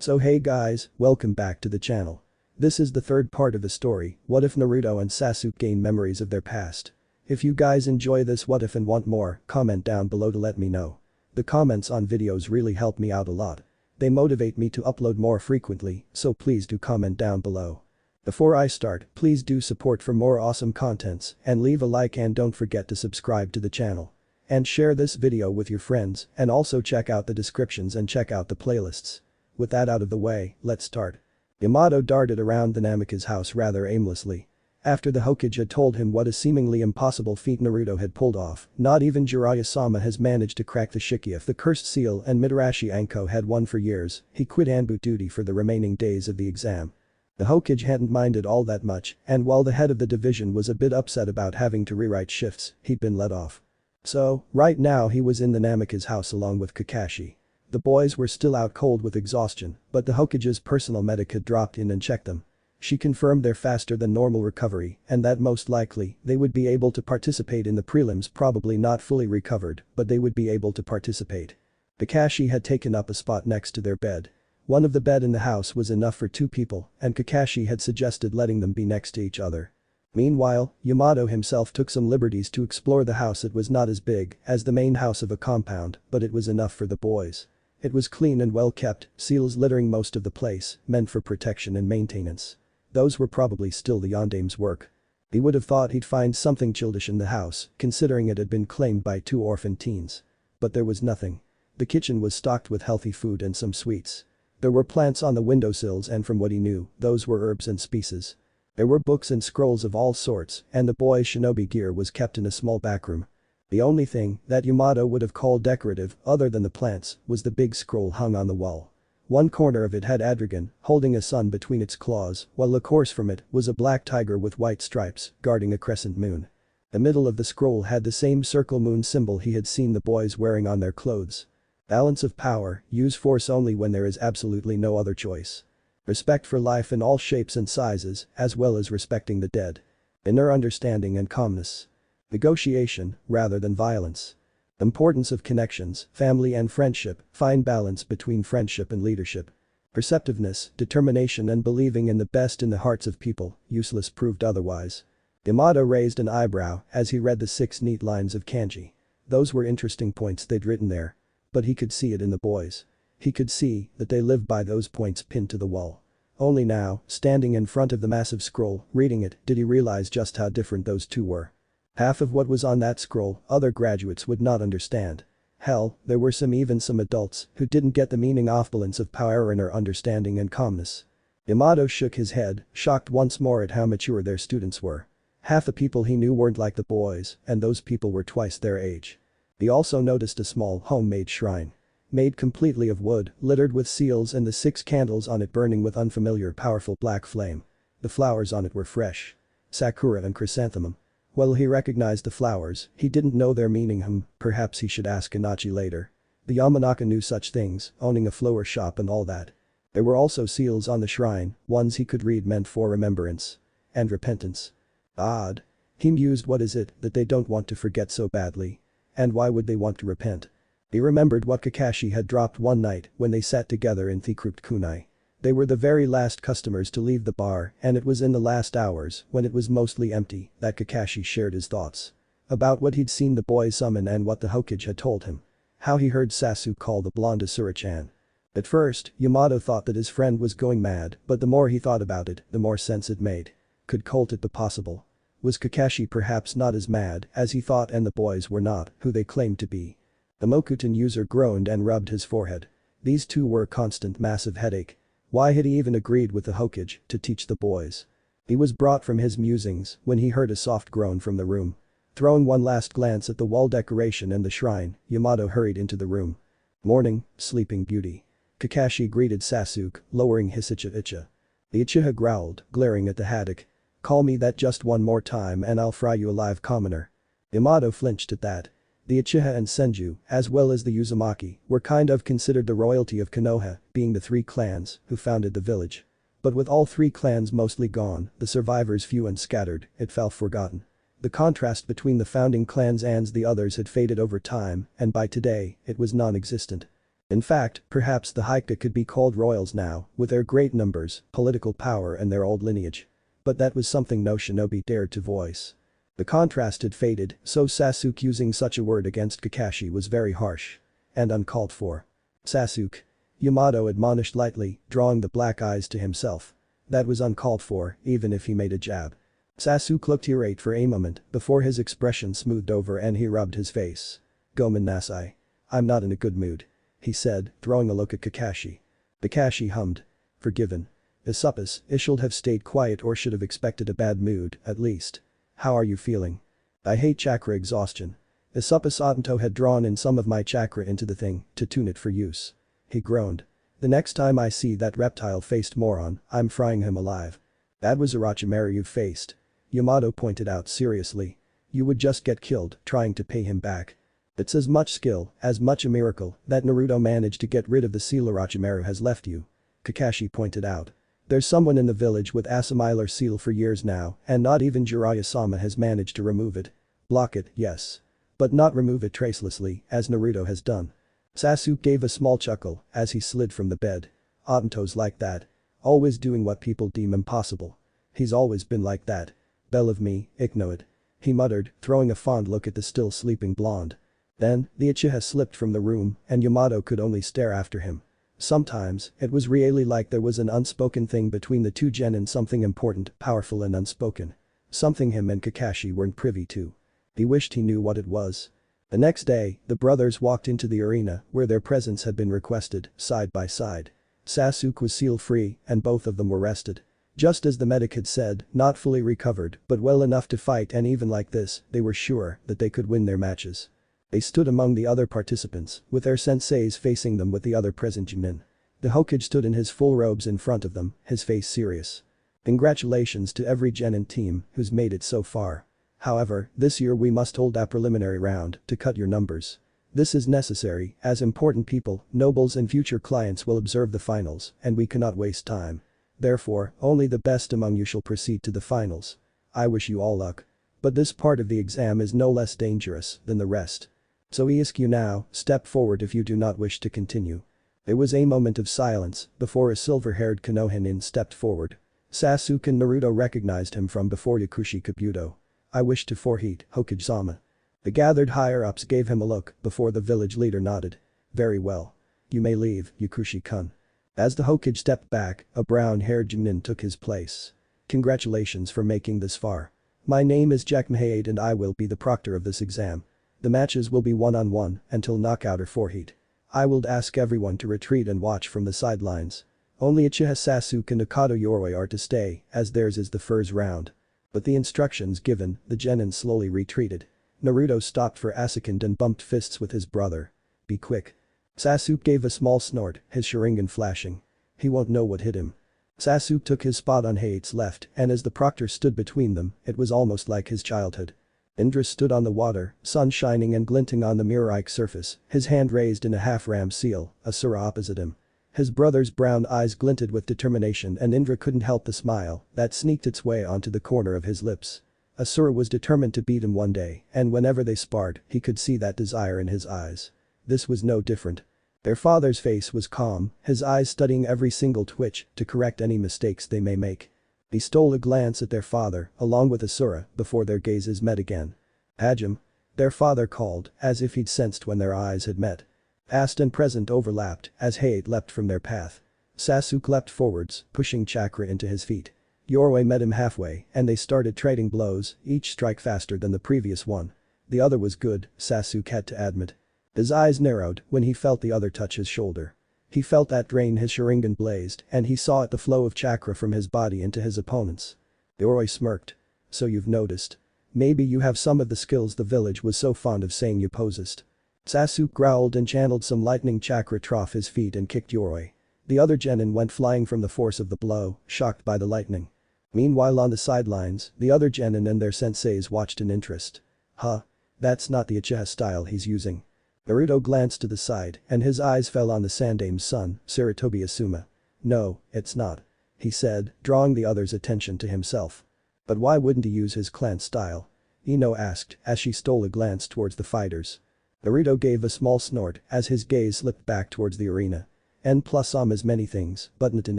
So hey guys, welcome back to the channel. This is the third part of the story, what if Naruto and Sasuke gain memories of their past. If you guys enjoy this what if and want more, comment down below to let me know. The comments on videos really help me out a lot. They motivate me to upload more frequently, so please do comment down below. Before I start, please do support for more awesome contents and leave a like and don't forget to subscribe to the channel. And share this video with your friends and also check out the descriptions and check out the playlists. With that out of the way, let's start. Yamato darted around the Namikaze house rather aimlessly. After the Hokage had told him what a seemingly impossible feat Naruto had pulled off, not even Jiraiya-sama has managed to crack the Shikif the cursed seal and Mitarashi Anko had won for years, he quit Anbu duty for the remaining days of the exam. The Hokage hadn't minded all that much, and while the head of the division was a bit upset about having to rewrite shifts, he'd been let off. So, right now he was in the Namikaze house along with Kakashi. The boys were still out cold with exhaustion, but the Hokage's personal medic had dropped in and checked them. She confirmed their faster than normal recovery and that most likely they would be able to participate in the prelims, probably not fully recovered, but they would be able to participate. Kakashi had taken up a spot next to their bed. One of the bed in the house was enough for two people and Kakashi had suggested letting them be next to each other. Meanwhile, Yamato himself took some liberties to explore the house. It was not as big as the main house of a compound, but it was enough for the boys. It was clean and well kept, seals littering most of the place, meant for protection and maintenance. Those were probably still the Yondame's work. He would have thought he'd find something childish in the house, considering it had been claimed by two orphan teens. But there was nothing. The kitchen was stocked with healthy food and some sweets. There were plants on the windowsills and from what he knew, those were herbs and spices. There were books and scrolls of all sorts and the boys' shinobi gear was kept in a small backroom. The only thing that Yamato would have called decorative, other than the plants, was the big scroll hung on the wall. One corner of it had a dragon, holding a sun between its claws, while across from it was a black tiger with white stripes, guarding a crescent moon. The middle of the scroll had the same circle moon symbol he had seen the boys wearing on their clothes. Balance of power, use force only when there is absolutely no other choice. Respect for life in all shapes and sizes, as well as respecting the dead. Inner understanding and calmness. Negotiation, rather than violence. Importance of connections, family and friendship, fine balance between friendship and leadership. Perceptiveness, determination and believing in the best in the hearts of people, useless proved otherwise. Yamato raised an eyebrow as he read the 6 neat lines of kanji. Those were interesting points they'd written there. But he could see it in the boys. He could see that they lived by those points pinned to the wall. Only now, standing in front of the massive scroll, reading it, did he realize just how different those two were. Half of what was on that scroll, other graduates would not understand. Hell, there were even some adults who didn't get the meaning of balance of power, inner understanding and calmness. Yamato shook his head, shocked once more at how mature their students were. Half the people he knew weren't like the boys, and those people were twice their age. He also noticed a small, homemade shrine. Made completely of wood, littered with seals and the 6 candles on it burning with unfamiliar powerful black flame. The flowers on it were fresh. Sakura and chrysanthemum. Well, he recognized the flowers, he didn't know their meaning. Perhaps he should ask Itachi later. The Yamanaka knew such things, owning a flower shop and all that. There were also seals on the shrine, ones he could read meant for remembrance. And repentance. Odd. He mused, what is it that they don't want to forget so badly? And why would they want to repent? He remembered what Kakashi had dropped one night when they sat together in the Crypt Kunai. They were the very last customers to leave the bar and it was in the last hours, when it was mostly empty, that Kakashi shared his thoughts. About what he'd seen the boys summon and what the Hokage had told him. How he heard Sasuke call the blonde Asura-chan. At first, Yamato thought that his friend was going mad, but the more he thought about it, the more sense it made. Could it be possible? Was Kakashi perhaps not as mad as he thought and the boys were not who they claimed to be? The Mokuton user groaned and rubbed his forehead. These two were a constant massive headache. Why had he even agreed with the Hokage to teach the boys? He was brought from his musings when he heard a soft groan from the room. Throwing one last glance at the wall decoration and the shrine, Yamato hurried into the room. Morning, sleeping beauty. Kakashi greeted Sasuke, lowering his icha. The Uchiha growled, glaring at the haddock. Call me that just one more time and I'll fry you alive, commoner. Yamato flinched at that. The Uchiha and Senju, as well as the Uzumaki, were kind of considered the royalty of Konoha, being the 3 clans who founded the village. But with all 3 clans mostly gone, the survivors few and scattered, it fell forgotten. The contrast between the founding clans and the others had faded over time, and by today, it was non-existent. In fact, perhaps the Haika could be called royals now, with their great numbers, political power and their old lineage. But that was something no shinobi dared to voice. The contrast had faded, so Sasuke using such a word against Kakashi was very harsh. And uncalled for. Sasuke. Yamato admonished lightly, drawing the black eyes to himself. That was uncalled for, even if he made a jab. Sasuke looked irate for a moment before his expression smoothed over and he rubbed his face. Gomen nasai. I'm not in a good mood. He said, throwing a look at Kakashi. Kakashi hummed. Forgiven. Usoppus, I should have stayed quiet or should have expected a bad mood, at least. How are you feeling? I hate chakra exhaustion. Usoppus Obito had drawn in some of my chakra into the thing, to tune it for use. He groaned. The next time I see that reptile-faced moron, I'm frying him alive. That was Orochimaru you faced. Yamato pointed out seriously. You would just get killed, trying to pay him back. It's as much skill, as much a miracle, that Naruto managed to get rid of the seal Orochimaru has left you. Kakashi pointed out. There's someone in the village with assimilar seal for years now, and not even Jiraiya-sama has managed to remove it. Block it, yes. But not remove it tracelessly, as Naruto has done. Sasuke gave a small chuckle, as he slid from the bed. Obito's like that. Always doing what people deem impossible. He's always been like that. Bell of me, ignore it. He muttered, throwing a fond look at the still sleeping blonde. Then, the Uchiha slipped from the room, and Yamato could only stare after him. Sometimes, it was really like there was an unspoken thing between the two genin, something important, powerful and unspoken. Something him and Kakashi weren't privy to. He wished he knew what it was. The next day, the brothers walked into the arena where their presence had been requested, side by side. Sasuke was seal-free, and both of them were rested. Just as the medic had said, not fully recovered, but well enough to fight, and even like this, they were sure that they could win their matches. They stood among the other participants, with their senseis facing them with the other present genin. The Hokage stood in his full robes in front of them, his face serious. Congratulations to every genin team who's made it so far. However, this year we must hold a preliminary round to cut your numbers. This is necessary, as important people, nobles and future clients will observe the finals, and we cannot waste time. Therefore, only the best among you shall proceed to the finals. I wish you all luck. But this part of the exam is no less dangerous than the rest. So ask you now, step forward if you do not wish to continue. There was a moment of silence before a silver-haired Konohinin stepped forward. Sasuke and Naruto recognized him from before Yakushi Kabuto. I wish to foreheat, Hokage-sama. The gathered higher-ups gave him a look before the village leader nodded. Very well. You may leave, Yakushi-kun. As the Hokage stepped back, a brown-haired genin took his place. Congratulations for making this far. My name is Jack Mahade and I will be the proctor of this exam. The matches will be one-on-one until knockout or foreheat. I will ask everyone to retreat and watch from the sidelines. Only Uchiha Sasuke and Okado Yoroi are to stay, as theirs is the first round. With the instructions given, the genin slowly retreated. Naruto stopped for a second and bumped fists with his brother. Be quick. Sasuke gave a small snort, his sharingan flashing. He won't know what hit him. Sasuke took his spot on Hate's left, and as the proctor stood between them, it was almost like his childhood. Indra stood on the water, sun shining and glinting on the mirror-like surface, his hand raised in a half-ram seal, Asura opposite him. His brother's brown eyes glinted with determination and Indra couldn't help the smile that sneaked its way onto the corner of his lips. Asura was determined to beat him one day, and whenever they sparred, he could see that desire in his eyes. This was no different. Their father's face was calm, his eyes studying every single twitch to correct any mistakes they may make. He stole a glance at their father, along with Asura, before their gazes met again. Hajime. Their father called, as if he'd sensed when their eyes had met. Past and present overlapped, as Hate leapt from their path. Sasuke leapt forwards, pushing chakra into his feet. Yoroi met him halfway, and they started trading blows, each strike faster than the previous one. The other was good, Sasuke had to admit. His eyes narrowed when he felt the other touch his shoulder. He felt that drain his sharingan blazed, and he saw it the flow of chakra from his body into his opponent's. Yoroi smirked. So you've noticed. Maybe you have some of the skills the village was so fond of saying you possessed. Sasuke growled and channeled some lightning chakra off his feet and kicked Yoroi. The other genin went flying from the force of the blow, shocked by the lightning. Meanwhile on the sidelines, the other genin and their senseis watched in interest. Huh. That's not the Uchiha style he's using. Naruto glanced to the side and his eyes fell on the Sandame's son, Sarutobi Asuma. No, it's not. He said, drawing the other's attention to himself. But why wouldn't he use his clan style? Ino asked as she stole a glance towards the fighters. Naruto gave a small snort as his gaze slipped back towards the arena. N+Om is many things, but not an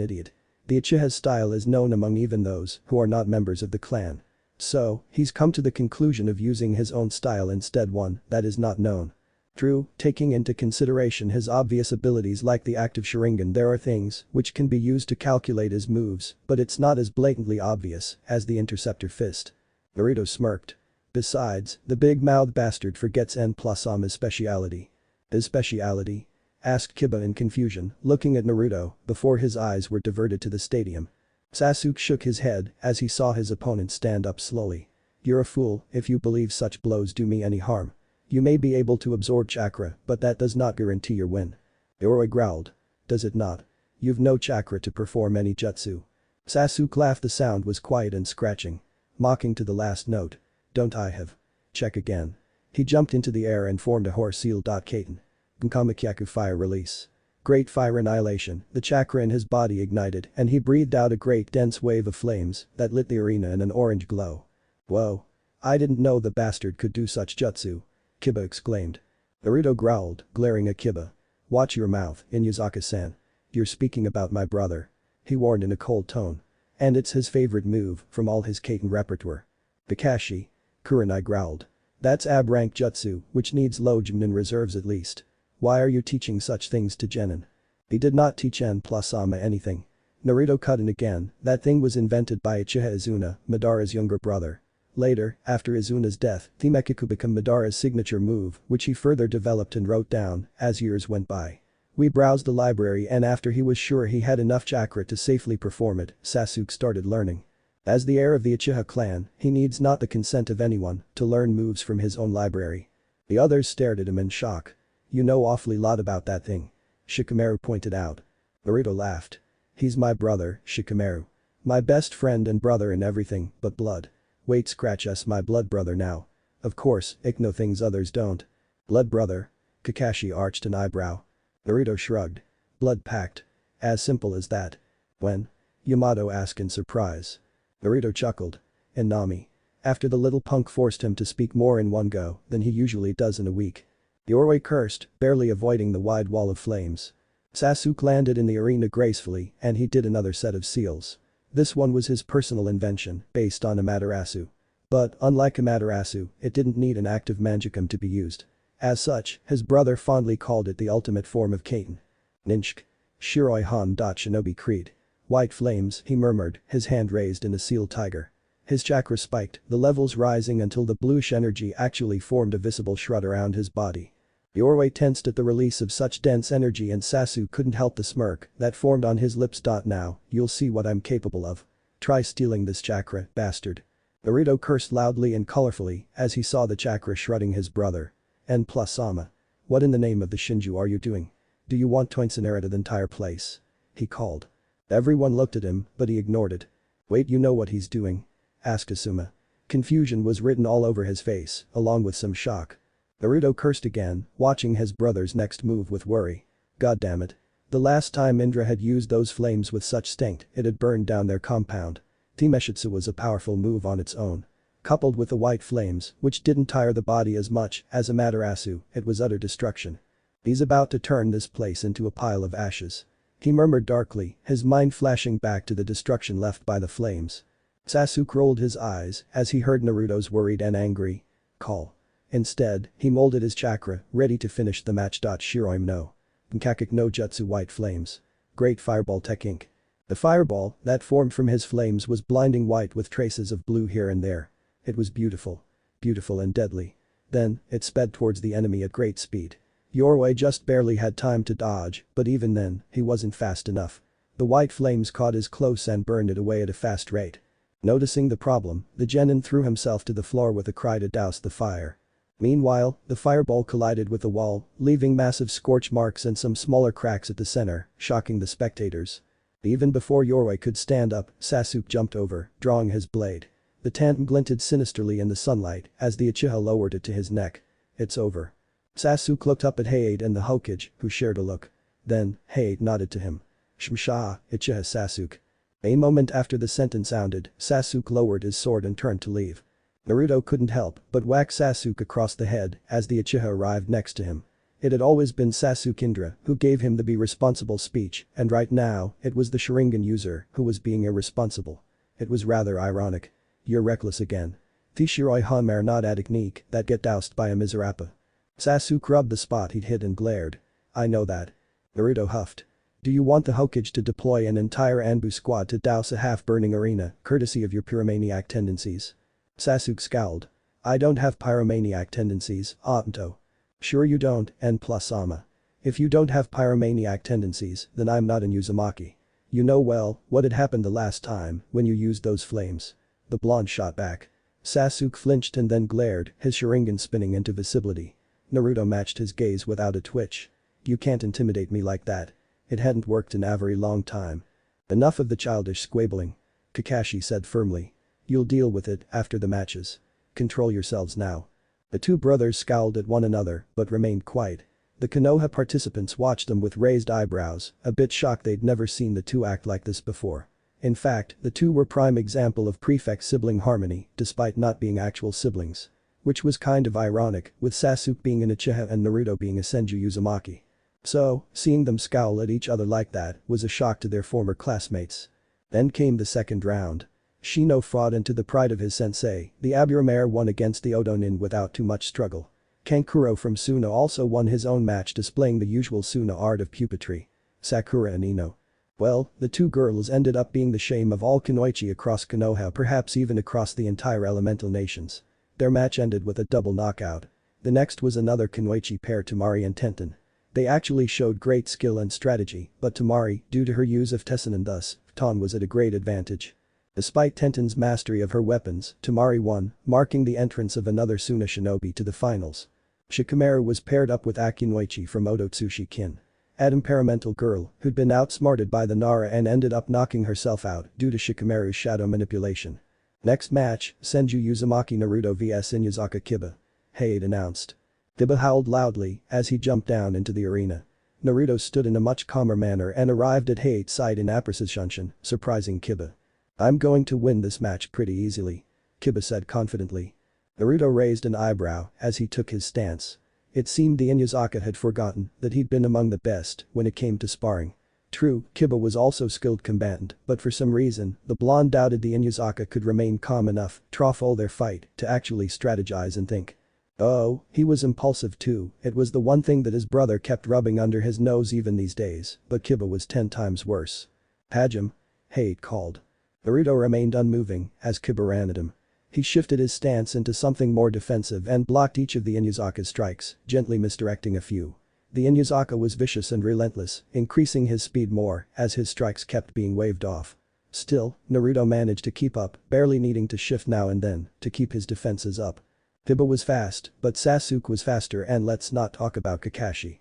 idiot. The Uchiha's style is known among even those who are not members of the clan. So, he's come to the conclusion of using his own style instead, one that is not known. True, taking into consideration his obvious abilities like the active sharingan, there are things which can be used to calculate his moves, but it's not as blatantly obvious as the interceptor fist. Naruto smirked. Besides, the big-mouthed bastard forgets N+Om his speciality. His speciality? Asked Kiba in confusion, looking at Naruto before his eyes were diverted to the stadium. Sasuke shook his head as he saw his opponent stand up slowly. You're a fool if you believe such blows do me any harm. You may be able to absorb chakra, but that does not guarantee your win. Yoroi growled. Does it not? You've no chakra to perform any jutsu. Sasuke laughed, the sound was quiet and scratching. Mocking to the last note. Don't I have? Check again. He jumped into the air and formed a horse seal. Katen. Nkamakyaku fire release. Great fire annihilation, the chakra in his body ignited and he breathed out a great dense wave of flames that lit the arena in an orange glow. Whoa. I didn't know the bastard could do such jutsu. Kiba exclaimed. Naruto growled, glaring at Kiba. Watch your mouth, Inuyasaka-san. You're speaking about my brother. He warned in a cold tone. And it's his favorite move from all his Katen repertoire. Kakashi. Kurenai growled. That's ab-rank jutsu, which needs low Jumnin reserves at least. Why are you teaching such things to Genin? He did not teach N+Ama anything. Naruto cut in again, that thing was invented by Uchiha Izuna, Madara's younger brother. Later, after Izuna's death, Temekiku became Madara's signature move, which he further developed and wrote down as years went by. We browsed the library and after he was sure he had enough chakra to safely perform it, Sasuke started learning. As the heir of the Uchiha clan, he needs not the consent of anyone to learn moves from his own library. The others stared at him in shock. You know awfully lot about that thing. Shikamaru pointed out. Naruto laughed. He's my brother, Shikamaru. My best friend and brother in everything but blood. Wait, scratch us, my blood brother now. Of course, ik know things others don't. Blood brother? Kakashi arched an eyebrow. Naruto shrugged. Blood pact. As simple as that. When? Yamato asked in surprise. Naruto chuckled. And Nami. After the little punk forced him to speak more in one go than he usually does in a week. Yoroi cursed, barely avoiding the wide wall of flames. Sasuke landed in the arena gracefully and he did another set of seals. This one was his personal invention, based on amaterasu. But, unlike amaterasu, it didn't need an active mangyeko to be used. As such, his brother fondly called it the ultimate form of Katen. Ninshk. Shiroi Han. Shinobi Creed. White flames, he murmured, his hand raised in a seal tiger. His chakra spiked, the levels rising until the bluish energy actually formed a visible shroud around his body. Yoroi tensed at the release of such dense energy and Sasuke couldn't help the smirk that formed on his lips. Now, you'll see what I'm capable of. Try stealing this chakra, bastard. Naruto cursed loudly and colorfully as he saw the chakra shredding his brother. N+Ama. What in the name of the Shinju are you doing? Do you want to incinerate the entire place? He called. Everyone looked at him, but he ignored it. Wait, you know what he's doing? Asked Asuma. Confusion was written all over his face, along with some shock. Naruto cursed again, watching his brother's next move with worry. God damn it. The last time Indra had used those flames with such strength, it had burned down their compound. Temeshitsu was a powerful move on its own. Coupled with the white flames, which didn't tire the body as much as amaterasu, it was utter destruction. He's about to turn this place into a pile of ashes. He murmured darkly, his mind flashing back to the destruction left by the flames. Sasuke rolled his eyes as he heard Naruto's worried and angry call. Instead, he molded his chakra, ready to finish the match. Shiroim no. Nkakik no jutsu white flames. Great fireball technique. The fireball that formed from his flames was blinding white with traces of blue here and there. It was beautiful. Beautiful and deadly. Then, it sped towards the enemy at great speed. Yoroi just barely had time to dodge, but even then, he wasn't fast enough. The white flames caught his clothes and burned it away at a fast rate. Noticing the problem, the genin threw himself to the floor with a cry to douse the fire. Meanwhile, the fireball collided with the wall, leaving massive scorch marks and some smaller cracks at the center, shocking the spectators. Even before Yoroi could stand up, Sasuke jumped over, drawing his blade. The tandem glinted sinisterly in the sunlight as the Uchiha lowered it to his neck. It's over. Sasuke looked up at Hayate and the Hokage, who shared a look. Then, Hayate nodded to him. Shmsha, Uchiha Sasuke. A moment after the sentence sounded, Sasuke lowered his sword and turned to leave. Naruto couldn't help but whack Sasuke across the head as the Uchiha arrived next to him. It had always been Sasuke Indra who gave him the be responsible speech, and right now, it was the Sharingan user who was being irresponsible. It was rather ironic. You're reckless again. The Shiroi Hanmer not a technique that get doused by a Mizurappa. Sasuke rubbed the spot he'd hit and glared. I know that. Naruto huffed. Do you want the Hokage to deploy an entire Anbu squad to douse a half-burning arena, courtesy of your pyromaniac tendencies? Sasuke scowled. I don't have pyromaniac tendencies, Obito. Sure you don't, and plus Ama. If you don't have pyromaniac tendencies, then I'm not an Uzumaki. You know well what had happened the last time when you used those flames. The blonde shot back. Sasuke flinched and then glared, his Sharingan spinning into visibility. Naruto matched his gaze without a twitch. You can't intimidate me like that. It hadn't worked in a very long time. Enough of the childish squabbling. Kakashi said firmly. You'll deal with it after the matches. Control yourselves now. The two brothers scowled at one another but remained quiet. The Konoha participants watched them with raised eyebrows, a bit shocked they'd never seen the two act like this before. In fact, the two were prime example of prefect sibling harmony despite not being actual siblings. Which was kind of ironic, with Sasuke being an Uchiha and Naruto being a Senju Uzumaki. So, seeing them scowl at each other like that was a shock to their former classmates. Then came the second round. Shino fought into the pride of his sensei, the Aburamaru won against the Odonin without too much struggle. Kankuro from Suna also won his own match displaying the usual Suna art of pupetry. Sakura and Ino. Well, the two girls ended up being the shame of all kunoichi across Konoha, perhaps even across the entire elemental nations. Their match ended with a double knockout. The next was another kunoichi pair, Temari and Tenten. They actually showed great skill and strategy, but Temari, due to her use of Tessin and thus, Ton was at a great advantage. Despite Tenten's mastery of her weapons, Temari won, marking the entrance of another Suna shinobi to the finals. Shikamaru was paired up with Akunoichi from Otatsuki Kin. A temperamental girl who'd been outsmarted by the Nara and ended up knocking herself out due to Shikamaru's shadow manipulation. Next match, Senju Uzumaki Naruto vs Inuyasha Kiba. Hade announced. Kiba howled loudly as he jumped down into the arena. Naruto stood in a much calmer manner and arrived at Hade's side in appreciation, surprising Kiba. I'm going to win this match pretty easily. Kiba said confidently. Naruto raised an eyebrow as he took his stance. It seemed the Inuyasha had forgotten that he'd been among the best when it came to sparring. True, Kiba was also skilled combatant, but for some reason, the blonde doubted the Inuyasha could remain calm enough through all their fight to actually strategize and think. Oh, he was impulsive too, it was the one thing that his brother kept rubbing under his nose even these days, but Kiba was 10 times worse. Hajime. Hade called. Naruto remained unmoving as Kiba ran at him. He shifted his stance into something more defensive and blocked each of the Inuyasha's strikes, gently misdirecting a few. The Inuyasha was vicious and relentless, increasing his speed more as his strikes kept being waved off. Still, Naruto managed to keep up, barely needing to shift now and then to keep his defenses up. Kiba was fast, but Sasuke was faster, and let's not talk about Kakashi.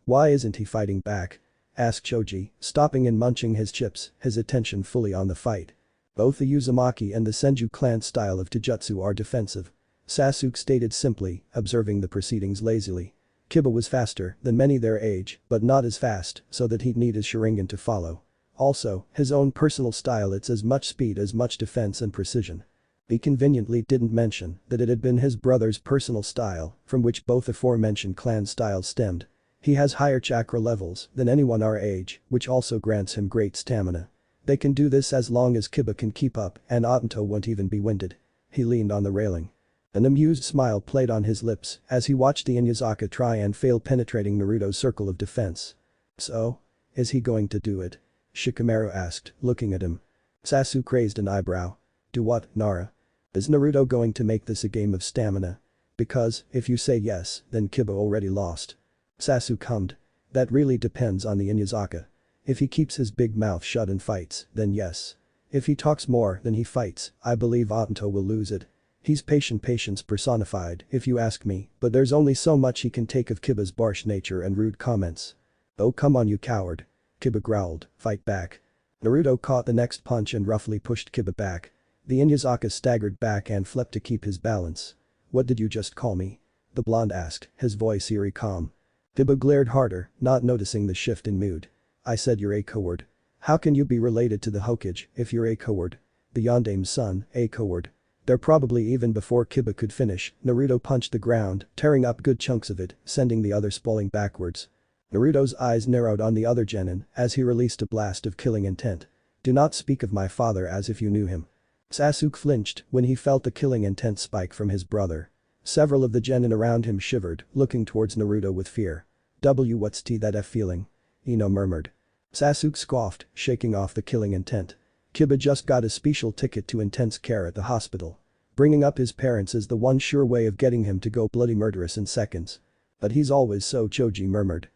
Why isn't he fighting back? Asked Choji, stopping and munching his chips, his attention fully on the fight. Both the Uzumaki and the Senju clan style of Taijutsu are defensive. Sasuke stated simply, observing the proceedings lazily. Kiba was faster than many their age, but not as fast so that he'd need his Sharingan to follow. Also, his own personal style, it's as much speed as much defense and precision. He conveniently didn't mention that it had been his brother's personal style from which both aforementioned clan styles stemmed. He has higher chakra levels than anyone our age, which also grants him great stamina. They can do this as long as Kiba can keep up, and Obito won't even be winded. He leaned on the railing. An amused smile played on his lips as he watched the Inuyasha try and fail penetrating Naruto's circle of defense. So? Is he going to do it? Shikamaru asked, looking at him. Sasuke raised an eyebrow. Do what, Nara? Is Naruto going to make this a game of stamina? Because, if you say yes, then Kiba already lost. Sasuke hummed. That really depends on the Inuyasha. If he keeps his big mouth shut and fights, then yes. If he talks more than he fights, I believe Obito will lose it. He's patience personified, if you ask me, but there's only so much he can take of Kiba's harsh nature and rude comments. Oh come on you coward. Kiba growled, fight back. Naruto caught the next punch and roughly pushed Kiba back. The Inuyasha staggered back and flipped to keep his balance. What did you just call me? The blonde asked, his voice eerie calm. Kiba glared harder, not noticing the shift in mood. I said you're a coward. How can you be related to the Hokage if you're a coward? The Yondame's son, a coward. They're probably even before Kiba could finish, Naruto punched the ground, tearing up good chunks of it, sending the other spalling backwards. Naruto's eyes narrowed on the other genin as he released a blast of killing intent. Do not speak of my father as if you knew him. Sasuke flinched when he felt the killing intent spike from his brother. Several of the genin around him shivered, looking towards Naruto with fear. What's that feeling? Ino murmured. Sasuke scoffed, shaking off the killing intent. Kiba just got a special ticket to intense care at the hospital. Bringing up his parents is the one sure way of getting him to go bloody murderous in seconds. But he's always so Choji murmured.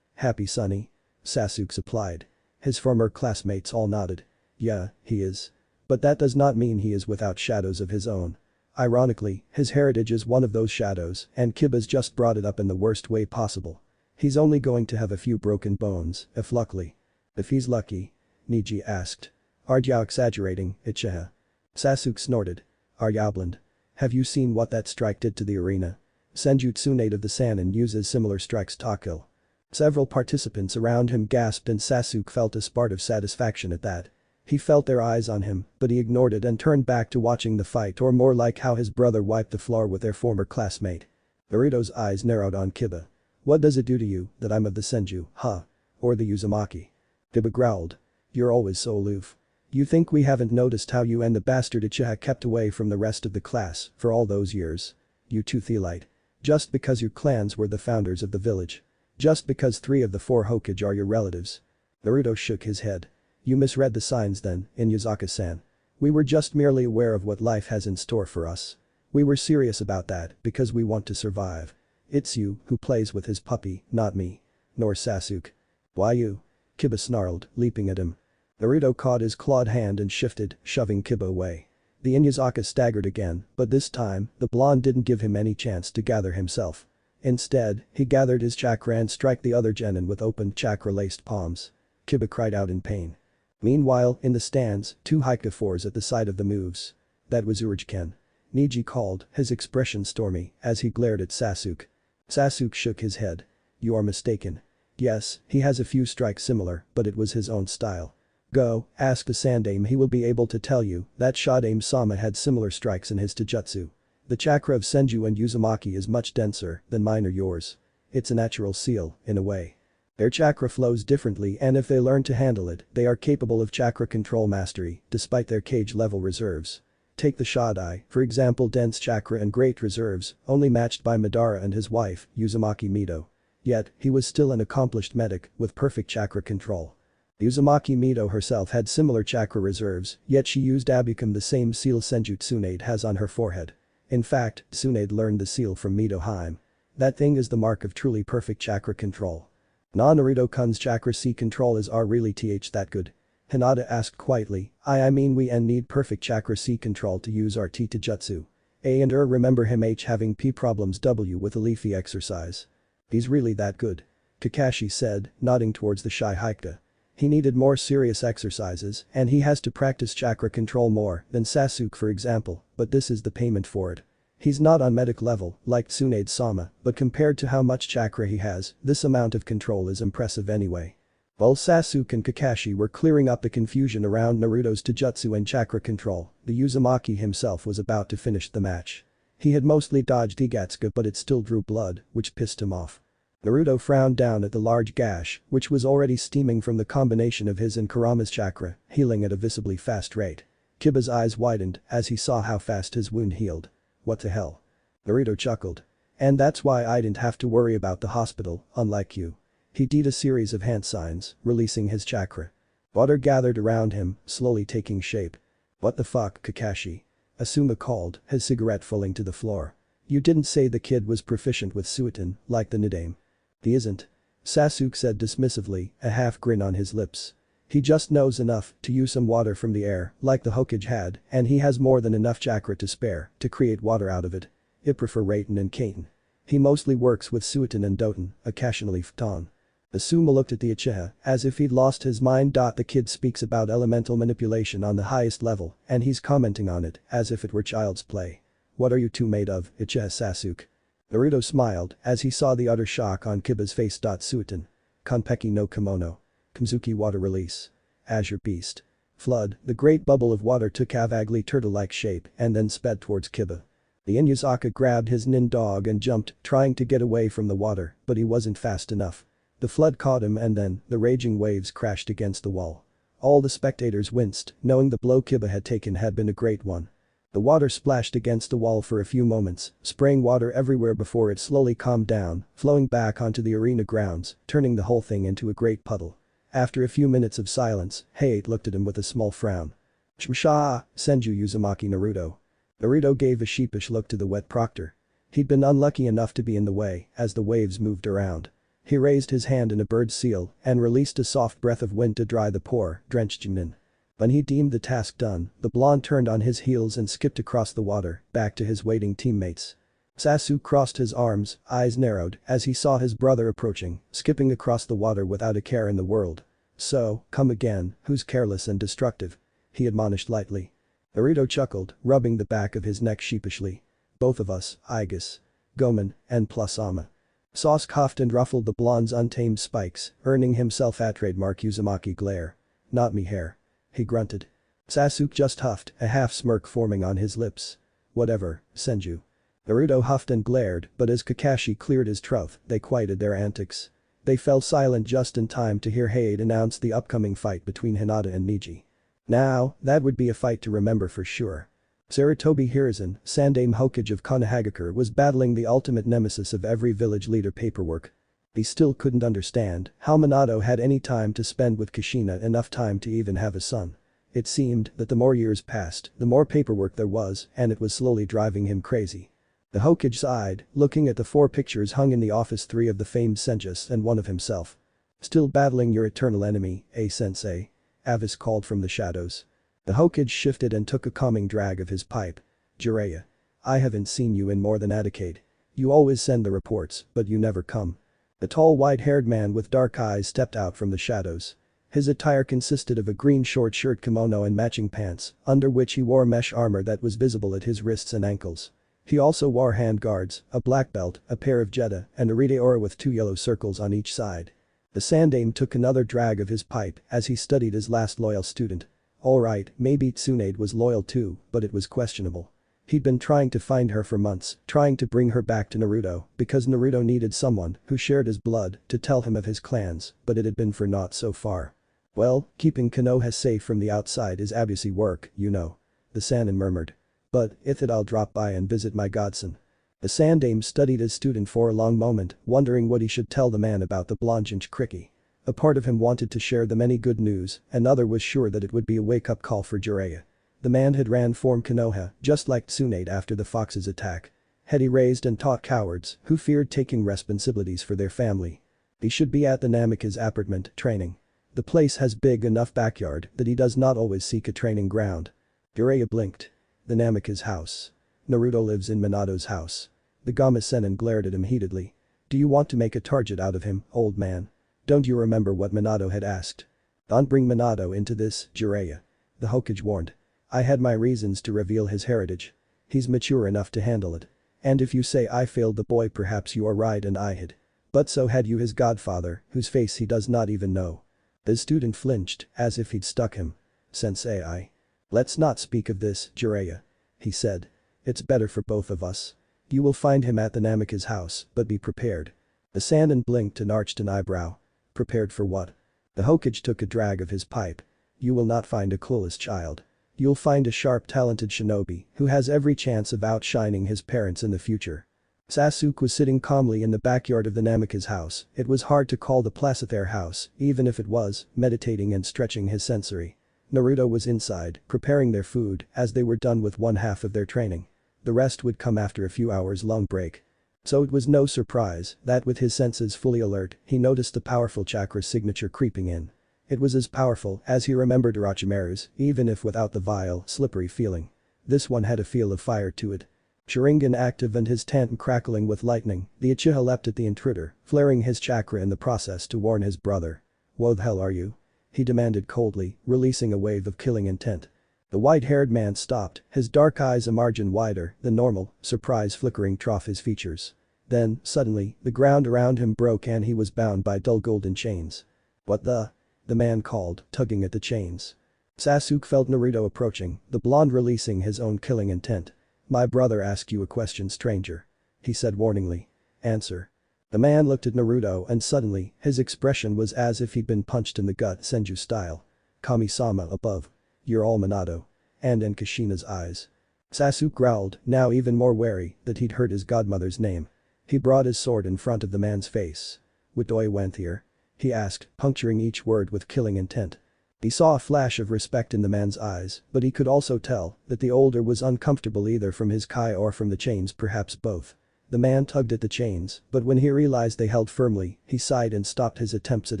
Happy Sonny? Sasuke supplied. His former classmates all nodded. Yeah, he is. But that does not mean he is without shadows of his own. Ironically, his heritage is one of those shadows and Kiba's just brought it up in the worst way possible. He's only going to have a few broken bones, if luckily. If he's lucky? Neji asked. Aren't you exaggerating, Uchiha? Sasuke snorted. Are ya blind? Have you seen what that strike did to the arena? Senjutsu of the Sannin uses similar strikes to kill. Several participants around him gasped and Sasuke felt a spurt of satisfaction at that. He felt their eyes on him, but he ignored it and turned back to watching the fight, or more like how his brother wiped the floor with their former classmate. Naruto's eyes narrowed on Kiba. What does it do to you that I'm of the Senju, huh? Or the Uzumaki? Kiba growled. You're always so aloof. You think we haven't noticed how you and the bastard Uchiha kept away from the rest of the class for all those years? You two Thelite. Just because your clans were the founders of the village. Just because 3 of the 4 Hokage are your relatives. Naruto shook his head. You misread the signs then, Inuyasha-san. We were just merely aware of what life has in store for us. We were serious about that because we want to survive. It's you who plays with his puppy, not me. Nor Sasuke. Why you? Kiba snarled, leaping at him. Naruto caught his clawed hand and shifted, shoving Kiba away. The Inuyasha staggered again, but this time, the blonde didn't give him any chance to gather himself. Instead, he gathered his chakra and struck the other genin with open chakra-laced palms. Kiba cried out in pain. Meanwhile, in the stands, 2 Hikage-4s at the side of the moves. That was Uchiha. Neji called, his expression stormy, as he glared at Sasuke. Sasuke shook his head. You are mistaken. Yes, he has a few strikes similar, but it was his own style. Go, ask the Sandaime, he will be able to tell you that Shadaime-sama had similar strikes in his taijutsu. The chakra of Senju and Uzumaki is much denser than mine or yours. It's a natural seal, in a way. Their chakra flows differently and if they learn to handle it, they are capable of chakra control mastery, despite their cage-level reserves. Take the Shodai, for example, dense chakra and great reserves, only matched by Madara and his wife, Uzumaki Mido. Yet, he was still an accomplished medic with perfect chakra control. Uzumaki Mido herself had similar chakra reserves, yet she used Abikam, the same seal Senju Tsunade has on her forehead. In fact, Tsunade learned the seal from Mido Haim. That thing is the mark of truly perfect chakra control. Naruto-kun's chakra C control is really that good? Hinata asked quietly. I mean we need perfect chakra C control to use our T taijutsu. Remember him having P problems W with a leafy exercise. He's really that good. Kakashi said, nodding towards the shy Hikage. He needed more serious exercises and he has to practice chakra control more than Sasuke for example, but this is the payment for it. He's not on medic level like Tsunade-sama, but compared to how much chakra he has, this amount of control is impressive anyway. While Sasuke and Kakashi were clearing up the confusion around Naruto's taijutsu and chakra control, the Uzumaki himself was about to finish the match. He had mostly dodged Igatsuka but it still drew blood, which pissed him off. Naruto frowned down at the large gash, which was already steaming from the combination of his and Kurama's chakra, healing at a visibly fast rate. Kiba's eyes widened as he saw how fast his wound healed. What the hell? Naruto chuckled. And that's why I didn't have to worry about the hospital, unlike you. He did a series of hand signs, releasing his chakra. Water gathered around him, slowly taking shape. What the fuck, Kakashi? Asuma called, his cigarette falling to the floor. You didn't say the kid was proficient with Suiton, like the Nidaime. He isn't. Sasuke said dismissively, a half grin on his lips. He just knows enough to use some water from the air, like the Hokage had, and he has more than enough chakra to spare to create water out of it. I prefer Raiten and Kaiten. He mostly works with Suiton and Doton, occasionally Futon. Asuma looked at the Uchiha as if he'd lost his mind. The kid speaks about elemental manipulation on the highest level and he's commenting on it as if it were child's play. What are you two made of, Uchiha Sasuke? Naruto smiled as he saw the utter shock on Kiba's face. Suiton. Konpeki no Kimono. Kamzuki water release. Azure Beast. Flood, the great bubble of water took a vaguely turtle-like shape and then sped towards Kiba. The Inuyasha grabbed his nin dog and jumped, trying to get away from the water, but he wasn't fast enough. The flood caught him and then, the raging waves crashed against the wall. All the spectators winced, knowing the blow Kiba had taken had been a great one. The water splashed against the wall for a few moments, spraying water everywhere before it slowly calmed down, flowing back onto the arena grounds, turning the whole thing into a great puddle. After a few minutes of silence, Hayate looked at him with a small frown. Shmsha, Senju Uzumaki Naruto. Naruto gave a sheepish look to the wet proctor. He'd been unlucky enough to be in the way as the waves moved around. He raised his hand in a bird seal and released a soft breath of wind to dry the poor, drenched Jinin. When he deemed the task done, the blonde turned on his heels and skipped across the water, back to his waiting teammates. Sasuke crossed his arms, eyes narrowed, as he saw his brother approaching, skipping across the water without a care in the world. So, come again, who's careless and destructive? He admonished lightly. Naruto chuckled, rubbing the back of his neck sheepishly. Both of us, I guess. Gomen, and plus Ama. Sasuke huffed and ruffled the blonde's untamed spikes, earning himself a trademark Uzumaki glare. Not me hair. He grunted. Sasuke just huffed, a half smirk forming on his lips. Whatever, Senju. Naruto huffed and glared, but as Kakashi cleared his throat, they quieted their antics. They fell silent just in time to hear Hayate announce the upcoming fight between Hinata and Neji. Now, that would be a fight to remember for sure. Sarutobi Hiruzen, Sandaime Hokage of Konohagakure was battling the ultimate nemesis of every village leader paperwork. He still couldn't understand how Minato had any time to spend with Kushina, enough time to even have a son. It seemed that the more years passed, the more paperwork there was, and it was slowly driving him crazy. The Hokage sighed, looking at the 4 pictures hung in the office, 3 of the famed Senjus and 1 of himself. Still battling your eternal enemy, sensei? Avis called from the shadows. The Hokage shifted and took a calming drag of his pipe. Jiraiya. I haven't seen you in more than a decade. You always send the reports, but you never come. The tall white-haired man with dark eyes stepped out from the shadows. His attire consisted of a green short shirt kimono and matching pants, under which he wore mesh armor that was visible at his wrists and ankles. He also wore hand guards, a black belt, a pair of jeta, and a rite aura with 2 yellow circles on each side. The Sandaime took another drag of his pipe as he studied his last loyal student. Alright, maybe Tsunade was loyal too, but it was questionable. He'd been trying to find her for months, trying to bring her back to Naruto, because Naruto needed someone who shared his blood to tell him of his clans, but it had been for naught so far. Well, keeping Konoha safe from the outside is obviously work, you know. The Sannin murmured. But, if it I'll drop by and visit my godson. The Sandaime studied his student for a long moment, wondering what he should tell the man about the Blondinch Cricky. A part of him wanted to share the many good news, another was sure that it would be a wake-up call for Jiraiya. The man had ran from Konoha, just like Tsunade after the fox's attack. Had he raised and taught cowards who feared taking responsibilities for their family. He should be at the Namikaze apartment training. The place has big enough backyard that he does not always seek a training ground. Jiraiya blinked. The Namikaze house. Naruto lives in Minato's house. The Gama Sennin glared at him heatedly. Do you want to make a target out of him, old man? Don't you remember what Minato had asked? Don't bring Minato into this, Jiraiya. The Hokage warned. I had my reasons to reveal his heritage. He's mature enough to handle it. And if you say I failed the boy, perhaps you are right and I had. But so had you, his godfather, whose face he does not even know. The student flinched, as if he'd stuck him. Sensei. Let's not speak of this, Jiraiya. He said. It's better for both of us. You will find him at the Namikaze house, but be prepared. The Sannin blinked and arched an eyebrow. Prepared for what? The Hokage took a drag of his pipe. You will not find a clueless child. You'll find a sharp, talented shinobi who has every chance of outshining his parents in the future. Sasuke was sitting calmly in the backyard of the Namikaze house. It was hard to call the place their house, even if it was, meditating and stretching his sensory. Naruto was inside, preparing their food, as they were done with one half of their training. The rest would come after a few hours long break. So it was no surprise that with his senses fully alert, he noticed the powerful chakra signature creeping in. It was as powerful as he remembered Orochimaru's, even if without the vile, slippery feeling. This one had a feel of fire to it. Sharingan active and his tenten crackling with lightning, the Uchiha leapt at the intruder, flaring his chakra in the process to warn his brother. What the hell are you? He demanded coldly, releasing a wave of killing intent. The white-haired man stopped, his dark eyes a margin wider than normal, surprise flickering off his features. Then, suddenly, the ground around him broke and he was bound by dull golden chains. What the? The man called, tugging at the chains. Sasuke felt Naruto approaching, the blonde releasing his own killing intent. "My brother asked you a question, stranger," he said warningly. "Answer." The man looked at Naruto and suddenly, his expression was as if he'd been punched in the gut Senju style. "Kami-sama above. You're all Minato." And in Kushina's eyes. Sasuke growled, now even more wary that he'd heard his godmother's name. He brought his sword in front of the man's face. "What do I want here?" he asked, puncturing each word with killing intent. He saw a flash of respect in the man's eyes, but he could also tell that the older was uncomfortable either from his kai or from the chains, perhaps both. The man tugged at the chains, but when he realized they held firmly, he sighed and stopped his attempts at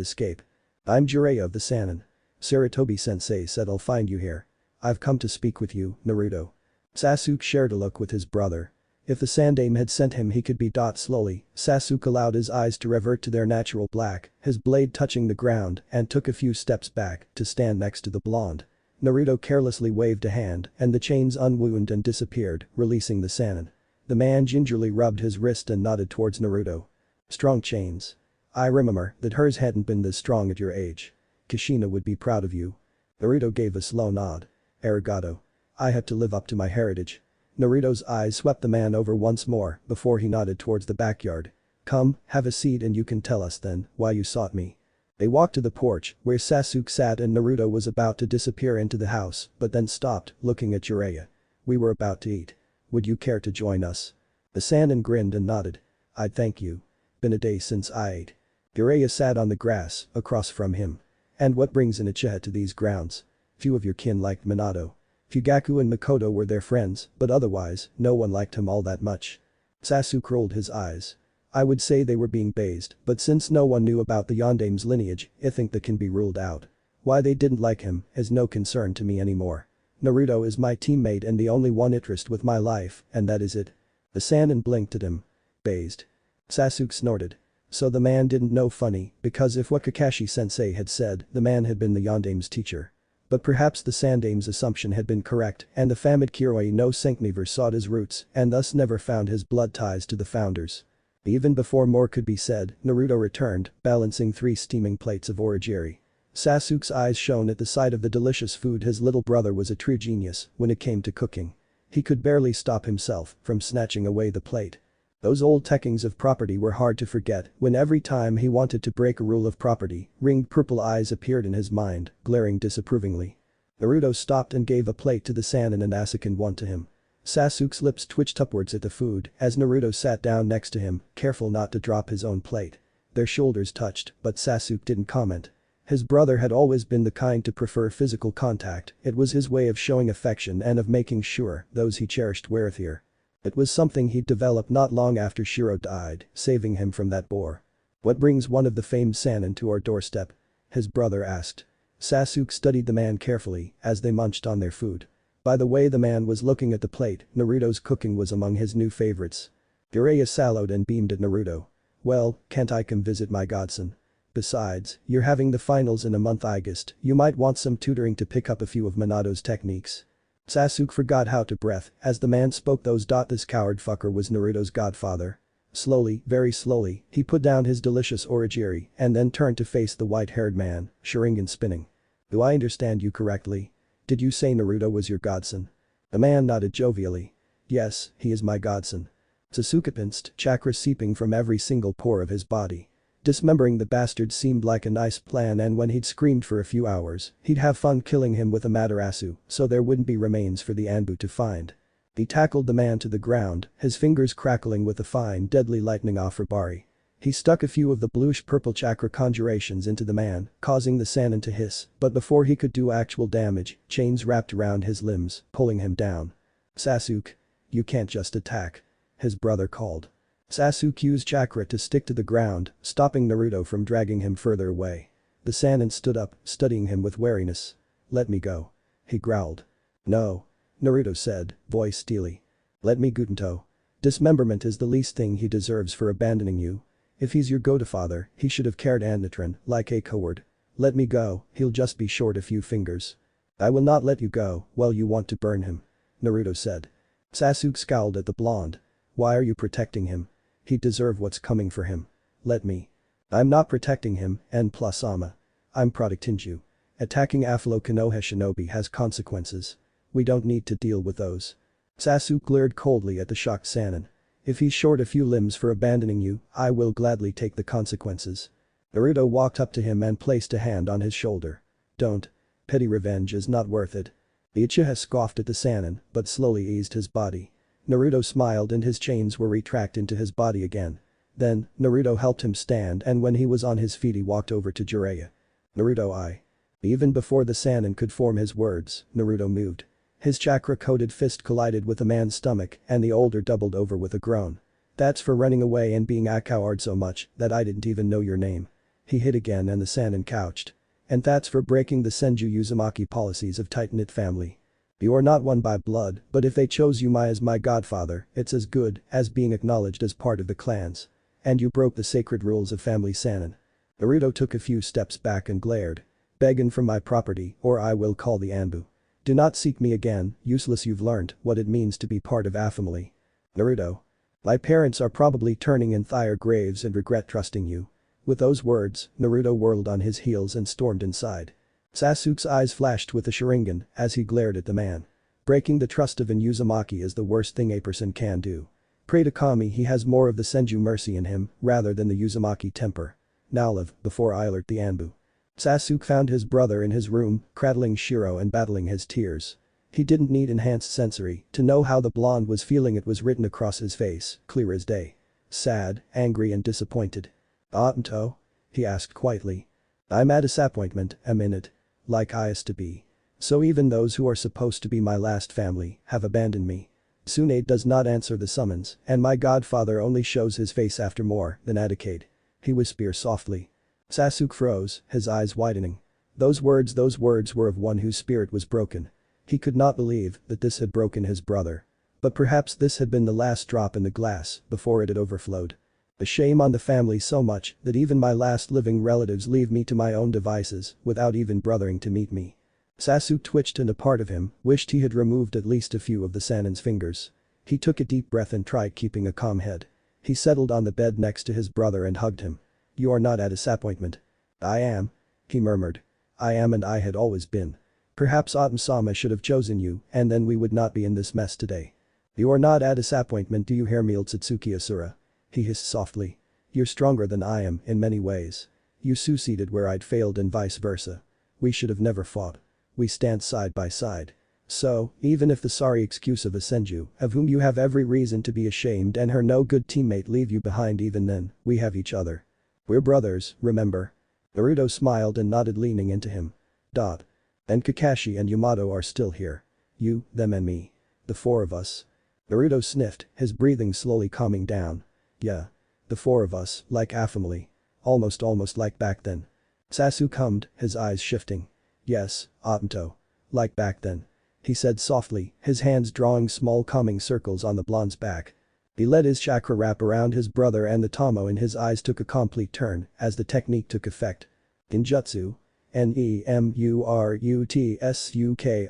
escape. "I'm Jiraiya of the Sannin. Sarutobi-sensei said I'll find you here. I've come to speak with you, Naruto." Sasuke shared a look with his brother. If the Sandaime had sent him he could be. Slowly, Sasuke allowed his eyes to revert to their natural black, his blade touching the ground, and took a few steps back to stand next to the blonde. Naruto carelessly waved a hand and the chains unwound and disappeared, releasing the Sannin. The man gingerly rubbed his wrist and nodded towards Naruto. "Strong chains. I remember that hers hadn't been this strong at your age. Kushina would be proud of you." Naruto gave a slow nod. "Arigato. I have to live up to my heritage." Naruto's eyes swept the man over once more before he nodded towards the backyard. "Come, have a seat and you can tell us then why you sought me." They walked to the porch where Sasuke sat and Naruto was about to disappear into the house but then stopped, looking at Jiraiya. "We were about to eat. Would you care to join us?" The Sannin grinned and nodded. "I'd thank you. Been a day since I ate." Jiraiya sat on the grass across from him. "And what brings an uchiha to these grounds? Few of your kin liked Minato. Fugaku and Makoto were their friends, but otherwise, no one liked him all that much." Sasuke rolled his eyes. "I would say they were being based, but since no one knew about the Yondaime's lineage, I think that can be ruled out. Why they didn't like him is no concern to me anymore. Naruto is my teammate and the only one interest with my life, and that is it." The Sannin blinked at him. "Based." Sasuke snorted. So the man didn't know. Funny, because if what Kakashi-sensei had said, the man had been the Yondaime's teacher. But perhaps the Sandaime's assumption had been correct and the Famid Kiroi no Senki sought his roots and thus never found his blood ties to the founders. Even before more could be said, Naruto returned, balancing 3 steaming plates of origiri. Sasuke's eyes shone at the sight of the delicious food. His little brother was a true genius when it came to cooking. He could barely stop himself from snatching away the plate. Those old techniques of property were hard to forget when every time he wanted to break a rule of property, ringed purple eyes appeared in his mind, glaring disapprovingly. Naruto stopped and gave a plate to the Sannin and a second one to him. Sasuke's lips twitched upwards at the food as Naruto sat down next to him, careful not to drop his own plate. Their shoulders touched, but Sasuke didn't comment. His brother had always been the kind to prefer physical contact, it was his way of showing affection and of making sure those he cherished were here. It was something he'd developed not long after Shiro died, saving him from that bore. "What brings one of the famed Sannin to our doorstep?" his brother asked. Sasuke studied the man carefully as they munched on their food. By the way the man was looking at the plate, Naruto's cooking was among his new favorites. Jiraiya salloed and beamed at Naruto. "Well, can't I come visit my godson? Besides, you're having the finals in a month August, you might want some tutoring to pick up a few of Minato's techniques." Sasuke forgot how to breathe as the man spoke those. "This coward fucker was Naruto's godfather." Slowly, very slowly, he put down his delicious origiri and then turned to face the white-haired man, sharingan spinning. "Do I understand you correctly? Did you say Naruto was your godson?" The man nodded jovially. "Yes, he is my godson." Sasuke pinched, chakra seeping from every single pore of his body. Dismembering the bastard seemed like a nice plan and when he'd screamed for a few hours, he'd have fun killing him with a amaterasu so there wouldn't be remains for the Anbu to find. He tackled the man to the ground, his fingers crackling with the fine deadly lightning of Rabari. He stuck a few of the bluish-purple chakra conjurations into the man, causing the Sannin to hiss, but before he could do actual damage, chains wrapped around his limbs, pulling him down. "Sasuke. You can't just attack," his brother called. Sasuke used chakra to stick to the ground, stopping Naruto from dragging him further away. The Sannin stood up, studying him with wariness. "Let me go," he growled. "No," Naruto said, voice steely. "Let me Gutanto. Dismemberment is the least thing he deserves for abandoning you. If he's your godfather, he should have cared Anatran, like a coward. Let me go, he'll just be short a few fingers." "I will not let you go while you want to burn him," Naruto said. Sasuke scowled at the blonde. "Why are you protecting him? He'd deserve what's coming for him. Let me." "I'm not protecting him, and plus I'm protecting you." Attacking Afro Konoha shinobi has consequences. We don't need to deal with those. Sasuke glared coldly at the shocked Sannin. If he's short a few limbs for abandoning you, I will gladly take the consequences. Naruto walked up to him and placed a hand on his shoulder. Don't. Petty revenge is not worth it. The Uchiha scoffed at the Sannin, but slowly eased his body. Naruto smiled and his chains were retracted into his body again. Then, Naruto helped him stand and when he was on his feet he walked over to Jiraiya. Naruto I. Even before the Sannin could form his words, Naruto moved. His chakra-coated fist collided with the man's stomach and the older doubled over with a groan. That's for running away and being a coward so much that I didn't even know your name. He hit again and the Sannin couched. And that's for breaking the Senju Uzumaki policies of tight-knit family. You are not one by blood, but if they chose you as my godfather, it's as good as being acknowledged as part of the clans. And you broke the sacred rules of family Sannin. Naruto took a few steps back and glared. Begging from my property or I will call the Anbu. Do not seek me again, useless. You've learned what it means to be part of a family. Naruto. My parents are probably turning in their graves and regret trusting you. With those words, Naruto whirled on his heels and stormed inside. Sasuke's eyes flashed with the sharingan as he glared at the man. Breaking the trust of an Uzumaki is the worst thing a person can do. Pray to Kami he has more of the Senju mercy in him rather than the Uzumaki temper. Now live before I alert the Anbu. Sasuke found his brother in his room, cradling Shiro and battling his tears. He didn't need enhanced sensory to know how the blonde was feeling. It was written across his face, clear as day. Sad, angry and disappointed. Obito? He asked quietly. I'm at a disappointment, a minute. Like I used to be. So even those who are supposed to be my last family have abandoned me. Tsunade does not answer the summons and my godfather only shows his face after more than a decade. He whispers softly. Sasuke froze, his eyes widening. Those words were of one whose spirit was broken. He could not believe that this had broken his brother. But perhaps this had been the last drop in the glass before it had overflowed. The shame on the family so much that even my last living relatives leave me to my own devices without even bothering to meet me. Sasuke twitched and a part of him wished he had removed at least a few of the Sannin's fingers. He took a deep breath and tried keeping a calm head. He settled on the bed next to his brother and hugged him. You are not a disappointment. I am. He murmured. I am and I had always been. Perhaps Autumn-sama should have chosen you and then we would not be in this mess today. You are not a disappointment, do you hear me, Otatsuki Asura? He hissed softly. You're stronger than I am in many ways. You succeeded where I'd failed and vice versa. We should have never fought. We stand side by side. So, even if the sorry excuse of a Senju, of whom you have every reason to be ashamed and her no good teammate leave you behind, even then, we have each other. We're brothers, remember? Naruto smiled and nodded, leaning into him. And Kakashi and Yamato are still here. You, them and me. The four of us. Naruto sniffed, his breathing slowly calming down. Yeah. The four of us, like a family. Almost like back then. Sasuke hummed, his eyes shifting. Yes, Obito. Like back then. He said softly, his hands drawing small calming circles on the blonde's back. He let his chakra wrap around his brother and the Tomo in his eyes took a complete turn as the technique took effect. Genjutsu. Nemurutsuki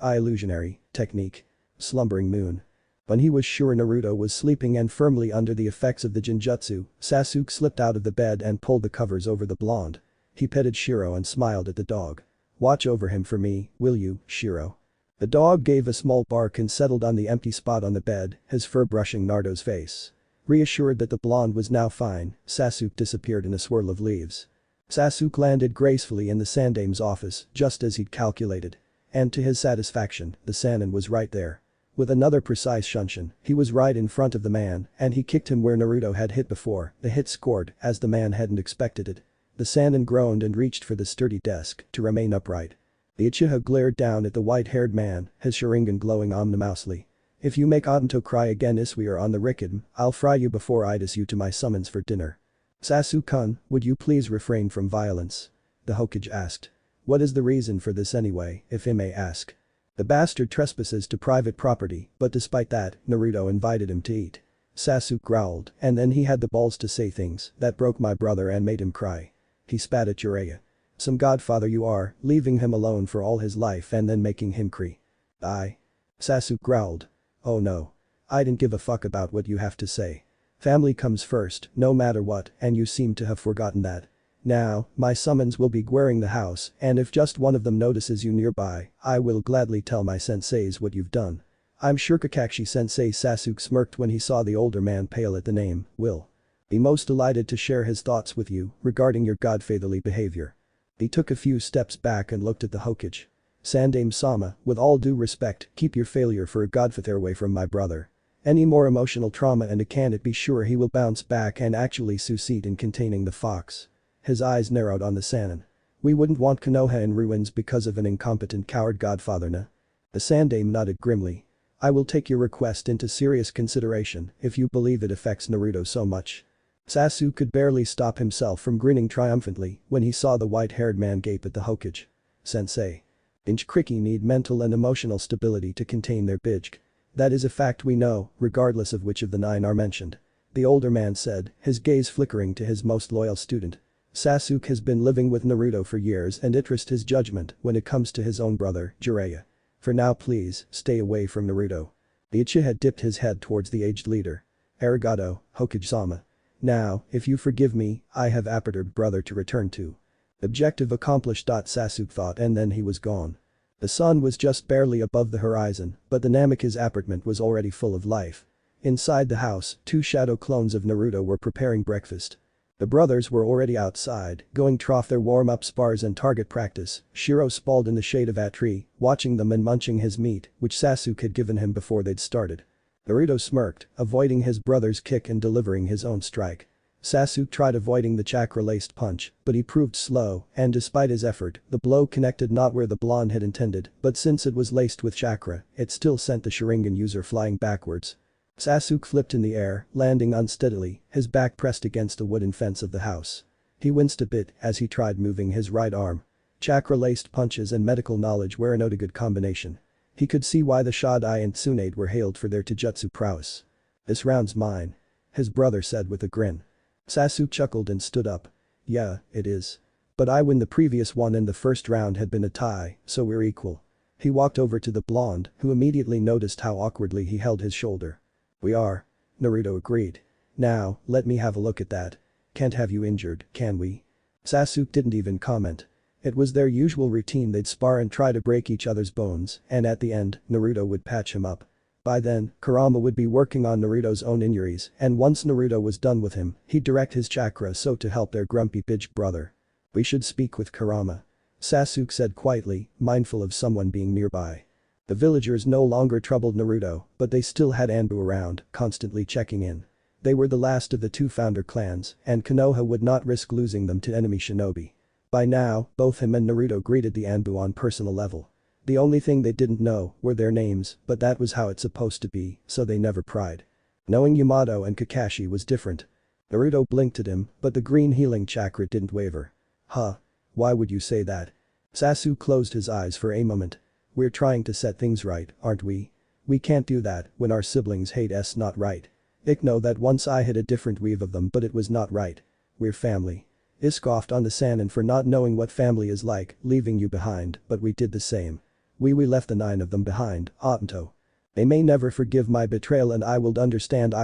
illusionary technique. Slumbering moon. When he was sure Naruto was sleeping and firmly under the effects of the genjutsu, Sasuke slipped out of the bed and pulled the covers over the blonde. He petted Shiro and smiled at the dog. Watch over him for me, will you, Shiro? The dog gave a small bark and settled on the empty spot on the bed, his fur brushing Naruto's face. Reassured that the blonde was now fine, Sasuke disappeared in a swirl of leaves. Sasuke landed gracefully in the Sandame's office, just as he'd calculated. And to his satisfaction, the Sannin was right there. With another precise shunshin, he was right in front of the man, and he kicked him where Naruto had hit before. The hit scored, as the man hadn't expected it. The Sannin groaned and reached for the sturdy desk to remain upright. The Uchiha glared down at the white-haired man, his sharingan glowing ominously. If you make Obito cry again we are on the Rikiden, I'll fry you before I diss you to my summons for dinner. Sasuke-kun, would you please refrain from violence? The Hokage asked. What is the reason for this anyway, if I may ask? The bastard trespasses to private property, but despite that, Naruto invited him to eat. Sasuke growled, and then he had the balls to say things that broke my brother and made him cry. He spat at Jiraiya. Some godfather you are, leaving him alone for all his life and then making him cry. Sasuke growled. Oh no. I didn't give a fuck about what you have to say. Family comes first, no matter what, and you seem to have forgotten that. Now, my summons will be guarding the house, and if just one of them notices you nearby, I will gladly tell my senseis what you've done. I'm sure Kakashi-sensei Sasuke smirked when he saw the older man pale at the name, will be most delighted to share his thoughts with you regarding your godfatherly behavior. He took a few steps back and looked at the Hokage. Sandame-sama, with all due respect, keep your failure for a godfather away from my brother. Any more emotional trauma and I can't be sure he will bounce back and actually succeed in containing the fox. His eyes narrowed on the Sannin. We wouldn't want Konoha in ruins because of an incompetent coward godfather, nah? The Sandame nodded grimly. I will take your request into serious consideration if you believe it affects Naruto so much. Sasuke could barely stop himself from grinning triumphantly when he saw the white-haired man gape at the Hokage. Sensei. Inchkriki need mental and emotional stability to contain their bijk. That is a fact we know, regardless of which of the 9 are mentioned. The older man said, his gaze flickering to his most loyal student. Sasuke has been living with Naruto for years and I trust his judgment when it comes to his own brother, Jiraiya. For now please, stay away from Naruto. The Uchiha dipped his head towards the aged leader. Arigato, Hokage-sama. Now, if you forgive me, I have Aperturbed brother to return to. Objective accomplished. Sasuke thought and then he was gone. The sun was just barely above the horizon, but the Namika's apartment was already full of life. Inside the house, 2 shadow clones of Naruto were preparing breakfast. The brothers were already outside, going through their warm-up spars and target practice. Shiro sprawled in the shade of a tree, watching them and munching his meat, which Sasuke had given him before they'd started. Naruto smirked, avoiding his brother's kick and delivering his own strike. Sasuke tried avoiding the chakra-laced punch, but he proved slow, and despite his effort, the blow connected not where the blonde had intended, but since it was laced with chakra, it still sent the sharingan user flying backwards. Sasuke flipped in the air, landing unsteadily, his back pressed against the wooden fence of the house. He winced a bit as he tried moving his right arm. Chakra-laced punches and medical knowledge were not a good combination. He could see why the Shodai and Tsunade were hailed for their taijutsu prowess. This round's mine. His brother said with a grin. Sasuke chuckled and stood up. Yeah, it is. But I win the previous one and the first round had been a tie, so we're equal. He walked over to the blonde, who immediately noticed how awkwardly he held his shoulder. We are. Naruto agreed. Now, let me have a look at that. Can't have you injured, can we? Sasuke didn't even comment. It was their usual routine. They'd spar and try to break each other's bones, and at the end, Naruto would patch him up. By then, Kurama would be working on Naruto's own injuries, and once Naruto was done with him, he'd direct his chakra so to help their grumpy bitch brother. We should speak with Kurama. Sasuke said quietly, mindful of someone being nearby. The villagers no longer troubled Naruto, but they still had Anbu around, constantly checking in. They were the last of the 2 founder clans, and Konoha would not risk losing them to enemy shinobi. By now, both him and Naruto greeted the Anbu on personal level. The only thing they didn't know were their names, but that was how it's supposed to be, so they never pried. Knowing Yamato and Kakashi was different. Naruto blinked at him, but the green healing chakra didn't waver. Huh? Why would you say that? Sasuke closed his eyes for a moment. We're trying to set things right, aren't we? We can't do that when our siblings hate us. Not right. I know that once I had a different weave of them, but it was not right. We're family. I scoffed on the Sannin for not knowing what family is like, leaving you behind, but we did the same. We left the 9 of them behind, Obito. They may never forgive my betrayal and I will understand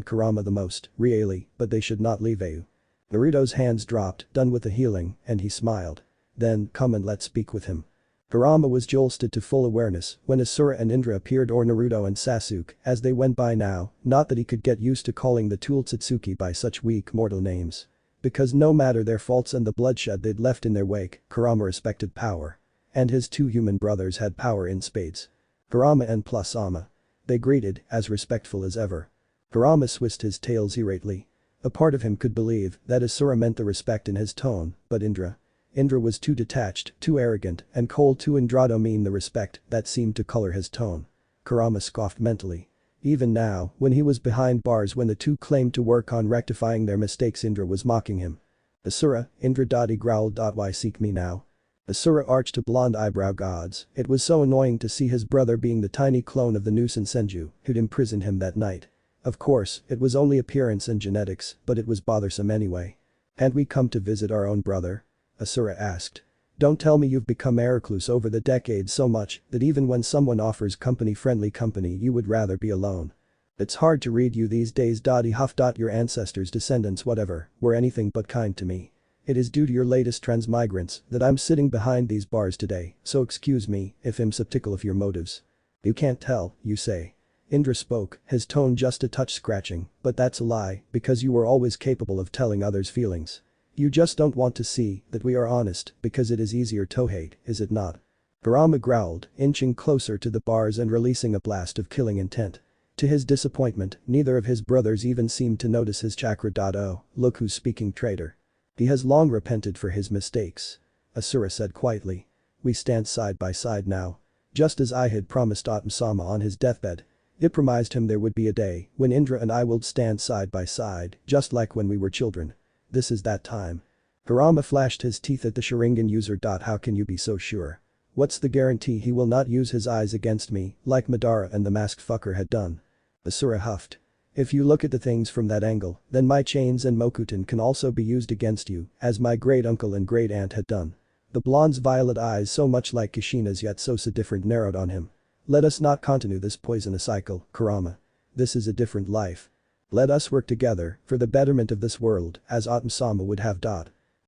Kurama the most, really, but they should not leave you. Naruto's hands dropped, done with the healing, and he smiled. Then, come and let's speak with him. Kurama was jolted to full awareness when Asura and Indra appeared, or Naruto and Sasuke, as they went by now, not that he could get used to calling the two Otatsuki by such weak mortal names. Because no matter their faults and the bloodshed they'd left in their wake, Kurama respected power. And his 2 human brothers had power in spades. Kurama and Sama. They greeted, as respectful as ever. Kurama swissed his tails irately. A part of him could believe that Asura meant the respect in his tone, but Indra was too detached, too arrogant, and cold to Indrado mean the respect that seemed to color his tone. Kurama scoffed mentally. Even now, when he was behind bars when the 2 claimed to work on rectifying their mistakes, Indra was mocking him. Asura, Indra growled. Why seek me now? Asura arched a blonde eyebrow. Gods, it was so annoying to see his brother being the tiny clone of the nuisance Senju who'd imprisoned him that night. Of course, it was only appearance and genetics, but it was bothersome anyway. Hadn't we come to visit our own brother? Asura asked. Don't tell me you've become a recluse over the decades so much that even when someone offers friendly company you would rather be alone. It's hard to read you these days. He huffed. Your ancestors, descendants, whatever, were anything but kind to me. It is due to your latest transmigrants that I'm sitting behind these bars today, so excuse me if I'm skeptical of your motives. You can't tell, you say. Indra spoke, his tone just a touch scratching, but that's a lie, because you were always capable of telling others' feelings. You just don't want to see that we are honest because it is easier to hate, is it not? Kurama growled, inching closer to the bars and releasing a blast of killing intent. To his disappointment, neither of his brothers even seemed to notice his chakra. Oh, look who's speaking, traitor. He has long repented for his mistakes. Asura said quietly. We stand side by side now. Just as I had promised Atma-sama on his deathbed. It promised him there would be a day when Indra and I would stand side by side, just like when we were children. This is that time. Kurama flashed his teeth at the Sharingan user. How can you be so sure? What's the guarantee he will not use his eyes against me, like Madara and the masked fucker had done? Asura huffed. If you look at the things from that angle, then my chains and Mokuton can also be used against you, as my great-uncle and great-aunt had done. The blonde's violet eyes so much like Kushina's yet so different narrowed on him. Let us not continue this poisonous cycle, Kurama. This is a different life. Let us work together for the betterment of this world, as Atma-sama would have.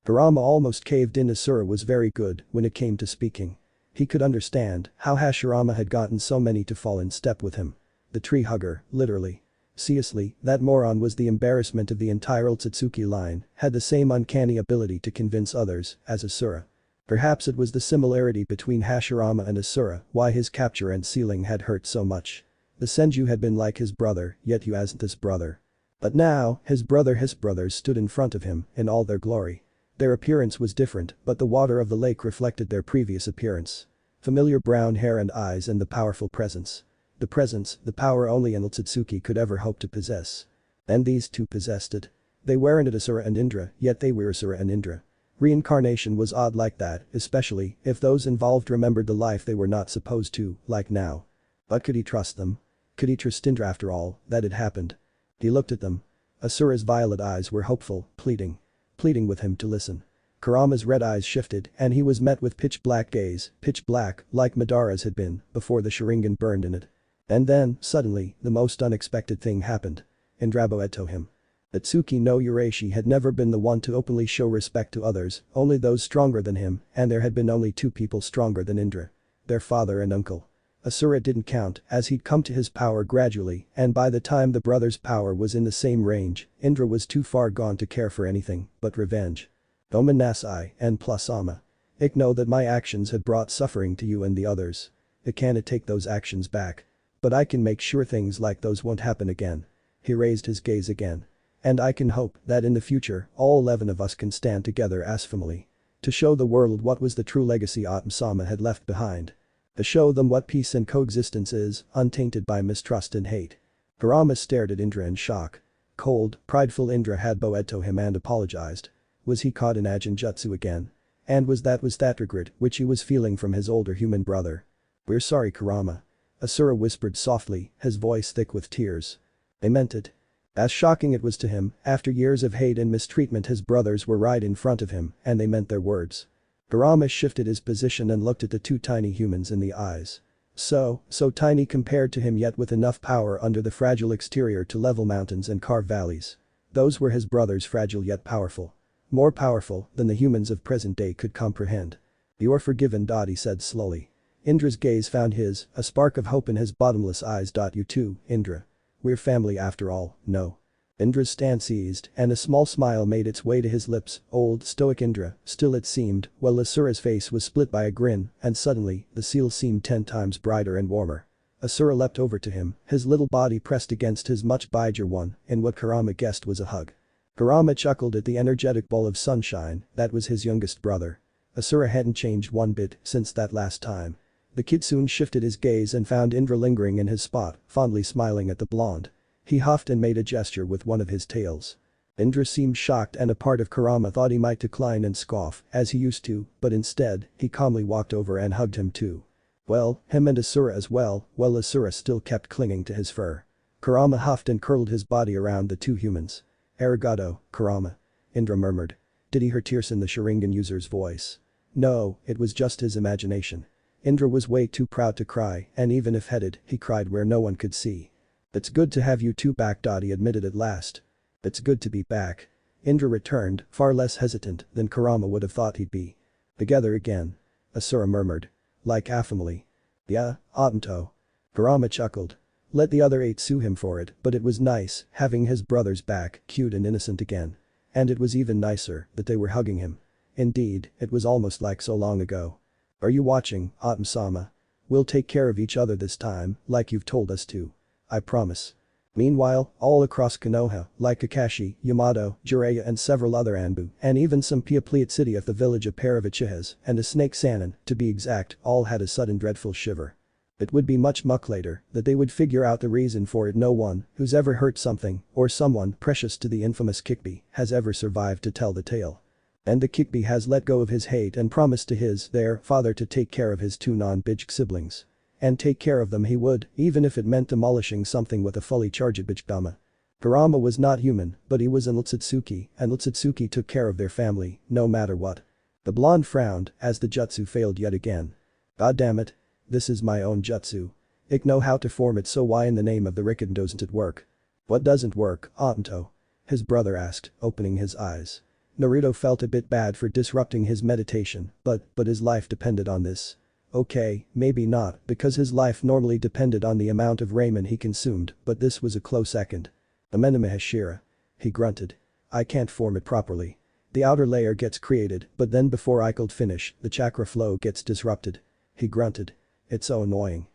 Kurama almost caved in. Asura was very good when it came to speaking. He could understand how Hashirama had gotten so many to fall in step with him. The tree hugger, literally. Seriously, that moron was the embarrassment of the entire Otatsuki line, had the same uncanny ability to convince others as Asura. Perhaps it was the similarity between Hashirama and Asura why his capture and sealing had hurt so much. The Senju had been like his brother, yet he wasn't his brother. But now, his brothers stood in front of him in all their glory. Their appearance was different, but the water of the lake reflected their previous appearance. Familiar brown hair and eyes and the powerful presence. The presence, the power only an Otatsuki could ever hope to possess. And these two possessed it. They weren't Asura and Indra, yet they were Asura and Indra. Reincarnation was odd like that, especially if those involved remembered the life they were not supposed to, like now. But could he trust them? Could he trust Indra after all that had happened? He looked at them. Asura's violet eyes were hopeful, pleading with him to listen. Kurama's red eyes shifted and he was met with pitch black gaze, pitch black, like Madara's had been, before the Sharingan burned in it. And then, suddenly, the most unexpected thing happened. Indra bowed to him. Atsuki no Urashi had never been the one to openly show respect to others, only those stronger than him, and there had been only two people stronger than Indra. Their father and uncle. Asura didn't count, as he'd come to his power gradually, and by the time the brothers' power was in the same range, Indra was too far gone to care for anything but revenge. Omanasai and plus Ama. I know that my actions had brought suffering to you and the others. I can't take those actions back. But I can make sure things like those won't happen again. He raised his gaze again. And I can hope that in the future, all 11 of us can stand together as family. To show the world what was the true legacy Atma-sama had left behind. To show them what peace and coexistence is, untainted by mistrust and hate. Kurama stared at Indra in shock. Cold, prideful Indra had bowed to him and apologized. Was he caught in Ajinjutsu again? And was that regret which he was feeling from his older human brother? We're sorry, Kurama. Asura whispered softly, his voice thick with tears. I meant it. As shocking it was to him, after years of hate and mistreatment his brothers were right in front of him and they meant their words. Kurama shifted his position and looked at the two tiny humans in the eyes. So tiny compared to him yet with enough power under the fragile exterior to level mountains and carve valleys. Those were his brothers, fragile yet powerful. More powerful than the humans of present day could comprehend. You're forgiven. He said slowly. Indra's gaze found his, a spark of hope in his bottomless eyes. You too, Indra. We're family after all, no? Indra's stance eased and a small smile made its way to his lips. Old, stoic Indra, still it seemed, while Asura's face was split by a grin, and suddenly, the seal seemed 10 times brighter and warmer. Asura leapt over to him, his little body pressed against his much bigger one, in what Kurama guessed was a hug. Kurama chuckled at the energetic ball of sunshine, that was his youngest brother. Asura hadn't changed one bit since that last time. The kid soon shifted his gaze and found Indra lingering in his spot, fondly smiling at the blonde. He huffed and made a gesture with one of his tails. Indra seemed shocked and a part of Kurama thought he might decline and scoff, as he used to, but instead, he calmly walked over and hugged him too. Well, him and Asura as well, while Asura still kept clinging to his fur. Kurama huffed and curled his body around the two humans. Arigato, Kurama. Indra murmured. Did he hear tears in the Sharingan user's voice? No, it was just his imagination. Indra was way too proud to cry, and even if headed, he cried where no one could see. It's good to have you two back. He admitted at last. It's good to be back. Indra returned, far less hesitant than Kurama would have thought he'd be. Together again. Asura murmured. Like a family. Yeah, Obito. Kurama chuckled. Let the other 8 sue him for it, but it was nice having his brothers back, cute and innocent again. And it was even nicer that they were hugging him. Indeed, it was almost like so long ago. Are you watching, Autumn-sama? We'll take care of each other this time, like you've told us to. I promise. Meanwhile, all across Konoha, like Kakashi, Yamato, Jiraiya and several other Anbu, and even some Peopleate city of the village a pair of uchihas and a snake Sannin, to be exact, all had a sudden dreadful shiver. It would be much later that they would figure out the reason for it. No one who's ever hurt something or someone precious to the infamous Kikbi has ever survived to tell the tale. And the Kikbi has let go of his hate and promised to their father to take care of his 2 non-Bijk siblings. And take care of them he would, even if it meant demolishing something with a fully charged Bijkdama. Kurama was not human, but he was an Otatsuki, and Otatsuki took care of their family, no matter what. The blonde frowned as the jutsu failed yet again. God damn it. This is my own jutsu. I know how to form it, so why in the name of the Riken doesn't it work? What doesn't work, Obito? His brother asked, opening his eyes. Naruto felt a bit bad for disrupting his meditation, but his life depended on this. Okay, maybe not, because his life normally depended on the amount of ramen he consumed, but this was a close second. Ameneme Hashira. He grunted. I can't form it properly. The outer layer gets created, but then before I could finish, the chakra flow gets disrupted. He grunted. It's so annoying.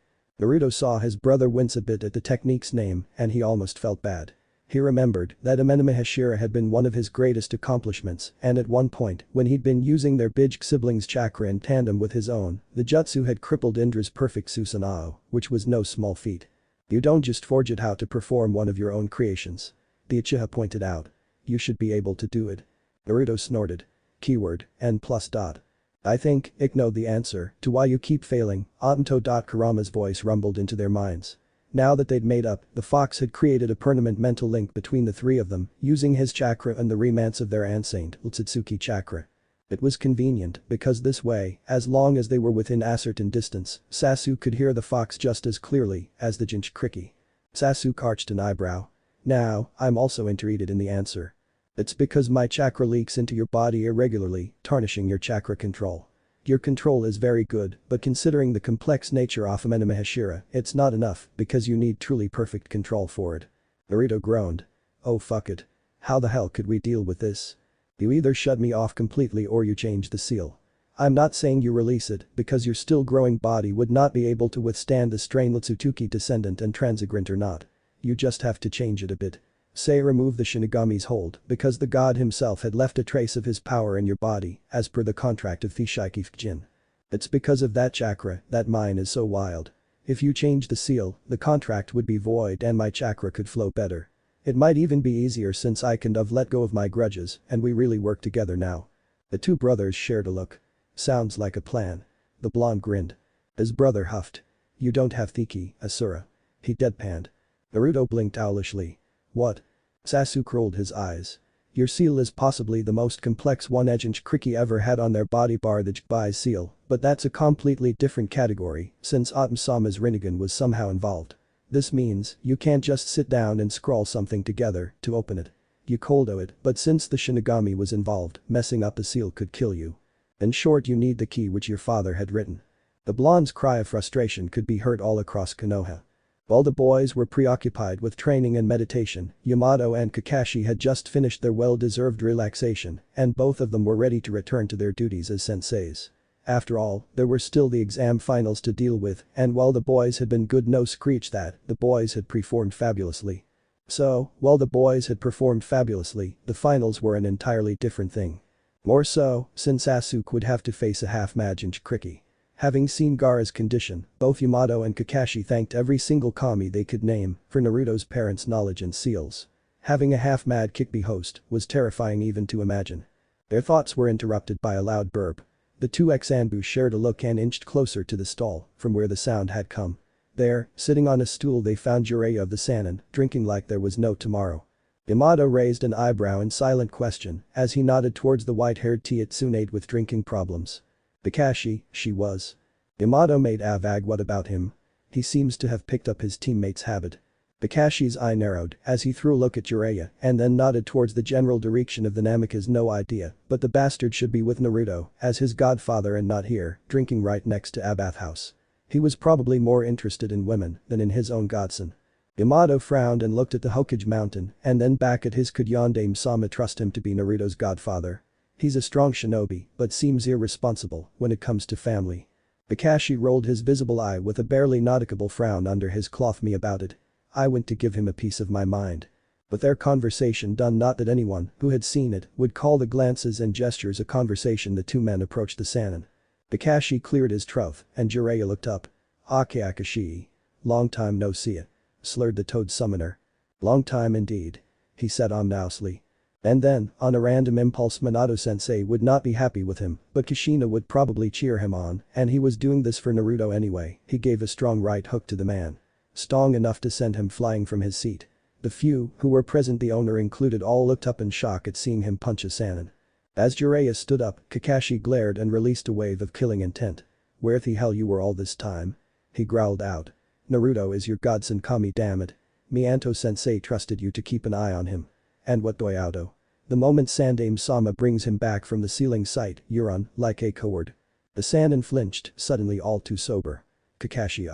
Naruto saw his brother wince a bit at the technique's name, and he almost felt bad. He remembered that Ameneme Hashira had been one of his greatest accomplishments, and at one point, when he'd been using their Bijk siblings' chakra in tandem with his own, the jutsu had crippled Indra's perfect Susanoo, which was no small feat. You don't just forge it how to perform one of your own creations. The Uchiha pointed out. You should be able to do it. Naruto snorted. Keyword, N+. I think I know the answer to why you keep failing, Obito. Kurama's voice rumbled into their minds. Now that they'd made up, the fox had created a permanent mental link between the 3 of them, using his chakra and the remains of their ancient Otsutsuki chakra. It was convenient because this way, as long as they were within a certain distance, Sasuke could hear the fox just as clearly as the Jinchuriki. Sasuke arched an eyebrow. Now, I'm also interested in the answer. It's because my chakra leaks into your body irregularly, tarnishing your chakra control. Your control is very good, but considering the complex nature of Ameneme Hashira, it's not enough because you need truly perfect control for it. Naruto groaned. Oh fuck it. How the hell could we deal with this? You either shut me off completely or you change the seal. I'm not saying you release it because your still growing body would not be able to withstand the strain Otsutsuki descendant and transigrant or not. You just have to change it a bit. Say remove the Shinigami's hold because the god himself had left a trace of his power in your body, as per the contract of Thishiki Fujin. It's because of that chakra that mine is so wild. If you change the seal, the contract would be void and my chakra could flow better. It might even be easier since I can have let go of my grudges and we really work together now. The 2 brothers shared a look. Sounds like a plan. The blonde grinned. His brother huffed. You don't have Thiki, Asura. He deadpanned. Naruto blinked owlishly. What? Sasuke rolled his eyes. Your seal is possibly the most complex one-edged Jinchuriki ever had on their body bar the Jibai seal, but that's a completely different category since Autumn-sama's Rinnegan was somehow involved. This means you can't just sit down and scrawl something together to open it. You could do it, but since the Shinigami was involved, messing up a seal could kill you. In short, you need the key which your father had written. The blonde's cry of frustration could be heard all across Konoha. While the boys were preoccupied with training and meditation, Yamato and Kakashi had just finished their well-deserved relaxation, and both of them were ready to return to their duties as senseis. After all, there were still the exam finals to deal with, and while the boys had been good no screech that, the boys had performed fabulously. So, while the boys had performed fabulously, the finals were an entirely different thing. More so, since Sasuke would have to face a half-mad Jinchuriki. Having seen Gaara's condition, both Yamato and Kakashi thanked every single kami they could name for Naruto's parents' knowledge and seals. Having a half-mad Kikbi host was terrifying even to imagine. Their thoughts were interrupted by a loud burp. The 2 ex-Anbu shared a look and inched closer to the stall from where the sound had come. There, sitting on a stool they found Jiraiya of the Sannin, drinking like there was no tomorrow. Yamato raised an eyebrow in silent question as he nodded towards the white-haired Tsunade with drinking problems. Kakashi, she was. Yamato made a vague what about him? He seems to have picked up his teammate's habit. Kakashi's eye narrowed as he threw a look at Jiraiya and then nodded towards the general direction of the Namika's no idea, but the bastard should be with Naruto as his godfather and not here, drinking right next to a bathhouse. He was probably more interested in women than in his own godson. Yamato frowned and looked at the Hokage mountain and then back at his could Yondaime Sama trust him to be Naruto's godfather? He's a strong shinobi but seems irresponsible when it comes to family. Kakashi rolled his visible eye with a barely noticeable frown under his cloth. Me about it. I went to give him a piece of my mind. But their conversation done not that anyone who had seen it would call the glances and gestures a conversation. The two men approached the Sannin. Kakashi cleared his throat and Jiraiya looked up. Akashi. Long time no see it. Slurred the Toad Summoner. Long time indeed. He said ominously. And then, on a random impulse, Minato-sensei would not be happy with him, but Kushina would probably cheer him on, and he was doing this for Naruto anyway. He gave a strong right hook to the man. Strong enough to send him flying from his seat. The few who were present, the owner included, all looked up in shock at seeing him punch a Sannin. As Jiraiya stood up, Kakashi glared and released a wave of killing intent. Where the hell you were all this time? He growled out. Naruto is your godson, Kami, damn it. Minato-sensei trusted you to keep an eye on him. And what doyauto? The moment Sandaime Sama brings him back from the ceiling sight, you're on, like a coward. The Sannin flinched, suddenly all too sober. Kakashi,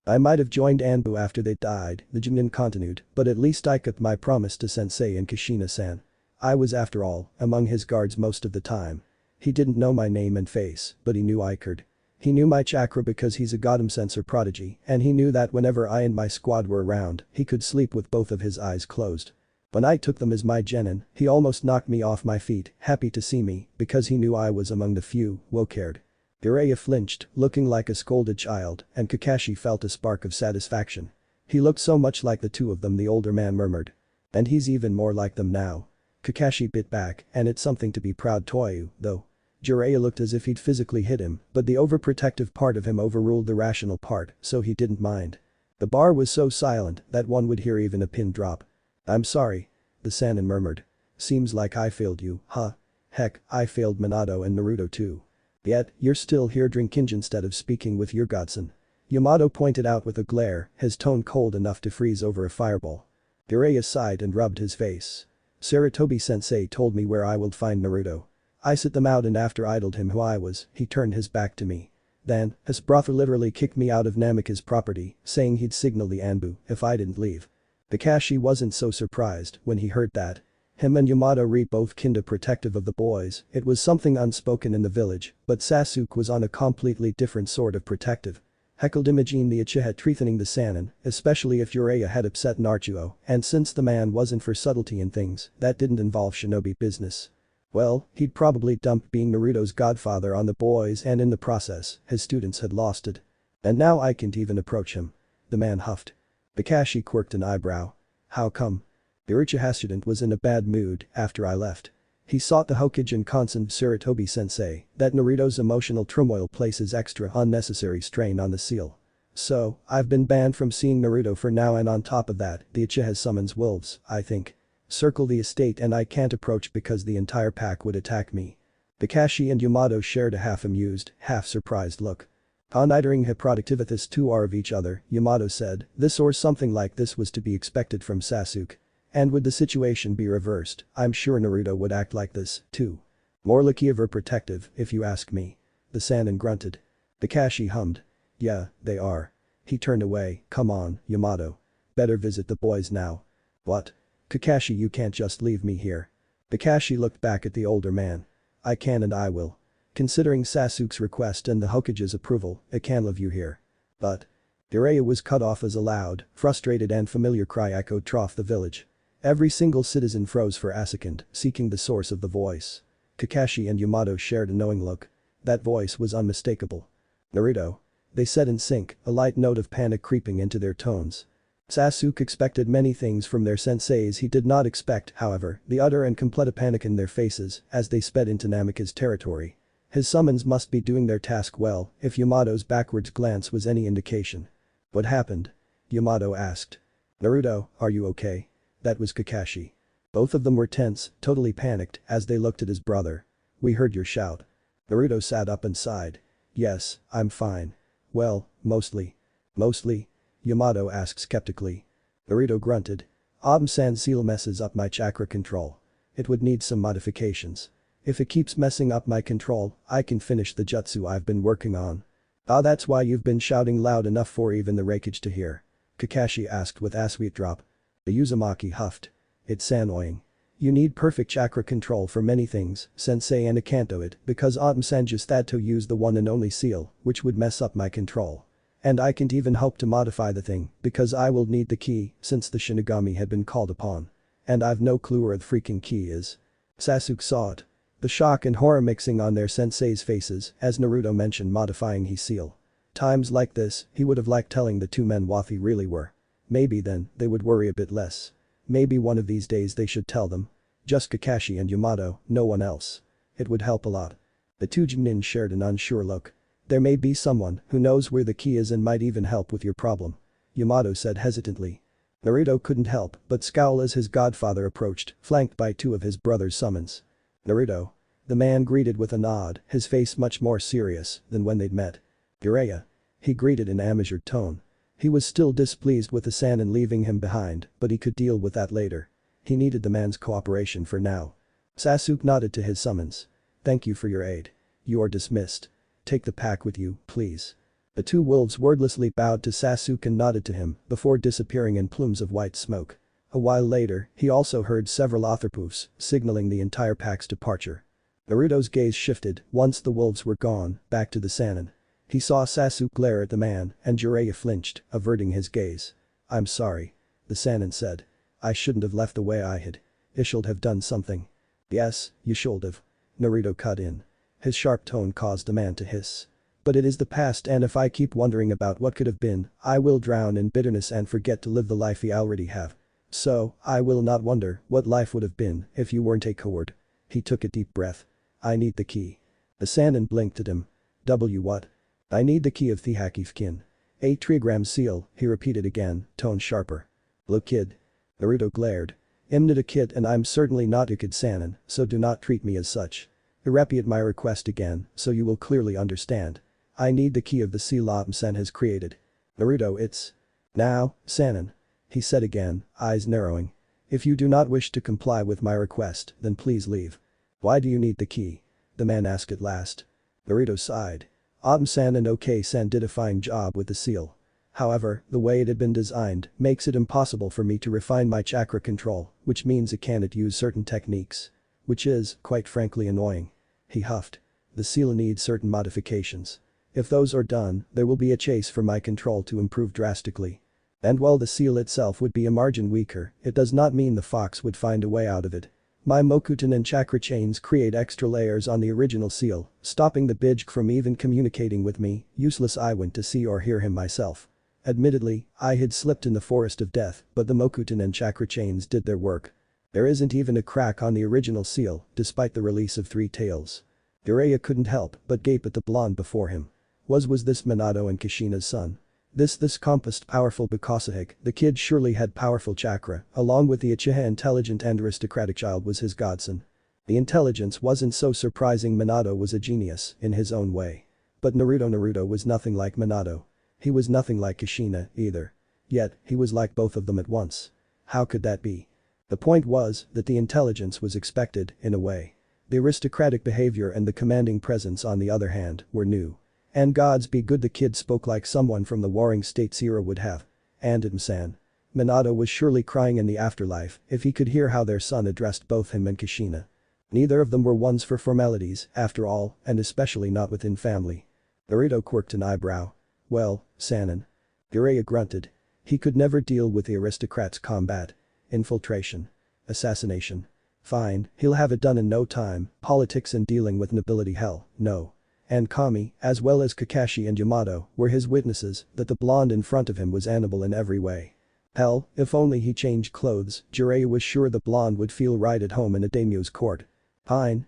I might have joined Anbu after they died, the Jinin continued, but at least I kept my promise to Sensei and Kushina-san. I was, after all, among his guards most of the time. He didn't know my name and face, but he knew I could. He knew my chakra because he's a Godam sensor prodigy, and he knew that whenever I and my squad were around, he could sleep with both of his eyes closed. When I took them as my genin, he almost knocked me off my feet, happy to see me, because he knew I was among the few who cared. Jiraiya flinched, looking like a scolded child, and Kakashi felt a spark of satisfaction. He looked so much like the two of them, the older man murmured. And he's even more like them now. Kakashi bit back, and it's something to be proud Toyu, though. Jiraiya looked as if he'd physically hit him, but the overprotective part of him overruled the rational part, so he didn't mind. The bar was so silent that one would hear even a pin drop. I'm sorry. The Sannin murmured. Seems like I failed you, huh? Heck, I failed Minato and Naruto too. Yet, you're still here drinking instead of speaking with your godson. Yamato pointed out with a glare, his tone cold enough to freeze over a fireball. Jiraiya sighed and rubbed his face. Sarutobi-sensei told me where I will find Naruto. I set them out and after idled him who I was, he turned his back to me. Then, his brother literally kicked me out of Namika's property, saying he'd signal the Anbu if I didn't leave. Kakashi wasn't so surprised when he heard that. Him and Yamato were both kinda protective of the boys, it was something unspoken in the village, but Sasuke was on a completely different sort of protective. Heckled imagine the uchiha threatening the Sannin, especially if Jiraiya had upset Naruto, and since the man wasn't for subtlety in things, that didn't involve shinobi business. Well, he'd probably dumped being Naruto's godfather on the boys and in the process, his students had lost it. And now I can't even approach him. The man huffed. Kakashi quirked an eyebrow. How come? The Uchiha student was in a bad mood after I left. He sought the Hokage and constant Sarutobi-sensei that Naruto's emotional turmoil places extra unnecessary strain on the seal. So, I've been banned from seeing Naruto for now and on top of that, the Uchiha summons wolves, I think. Circle the estate and I can't approach because the entire pack would attack me. Kakashi and Yamato shared a half-amused, half-surprised look. Considering how productive this two are of each other, Yamato said, this or something like this was to be expected from Sasuke. And would the situation be reversed, I'm sure Naruto would act like this, too. More lucky over protective, if you ask me. The Sannin grunted. Kakashi hummed. Yeah, they are. He turned away, come on, Yamato. Better visit the boys now. What? Kakashi, you can't just leave me here. Kakashi looked back at the older man. I can and I will. Considering Sasuke's request and the Hokage's approval, I can leave you here. But. Jiraiya was cut off as a loud, frustrated and familiar cry echoed through the village. Every single citizen froze for a second, seeking the source of the voice. Kakashi and Yamato shared a knowing look. That voice was unmistakable. Naruto. They said in sync, a light note of panic creeping into their tones. Sasuke expected many things from their senseis. He did not expect, however, the utter and complete panic in their faces as they sped into Namika's territory. His summons must be doing their task well, if Yamato's backwards glance was any indication. What happened? Yamato asked. Naruto, are you okay? That was Kakashi. Both of them were tense, totally panicked as they looked at his brother. We heard your shout. Naruto sat up and sighed. Yes, I'm fine. Well, mostly. Mostly? Yamato asked skeptically. Naruto grunted. Omniscent seal messes up my chakra control. It would need some modifications. If it keeps messing up my control, I can finish the jutsu I've been working on. Ah, that's why you've been shouting loud enough for even the Raikage to hear? Kakashi asked with a sweet drop. The Uzumaki huffed. It's annoying. You need perfect chakra control for many things, sensei, and I can't do it because Omniscent just had to use the one and only seal, which would mess up my control. And I can't even hope to modify the thing because I will need the key since the Shinigami had been called upon. And I've no clue where the freaking key is. Sasuke saw it. The shock and horror mixing on their sensei's faces as Naruto mentioned modifying his seal. Times like this, he would have liked telling the two men what they really were. Maybe then, they would worry a bit less. Maybe one of these days they should tell them. Just Kakashi and Yamato, no one else. It would help a lot. The two Jonin shared an unsure look. There may be someone who knows where the key is and might even help with your problem. Yamato said hesitantly. Naruto couldn't help but scowl as his godfather approached, flanked by two of his brother's summons. Naruto. The man greeted with a nod, his face much more serious than when they'd met. Jiraiya. He greeted in a measured tone. He was still displeased with the Sannin leaving him behind, but he could deal with that later. He needed the man's cooperation for now. Sasuke nodded to his summons. Thank you for your aid. You are dismissed. Take the pack with you, please. The two wolves wordlessly bowed to Sasuke and nodded to him before disappearing in plumes of white smoke. A while later, he also heard several authorpoofs signaling the entire pack's departure. Naruto's gaze shifted once the wolves were gone, back to the Sannin. He saw Sasuke glare at the man and Jiraiya flinched, averting his gaze. I'm sorry. The Sannin said. I shouldn't have left the way I had. I should have done something. Yes, you should have. Naruto cut in. His sharp tone caused the man to hiss. But it is the past and if I keep wondering about what could have been, I will drown in bitterness and forget to live the life I already have. So, I will not wonder what life would have been if you weren't a coward. He took a deep breath. I need the key. The Sannin blinked at him. What? I need the key of the Hakifkin. A trigram seal, he repeated again, tone sharper. Look kid. Naruto glared. I'm not a kid and I'm certainly not a kid Sannin, so do not treat me as such. Repeat my request again, so you will clearly understand. I need the key of the seal Omniscient has created. Naruto it's. Now, Sannin. He said again, eyes narrowing. If you do not wish to comply with my request, then please leave. Why do you need the key? The man asked at last. Naruto sighed. Omniscient and OK-san did a fine job with the seal. However, the way it had been designed makes it impossible for me to refine my chakra control, which means I cannot use certain techniques. Which is, quite frankly, annoying. He huffed. The seal needs certain modifications. If those are done, there will be a chase for my control to improve drastically. And while the seal itself would be a margin weaker, it does not mean the fox would find a way out of it. My Mokuton and chakra chains create extra layers on the original seal, stopping the Bijk from even communicating with me, useless I went to see or hear him myself. Admittedly, I had slipped in the forest of death, but the Mokuton and chakra chains did their work. There isn't even a crack on the original seal, despite the release of 3 tails. Jiraiya couldn't help but gape at the blonde before him. Was this Minato and Kushina's son? This compassed powerful Bakasahik, the kid surely had powerful chakra, along with the Uchiha intelligent and aristocratic child was his godson. The intelligence wasn't so surprising. Minato was a genius in his own way. But Naruto was nothing like Minato. He was nothing like Kushina, either. Yet, he was like both of them at once. How could that be? The point was that the intelligence was expected, in a way. The aristocratic behavior and the commanding presence on the other hand, were new. And gods be good the kid spoke like someone from the Warring States era would have. And San. Minato was surely crying in the afterlife if he could hear how their son addressed both him and Kushina. Neither of them were ones for formalities, after all, and especially not within family. Naruto quirked an eyebrow. Well, Sannin. Jiraiya grunted. He could never deal with the aristocrats' combat. Infiltration. Assassination. Fine, he'll have it done in no time, politics and dealing with nobility hell, no. And Kami, as well as Kakashi and Yamato, were his witnesses that the blonde in front of him was animal in every way. Hell, if only he changed clothes, Jiraiya was sure the blonde would feel right at home in a daimyo's court. Fine.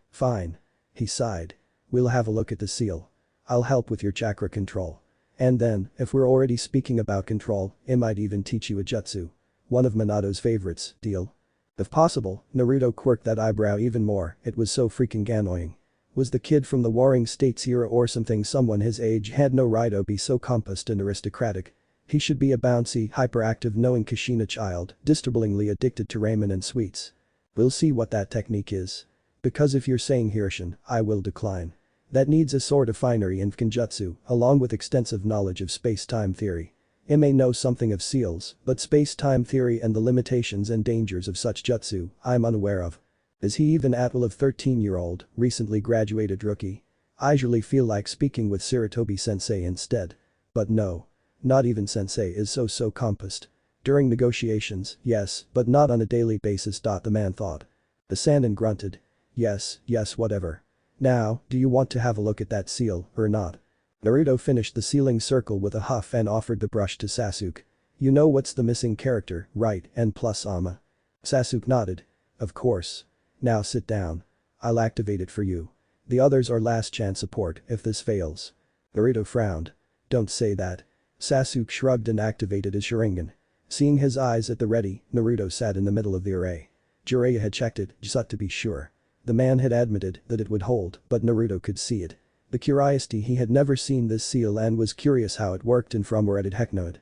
He sighed. We'll have a look at the seal. I'll help with your chakra control. And then, if we're already speaking about control, I might even teach you a jutsu. One of Minato's favorites, deal? If possible, Naruto quirked that eyebrow even more, it was so freaking annoying. Was the kid from the Warring States era or something someone his age had no right to be so compassed and aristocratic? He should be a bouncy, hyperactive knowing Kushina child, disturbingly addicted to ramen and sweets. We'll see what that technique is. Because if you're saying Hirshin, I will decline. That needs a sort of finery in Kenjutsu, along with extensive knowledge of space-time theory. He may know something of seals, but space-time theory and the limitations and dangers of such jutsu, I'm unaware of. Is he even at will of 13-year-old, recently graduated rookie? I usually feel like speaking with Sarutobi-sensei instead. But no. Not even sensei is so compassed. During negotiations, yes, but not on a daily basis. The man thought. The Sannin grunted. Yes, whatever. Now, do you want to have a look at that seal, or not? Naruto finished the sealing circle with a huff and offered the brush to Sasuke. You know what's the missing character, right, and plus Ama. Sasuke nodded. Of course. Now sit down. I'll activate it for you. The others are last chance support if this fails. Naruto frowned. Don't say that. Sasuke shrugged and activated his sharingan. Seeing his eyes at the ready, Naruto sat in the middle of the array. Jiraiya had checked it, just to be sure. The man had admitted that it would hold, but Naruto could see it. The curiosity he had never seen this seal and was curious how it worked and from where it had hecknoed.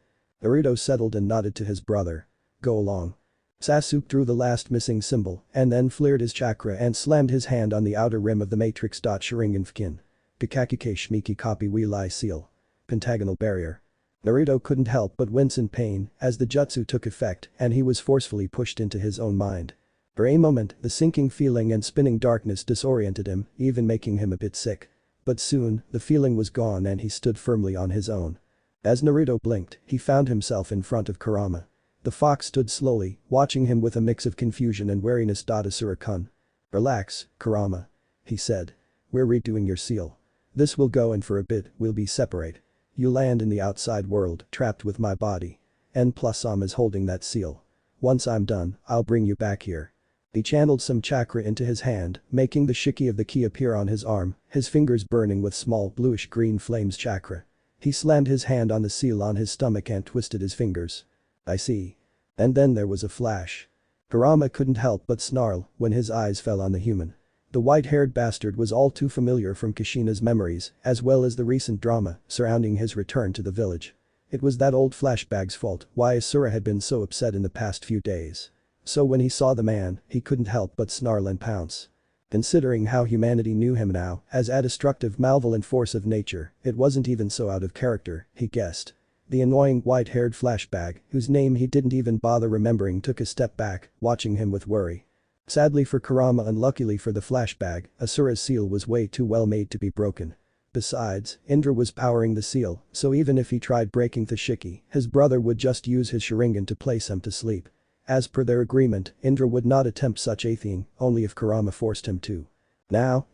Naruto settled and nodded to his brother. Go along. Sasuke drew the last missing symbol and then flared his chakra and slammed his hand on the outer rim of the matrix. Sharingan Fkin. Kakakike Shmiki copy we lie seal. Pentagonal barrier. Naruto couldn't help but wince in pain as the jutsu took effect and he was forcefully pushed into his own mind. For a moment, the sinking feeling and spinning darkness disoriented him, even making him a bit sick. But soon, the feeling was gone and he stood firmly on his own. As Naruto blinked, he found himself in front of Kurama. The fox stood slowly, watching him with a mix of confusion and wariness. Asura-kun. Relax, Kurama. He said. We're redoing your seal. This will go and for a bit, we'll be separate. You land in the outside world, trapped with my body. N plus is holding that seal. Once I'm done, I'll bring you back here. He channeled some chakra into his hand, making the shiki of the ki appear on his arm, his fingers burning with small bluish-green flames. Chakra. He slammed his hand on the seal on his stomach and twisted his fingers. I see. And then there was a flash. Kurama couldn't help but snarl when his eyes fell on the human. The white-haired bastard was all too familiar from Kushina's memories, as well as the recent drama surrounding his return to the village. It was that old flashback's fault why Asura had been so upset in the past few days. So when he saw the man, he couldn't help but snarl and pounce. Considering how humanity knew him now, as a destructive malevolent force of nature, it wasn't even so out of character, he guessed. The annoying white-haired flashback, whose name he didn't even bother remembering, took a step back, watching him with worry. Sadly for Kurama and luckily for the flashback, Asura's seal was way too well made to be broken. Besides, Indra was powering the seal, so even if he tried breaking the shiki, his brother would just use his sharingan to place him to sleep. As per their agreement, Indra would not attempt such a thing, only if Kurama forced him to. Now,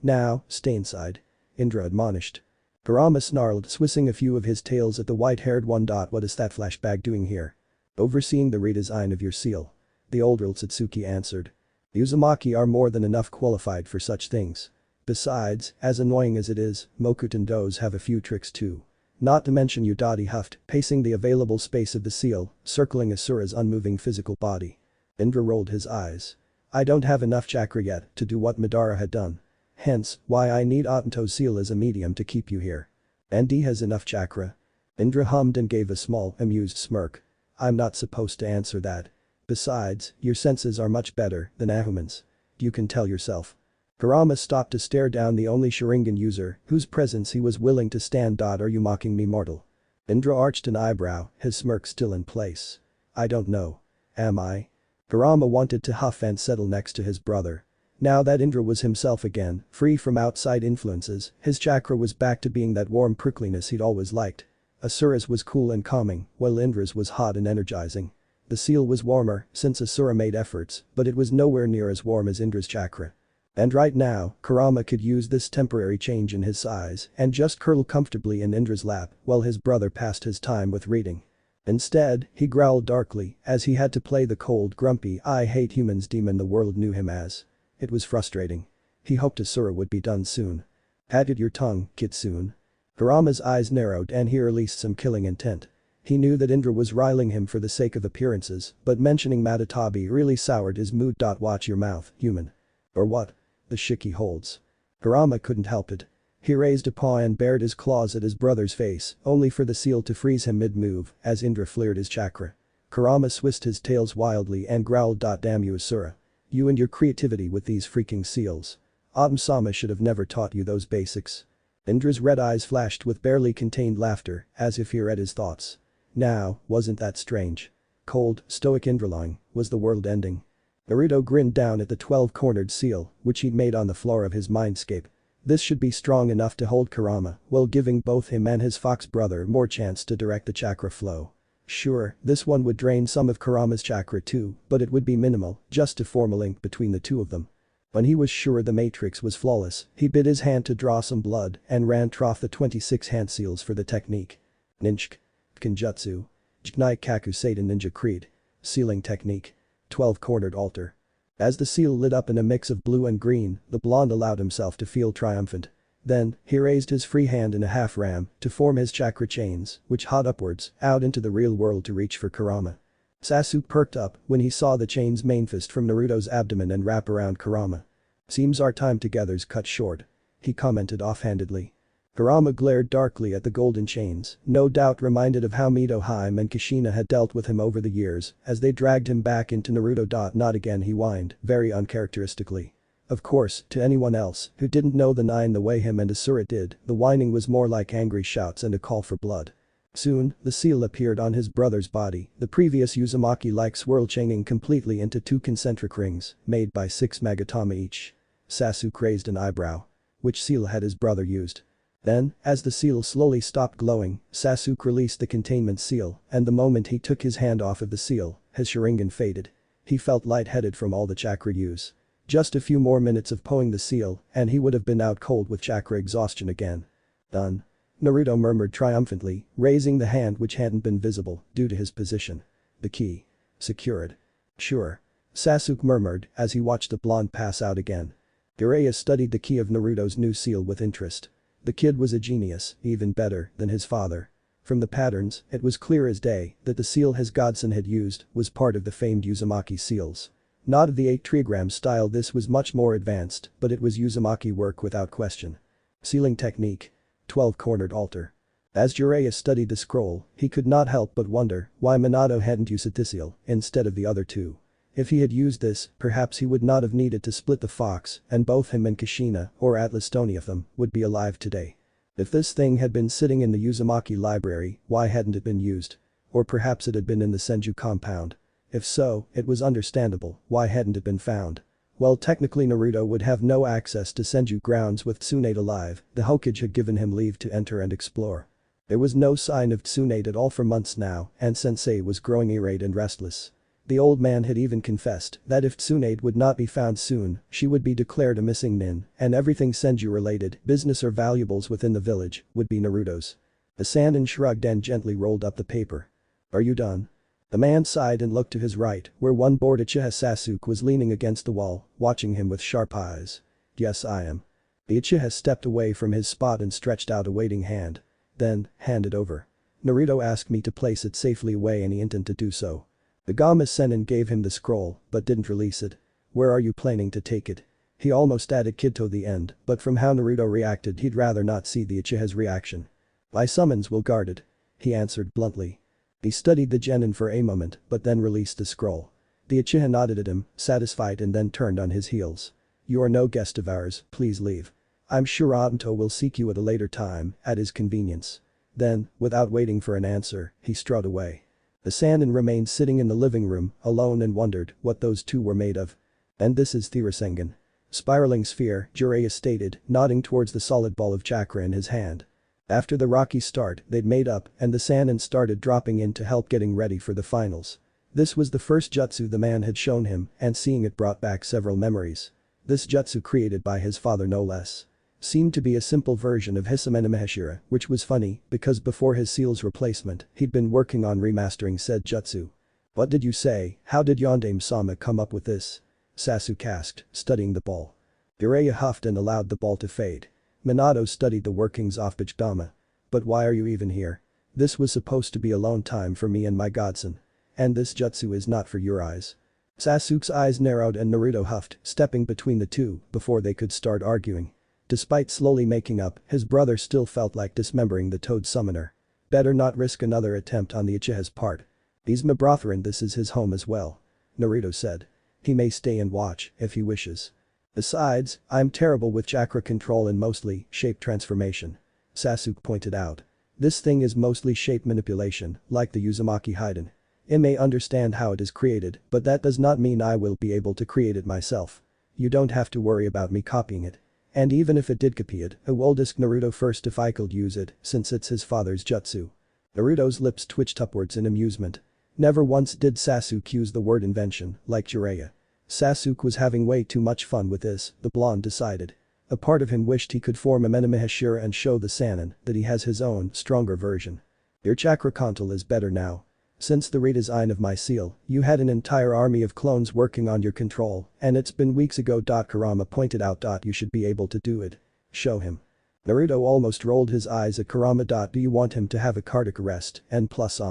stay inside. Indra admonished. Kurama snarled, swissing a few of his tails at the white-haired one. What is that flashback doing here? Overseeing the redesign of your seal. The old Otatsuki answered. The uzumaki are more than enough qualified for such things. Besides, as annoying as it is, Mokutendos have a few tricks too. Not to mention Udadi huffed, pacing the available space of the seal, circling Asura's unmoving physical body. Indra rolled his eyes. I don't have enough chakra yet to do what Madara had done. Hence, why I need Otanto's seal as a medium to keep you here. And he has enough chakra. Indra hummed and gave a small, amused smirk. I'm not supposed to answer that. Besides, your senses are much better than a human's. You can tell yourself. Kurama stopped to stare down the only Sharingan user whose presence he was willing to stand. Are you mocking me, mortal? Indra arched an eyebrow, his smirk still in place. I don't know. Am I? Kurama wanted to huff and settle next to his brother. Now that Indra was himself again, free from outside influences, his chakra was back to being that warm prickliness he'd always liked. Asura's was cool and calming, while Indra's was hot and energizing. The seal was warmer since Asura made efforts, but it was nowhere near as warm as Indra's chakra. And right now, Kurama could use this temporary change in his size and just curl comfortably in Indra's lap while his brother passed his time with reading. Instead, he growled darkly as he had to play the cold, grumpy I hate humans demon the world knew him as. It was frustrating. He hoped Asura would be done soon. Had your tongue, Kitsune. Kurama's eyes narrowed and he released some killing intent. He knew that Indra was riling him for the sake of appearances, but mentioning Matatabi really soured his mood. Watch your mouth, human. Or what? The shiki holds. Kurama couldn't help it. He raised a paw and bared his claws at his brother's face, only for the seal to freeze him mid-move as Indra flared his chakra. Kurama swissed his tails wildly and growled, "Damn you Asura. You and your creativity with these freaking seals. Autumn-sama should have never taught you those basics." Indra's red eyes flashed with barely contained laughter, as if he read his thoughts. Now, wasn't that strange? Cold, stoic Indraling, was the world ending? Naruto grinned down at the 12-cornered seal, which he'd made on the floor of his mindscape. This should be strong enough to hold Kurama, while giving both him and his fox brother more chance to direct the chakra flow. Sure, this one would drain some of Kurama's chakra too, but it would be minimal, just to form a link between the two of them. When he was sure the matrix was flawless, he bit his hand to draw some blood and ran off the 26 hand seals for the technique. Ninjk. Kenjutsu. Jnai Kaku Satan Ninja Creed. Sealing technique. 12-cornered altar. As the seal lit up in a mix of blue and green, the blonde allowed himself to feel triumphant. Then, he raised his free hand in a half-ram to form his chakra chains, which hot upwards, out into the real world to reach for Kurama. Sasuke perked up when he saw the chains manifest from Naruto's abdomen and wrap around Kurama. "Seems our time together's cut short," he commented offhandedly. Kurama glared darkly at the golden chains, no doubt reminded of how Midō and Kushina had dealt with him over the years as they dragged him back into Naruto. "Not again," he whined, very uncharacteristically. Of course, to anyone else who didn't know the nine the way him and Asura did, the whining was more like angry shouts and a call for blood. Soon, the seal appeared on his brother's body, the previous uzumaki-like swirl changing completely into 2 concentric rings, made by 6 magatama each. Sasuke raised an eyebrow. Which seal had his brother used? Then, as the seal slowly stopped glowing, Sasuke released the containment seal, and the moment he took his hand off of the seal, his sharingan faded. He felt lightheaded from all the chakra use. Just a few more minutes of pulling the seal, and he would have been out cold with chakra exhaustion again. "Done." Naruto murmured triumphantly, raising the hand which hadn't been visible due to his position. "The key. Secured." "Sure." Sasuke murmured as he watched the blonde pass out again. Jiraiya studied the key of Naruto's new seal with interest. The kid was a genius, even better than his father. From the patterns, it was clear as day that the seal his godson had used was part of the famed Uzumaki seals. Not of the 8 trigram style, this was much more advanced, but it was Uzumaki work without question. Sealing technique. 12-cornered altar. As Jiraiya studied the scroll, he could not help but wonder why Minato hadn't used the seal instead of the other two. If he had used this, perhaps he would not have needed to split the fox and both him and Kushina, or at least any of them, would be alive today. If this thing had been sitting in the Uzumaki library, why hadn't it been used? Or perhaps it had been in the Senju compound. If so, it was understandable, why hadn't it been found? Well, technically Naruto would have no access to Senju grounds with Tsunade alive, the Hokage had given him leave to enter and explore. There was no sign of Tsunade at all for months now, and Sensei was growing irate and restless. The old man had even confessed that if Tsunade would not be found soon, she would be declared a missing nin, and everything Senju related, business or valuables within the village, would be Naruto's. The Sannin shrugged and gently rolled up the paper. "Are you done?" The man sighed and looked to his right, where one bored Uchiha Sasuke was leaning against the wall, watching him with sharp eyes. "Yes, I am." The Uchiha stepped away from his spot and stretched out a waiting hand. Then, hand it over. Naruto asked me to place it safely away and he intended to do so. The Gamma Sennin gave him the scroll, but didn't release it. "Where are you planning to take it?" He almost added Kid the end, but from how Naruto reacted he'd rather not see the Uchiha's reaction. "My summons will guard it," he answered bluntly. He studied the genin for a moment, but then released the scroll. The Uchiha nodded at him, satisfied, and then turned on his heels. "You are no guest of ours, please leave. I'm sure Obito will seek you at a later time, at his convenience." Then, without waiting for an answer, he strode away. The Sannin remained sitting in the living room, alone, and wondered what those two were made of. "And this is the Rasengan." Spiraling sphere, Jiraiya stated, nodding towards the solid ball of chakra in his hand. After the rocky start, they'd made up and the Sannin started dropping in to help getting ready for the finals. This was the first jutsu the man had shown him, and seeing it brought back several memories. This jutsu, created by his father no less, seemed to be a simple version of Hisamena Maheshira, which was funny because before his seal's replacement, he'd been working on remastering said jutsu. "What did you say? How did Yondaime-sama come up with this?" Sasuke asked, studying the ball. Jiraiya huffed and allowed the ball to fade. Minato studied the workings of Byakugan. "But why are you even here? This was supposed to be alone time for me and my godson. And this jutsu is not for your eyes." Sasuke's eyes narrowed and Naruto huffed, stepping between the two before they could start arguing. Despite slowly making up, his brother still felt like dismembering the toad summoner. Better not risk another attempt on the Uchiha's part. He's my brother and this is his home as well. Naruto said. He may stay and watch, if he wishes. Besides, I'm terrible with chakra control and mostly, shape transformation. Sasuke pointed out. This thing is mostly shape manipulation, like the Uzumaki hidden. I may understand how it is created, but that does not mean I will be able to create it myself. You don't have to worry about me copying it. And even if it did copy it, I will ask Naruto first if I could use it, since it's his father's jutsu. Naruto's lips twitched upwards in amusement. Never once did Sasuke use the word invention, like jiraiya. Sasuke was having way too much fun with this, the blonde decided. A part of him wished he could form a Menamehashira and show the Sannin that he has his own, stronger version. Your chakra control is better now. Since the redesign of my seal, you had an entire army of clones working on your control, and it's been weeks ago. Kurama pointed out. You should be able to do it. Show him. Naruto almost rolled his eyes at Kurama. Do you want him to have a cardiac arrest, and plus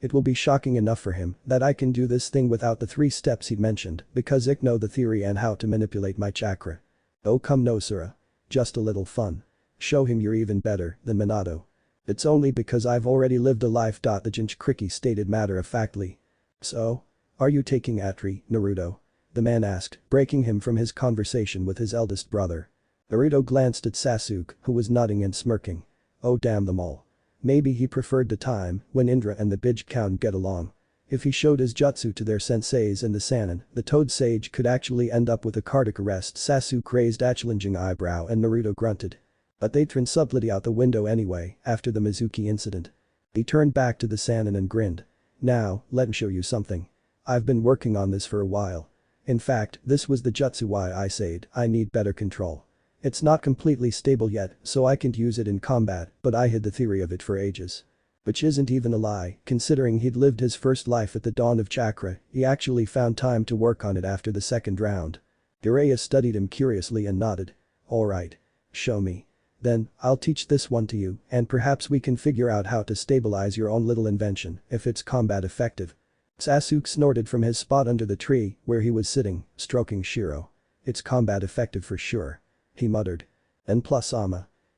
It will be shocking enough for him that I can do this thing without the 3 steps he mentioned because I know the theory and how to manipulate my chakra. Oh come no Sura. Just a little fun. Show him you're even better than Minato. It's only because I've already lived a life. The Jinchuriki stated matter-of-factly. So? Are you taking Atri, Naruto? The man asked, breaking him from his conversation with his eldest brother. Naruto glanced at Sasuke, who was nodding and smirking. Oh damn them all. Maybe he preferred the time when Indra and the Byakugan get along. If he showed his jutsu to their senseis and the Sannin, the Toad Sage could actually end up with a cardiac arrest. Sasuke raised a challenging eyebrow and Naruto grunted. But they threw subtlety out the window anyway after the Mizuki incident. He turned back to the Sannin and grinned. Now, let me show you something. I've been working on this for a while. In fact, this was the jutsu why I said I need better control. It's not completely stable yet, so I can't use it in combat, but I had the theory of it for ages. Which isn't even a lie, considering he'd lived his first life at the dawn of chakra. He actually found time to work on it after the second round. Jiraiya studied him curiously and nodded. Alright. Show me. Then, I'll teach this one to you, and perhaps we can figure out how to stabilize your own little invention, if it's combat effective. Sasuke snorted from his spot under the tree, where he was sitting, stroking Shiro. It's combat effective for sure. He muttered. And plus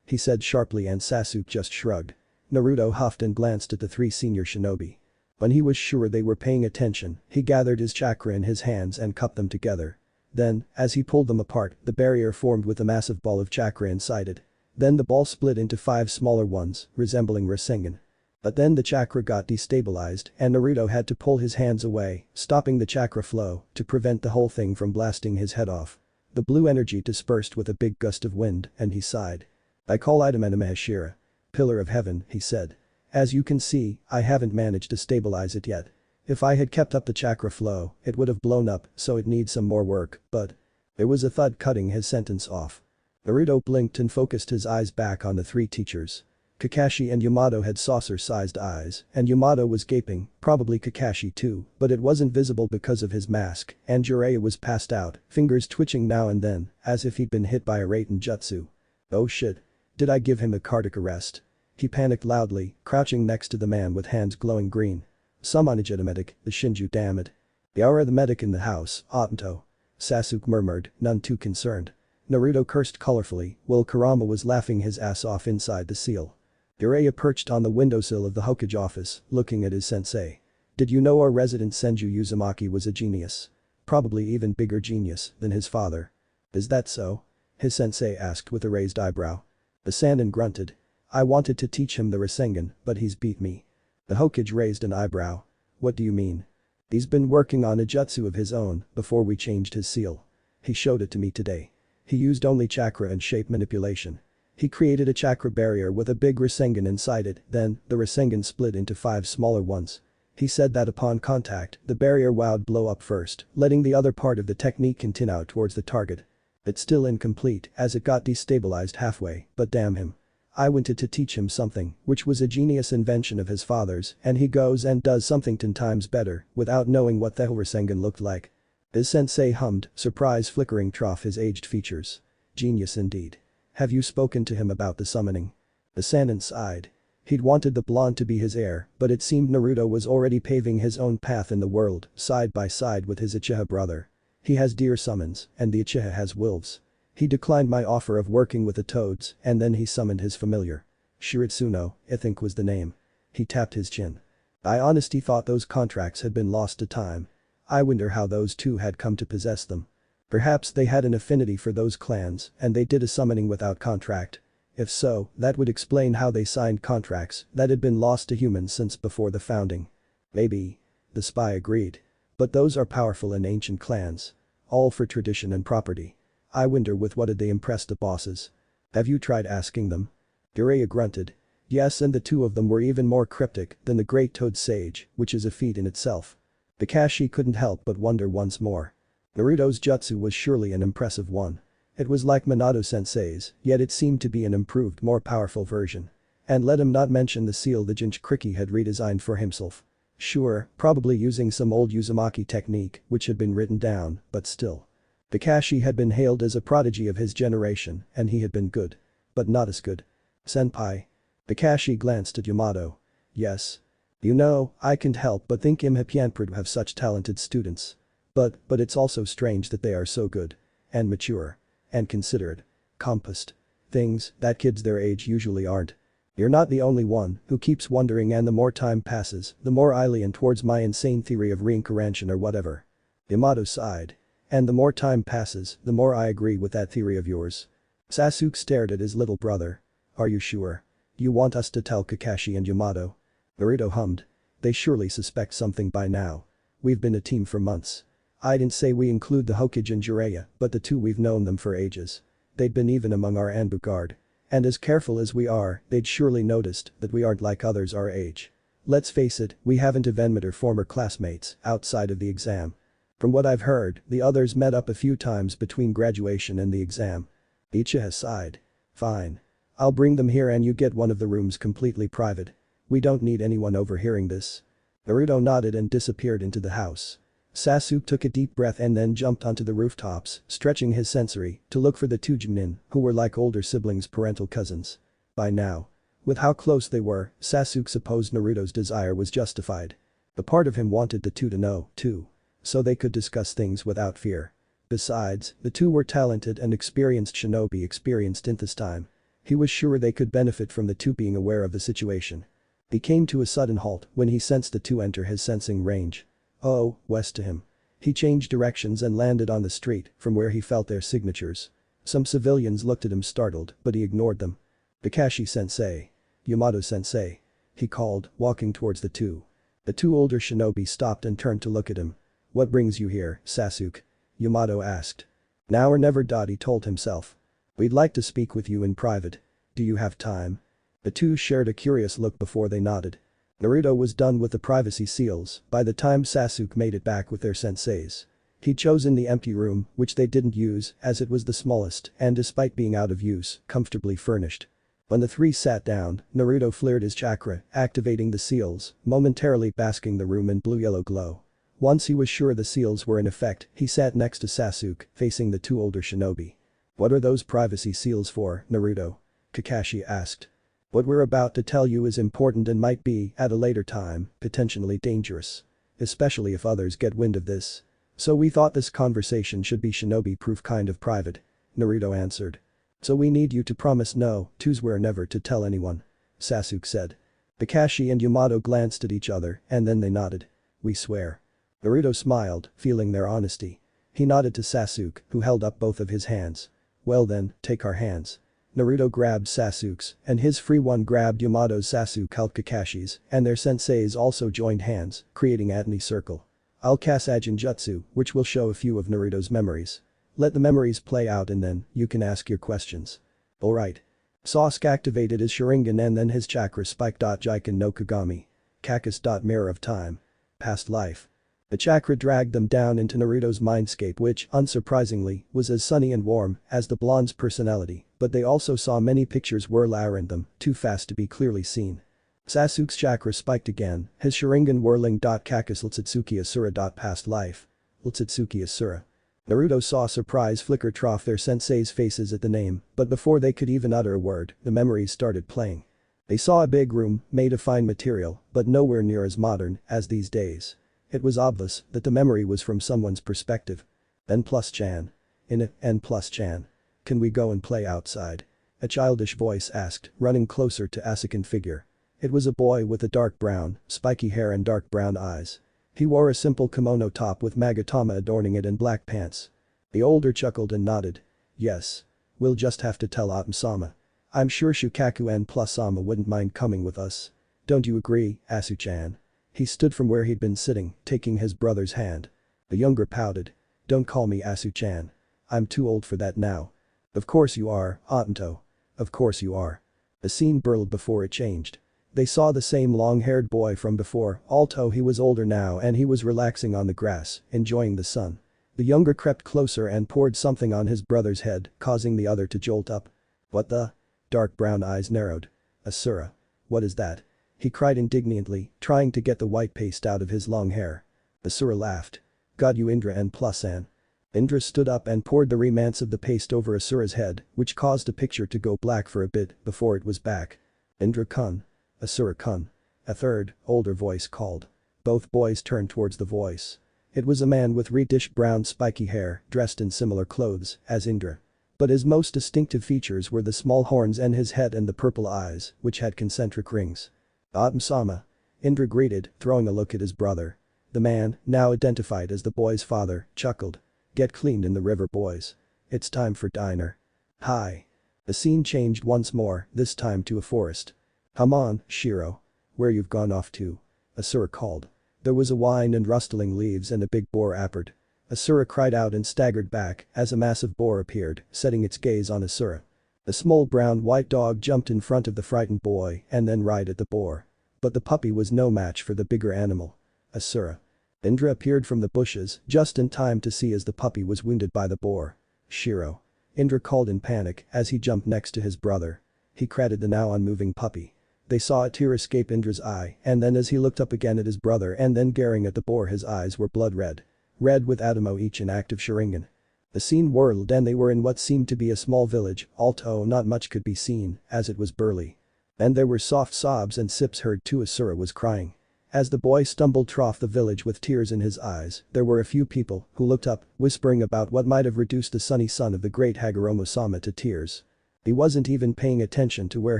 he said sharply and Sasuke just shrugged. Naruto huffed and glanced at the 3 senior shinobi. When he was sure they were paying attention, he gathered his chakra in his hands and cupped them together. Then, as he pulled them apart, the barrier formed with a massive ball of chakra inside it. Then the ball split into 5 smaller ones, resembling Rasengan. But then the chakra got destabilized and Naruto had to pull his hands away, stopping the chakra flow to prevent the whole thing from blasting his head off. The blue energy dispersed with a big gust of wind and he sighed. I call item Menamehashira. Pillar of heaven, he said. As you can see, I haven't managed to stabilize it yet. If I had kept up the chakra flow, it would have blown up, so it needs some more work, but… There was a thud cutting his sentence off. Naruto blinked and focused his eyes back on the 3 teachers. Kakashi and Yamato had saucer-sized eyes, and Yamato was gaping, probably Kakashi too, but it wasn't visible because of his mask, and Jiraiya was passed out, fingers twitching now and then, as if he'd been hit by a Raiten jutsu. Oh shit. Did I give him a cardiac arrest? He panicked loudly, crouching next to the man with hands glowing green. Summon the medic, the Shinju damn it. They are the medic in the house, Obito. Sasuke murmured, none too concerned. Naruto cursed colorfully, while Kurama was laughing his ass off inside the seal. Jiraiya perched on the windowsill of the Hokage office, looking at his sensei. Did you know our resident Senju Uzumaki was a genius? Probably even bigger genius than his father. Is that so? His sensei asked with a raised eyebrow. The Sannin grunted. I wanted to teach him the Rasengan, but he's beat me. The Hokage raised an eyebrow. What do you mean? He's been working on a jutsu of his own before we changed his seal. He showed it to me today. He used only chakra and shape manipulation. He created a chakra barrier with a big Rasengan inside it, then, the Rasengan split into 5 smaller ones. He said that upon contact, the barrier would blow up first, letting the other part of the technique continue out towards the target. It's still incomplete as it got destabilized halfway, but damn him. I wanted to teach him something, which was a genius invention of his father's, and he goes and does something 10 times better, without knowing what the hell Rasengan looked like. His sensei hummed, surprise flickering off his aged features. Genius indeed. Have you spoken to him about the summoning? The Sannin sighed. He'd wanted the blonde to be his heir, but it seemed Naruto was already paving his own path in the world, side by side with his Uchiha brother. He has deer summons, and the Uchiha has wolves. He declined my offer of working with the toads and then he summoned his familiar. Shiritsuno, I think was the name. He tapped his chin. I honestly thought those contracts had been lost to time. I wonder how those two had come to possess them. Perhaps they had an affinity for those clans and they did a summoning without contract. If so, that would explain how they signed contracts that had been lost to humans since before the founding. Maybe. The spy agreed. But those are powerful and ancient clans. All for tradition and property. I wonder with what did they impress the bosses. Have you tried asking them? Jiraiya grunted. Yes, and the two of them were even more cryptic than the great toad sage, which is a feat in itself. Kakashi couldn't help but wonder once more. Naruto's jutsu was surely an impressive one. It was like Minato sensei's, yet it seemed to be an improved, more powerful version. And let him not mention the seal the Jinchuriki had redesigned for himself. Sure, probably using some old uzumaki technique which had been written down, but still. Kakashi had been hailed as a prodigy of his generation and he had been good. But not as good. Senpai. Kakashi glanced at Yamato. Yes. You know, I can't help but think Imhapianprid have such talented students. But it's also strange that they are so good. And mature. And considerate. Composed. Things that kids their age usually aren't. You're not the only one who keeps wondering and the more time passes, the more I lean towards my insane theory of reincarnation or whatever. Yamato sighed. And the more time passes, the more I agree with that theory of yours. Sasuke stared at his little brother. Are you sure? You want us to tell Kakashi and Yamato? Naruto hummed. They surely suspect something by now. We've been a team for months. I didn't say we include the Hokage and Jiraiya, but the two we've known them for ages. They'd been even among our Anbu guard. And as careful as we are, they'd surely noticed that we aren't like others our age. Let's face it, we haven't even met our former classmates outside of the exam. From what I've heard, the others met up a few times between graduation and the exam. Uchiha sighed. Fine. I'll bring them here and you get one of the rooms completely private. We don't need anyone overhearing this. Naruto nodded and disappeared into the house. Sasuke took a deep breath and then jumped onto the rooftops, stretching his sensory to look for the two Chunin, who were like older siblings, parental cousins. By now. With how close they were, Sasuke supposed Naruto's desire was justified. The part of him wanted the two to know, too. So they could discuss things without fear. Besides, the two were talented and experienced shinobi experienced in this time. He was sure they could benefit from the two being aware of the situation. He came to a sudden halt when he sensed the two enter his sensing range. Oh, west to him. He changed directions and landed on the street from where he felt their signatures. Some civilians looked at him startled, but he ignored them. Kakashi-sensei. Yamato-sensei. He called, walking towards the two. The two older shinobi stopped and turned to look at him. What brings you here, Sasuke? Yamato asked. Now or never. He told himself. We'd like to speak with you in private. Do you have time? The two shared a curious look before they nodded. Naruto was done with the privacy seals by the time Sasuke made it back with their senseis. He'd chosen the empty room, which they didn't use as it was the smallest and despite being out of use, comfortably furnished. When the three sat down, Naruto flared his chakra, activating the seals, momentarily basking the room in blue-yellow glow. Once he was sure the seals were in effect, he sat next to Sasuke, facing the two older shinobi. What are those privacy seals for, Naruto? Kakashi asked. What we're about to tell you is important and might be, at a later time, potentially dangerous. Especially if others get wind of this. So we thought this conversation should be shinobi-proof kind of private. Naruto answered. So we need you to promise no, to swear never to tell anyone. Sasuke said. Kakashi and Yamato glanced at each other and then they nodded. We swear. Naruto smiled, feeling their honesty. He nodded to Sasuke, who held up both of his hands. Well then, take our hands. Naruto grabbed Sasuke's, and his free one grabbed Yamato's. Sasuke helped Kakashi's, and their senseis also joined hands, creating Atani circle. I'll cast Ajin Jutsu, which will show a few of Naruto's memories. Let the memories play out and then, you can ask your questions. Alright. Sasuke activated his sharingan and then his chakra spike. Jiken no Kagami. Kakus. Mirror of time. Past life. The chakra dragged them down into Naruto's mindscape which, unsurprisingly, was as sunny and warm as the blonde's personality, but they also saw many pictures whirl around them, too fast to be clearly seen. Sasuke's chakra spiked again, his sharingan whirling. Kakus Uchiha Asura. Past life. Uchiha Asura. Naruto saw surprise flicker trough their sensei's faces at the name, but before they could even utter a word, the memories started playing. They saw a big room, made of fine material, but nowhere near as modern as these days. It was obvious that the memory was from someone's perspective. N plus Chan. In it, N plus Chan. can we go and play outside? A childish voice asked, running closer to Asukan figure. It was a boy with a dark brown, spiky hair and dark brown eyes. He wore a simple kimono top with magatama adorning it and black pants. The older chuckled and nodded. Yes. We'll just have to tell Atom-sama. I'm sure Shukaku and plus Sama wouldn't mind coming with us. Don't you agree, Asu-chan? He stood from where he'd been sitting, taking his brother's hand. The younger pouted. Don't call me Asu-chan. I'm too old for that now. Of course you are, Atanto. Of course you are. The scene burled before it changed. They saw the same long-haired boy from before, although he was older now and he was relaxing on the grass, enjoying the sun. The younger crept closer and poured something on his brother's head, causing the other to jolt up. What the? Dark brown eyes narrowed. Asura. What is that? He cried indignantly, trying to get the white paste out of his long hair. Asura laughed. Got you Indra and Plusan. Indra stood up and poured the remnants of the paste over Asura's head, which caused a picture to go black for a bit before it was back. Indra-kun. Asura-kun. A third, older voice called. Both boys turned towards the voice. It was a man with reddish brown spiky hair, dressed in similar clothes as Indra. But his most distinctive features were the small horns in his head and the purple eyes, which had concentric rings. Atom-sama. Indra greeted, throwing a look at his brother. The man, now identified as the boy's father, chuckled. Get cleaned in the river, boys. It's time for dinner. Hi. The scene changed once more, this time to a forest. Come on, Shiro. Where you've gone off to? Asura called. There was a whine and rustling leaves and a big boar appeared. Asura cried out and staggered back as a massive boar appeared, setting its gaze on Asura. The small brown-white dog jumped in front of the frightened boy and then right at the boar. But the puppy was no match for the bigger animal. Asura. Indra appeared from the bushes just in time to see as the puppy was wounded by the boar. Shiro. Indra called in panic as he jumped next to his brother. He cradled the now unmoving puppy. They saw a tear escape Indra's eye and then as he looked up again at his brother and then glaring at the boar his eyes were blood red. Red with Atomo each in active sharingan. The scene whirled and they were in what seemed to be a small village, although not much could be seen as it was burly. And there were soft sobs and sips heard too. Asura was crying. As the boy stumbled through the village with tears in his eyes, there were a few people who looked up, whispering about what might have reduced the sunny son of the great Hagoromo-sama to tears. He wasn't even paying attention to where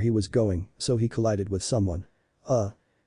he was going, so he collided with someone.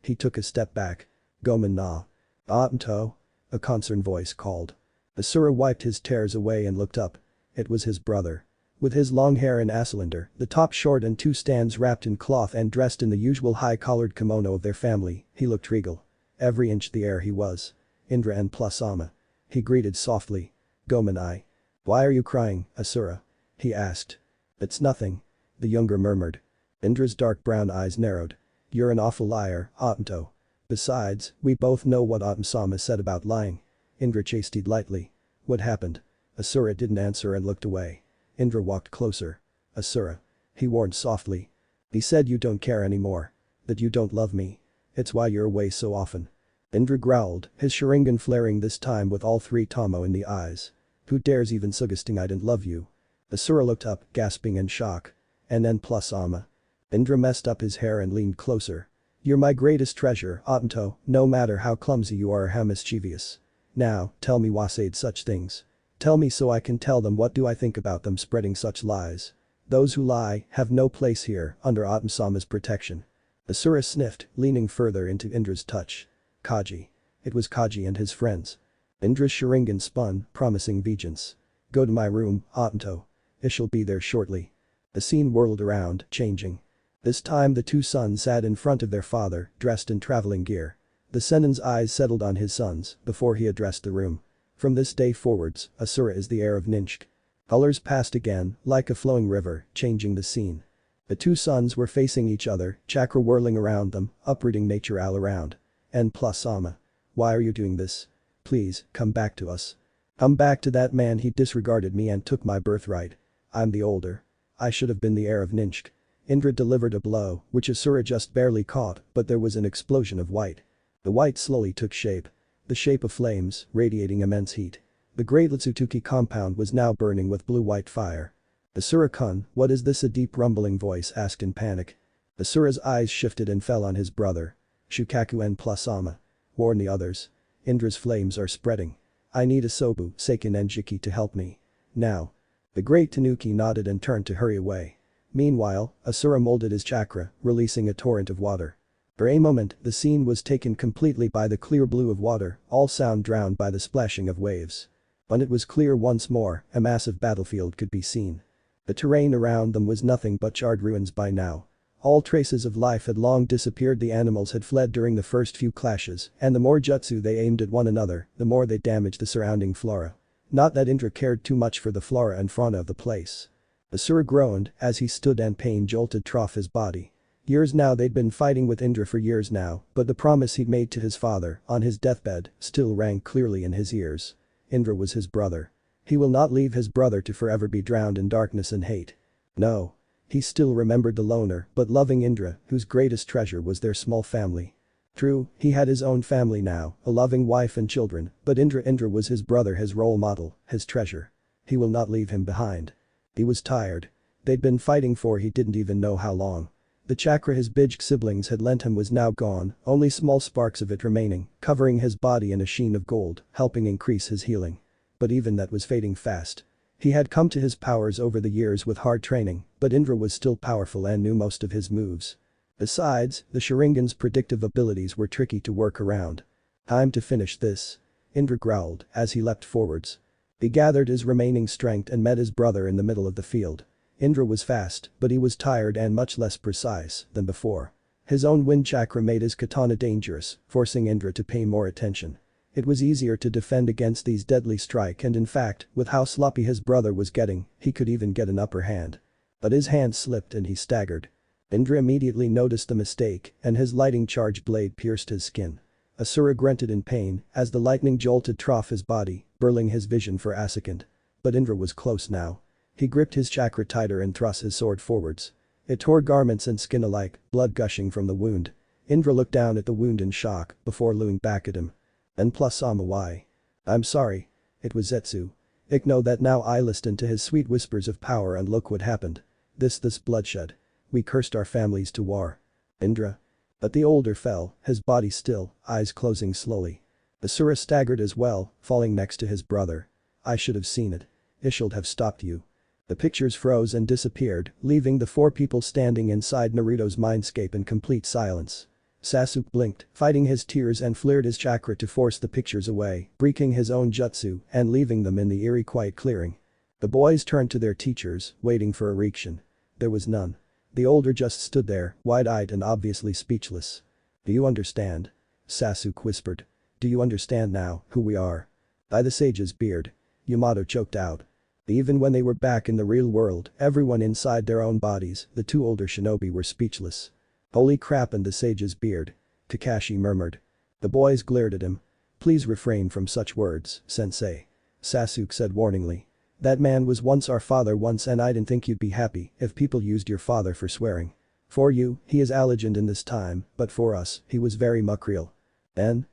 He took a step back. Gomen na. Atanto. A concerned voice called. Asura wiped his tears away and looked up. It was his brother. With his long hair in a cylinder, the top short and two stands wrapped in cloth and dressed in the usual high-collared kimono of their family, he looked regal. Every inch the air he was. Indra and Plusama. He greeted softly. Gomen. Why are you crying, Asura? He asked. It's nothing. The younger murmured. Indra's dark brown eyes narrowed. You're an awful liar, Atanto. Besides, we both know what Atom-sama said about lying. Indra chastised lightly. What happened? Asura didn't answer and looked away. Indra walked closer. Asura. He warned softly. He said you don't care anymore. That you don't love me. It's why you're away so often. Indra growled, his sharingan flaring this time with all three Tomo in the eyes. Who dares even suggesting I didn't love you? Asura looked up, gasping in shock. And then plus Ama. Indra messed up his hair and leaned closer. You're my greatest treasure, Atanto, no matter how clumsy you are or how mischievous. Now, tell me why said such things. Tell me so I can tell them what do I think about them spreading such lies. Those who lie have no place here under Atom-sama's protection. Asura sniffed, leaning further into Indra's touch. Kaji. It was Kaji and his friends. Indra's sharingan spun, promising vengeance. Go to my room, Atanto. I shall be there shortly. The scene whirled around, changing. This time the two sons sat in front of their father, dressed in traveling gear. The senin's eyes settled on his sons before he addressed the room. From this day forwards, Asura is the heir of Ninshk. Colors passed again, like a flowing river, changing the scene. The two sons were facing each other, chakra whirling around them, uprooting nature all around. And plus Ama. Why are you doing this? Please, come back to us. Come back to that man. He disregarded me and took my birthright. I'm the older. I should have been the heir of Ninshk. Indra delivered a blow, which Asura just barely caught, but there was an explosion of white. The white slowly took shape. The shape of flames, radiating immense heat. The great Otatsuki compound was now burning with blue-white fire. Asura-kun, what is this? A deep rumbling voice asked in panic. Asura's eyes shifted and fell on his brother. Shukaku and plus Ama. Warn the others. Indra's flames are spreading. I need Asobu, Seiken and Jiki to help me. Now. The great Tanuki nodded and turned to hurry away. Meanwhile, Asura molded his chakra, releasing a torrent of water. For a moment, the scene was taken completely by the clear blue of water, all sound drowned by the splashing of waves. When it was clear once more, a massive battlefield could be seen. The terrain around them was nothing but charred ruins by now. All traces of life had long disappeared. The animals had fled during the first few clashes, and the more jutsu they aimed at one another, the more they damaged the surrounding flora. Not that Indra cared too much for the flora and fauna of the place. Asura groaned as he stood and pain jolted through his body. Years now they'd been fighting with Indra for years now, but the promise he'd made to his father, on his deathbed, still rang clearly in his ears. Indra was his brother. He will not leave his brother to forever be drowned in darkness and hate. No. He still remembered the loner but loving Indra, whose greatest treasure was their small family. True, he had his own family now, a loving wife and children, but Indra was his brother, his role model, his treasure. He will not leave him behind. He was tired. They'd been fighting for he didn't even know how long. The chakra his big siblings had lent him was now gone, only small sparks of it remaining, covering his body in a sheen of gold, helping increase his healing. But even that was fading fast. He had come to his powers over the years with hard training, but Indra was still powerful and knew most of his moves. Besides, the Sharingan's predictive abilities were tricky to work around. Time to finish this. Indra growled as he leapt forwards. He gathered his remaining strength and met his brother in the middle of the field. Indra was fast, but he was tired and much less precise than before. His own wind chakra made his katana dangerous, forcing Indra to pay more attention. It was easier to defend against these deadly strike, and in fact, with how sloppy his brother was getting, he could even get an upper hand. But his hand slipped and he staggered. Indra immediately noticed the mistake, and his lightning charge blade pierced his skin. Asura grunted in pain as the lightning jolted through his body, burling his vision for a second. But Indra was close now. He gripped his chakra tighter and thrust his sword forwards. It tore garments and skin alike, blood gushing from the wound. Indra looked down at the wound in shock before looking back at him. And plus why? I'm sorry. It was Zetsu. Ik know that now. I listened to his sweet whispers of power and look what happened. This bloodshed. We cursed our families to war. Indra. But the older fell, his body still, eyes closing slowly. Asura staggered as well, falling next to his brother. I should have seen it. I should have stopped you. The pictures froze and disappeared, leaving the four people standing inside Naruto's mindscape in complete silence. Sasuke blinked, fighting his tears and flared his chakra to force the pictures away, breaking his own jutsu and leaving them in the eerie quiet clearing. The boys turned to their teachers, waiting for a reaction. There was none. The older just stood there, wide-eyed and obviously speechless. Do you understand? Sasuke whispered. Do you understand now who we are? By the sage's beard. Yamato choked out. Even when they were back in the real world, everyone inside their own bodies, the two older shinobi were speechless. Holy crap, and the sage's beard. Kakashi murmured. The boys glared at him. Please refrain from such words, sensei. Sasuke said warningly. That man was once our father once, and I didn't think you'd be happy if people used your father for swearing. For you, he is a legend in this time, but for us, he was very much real. And,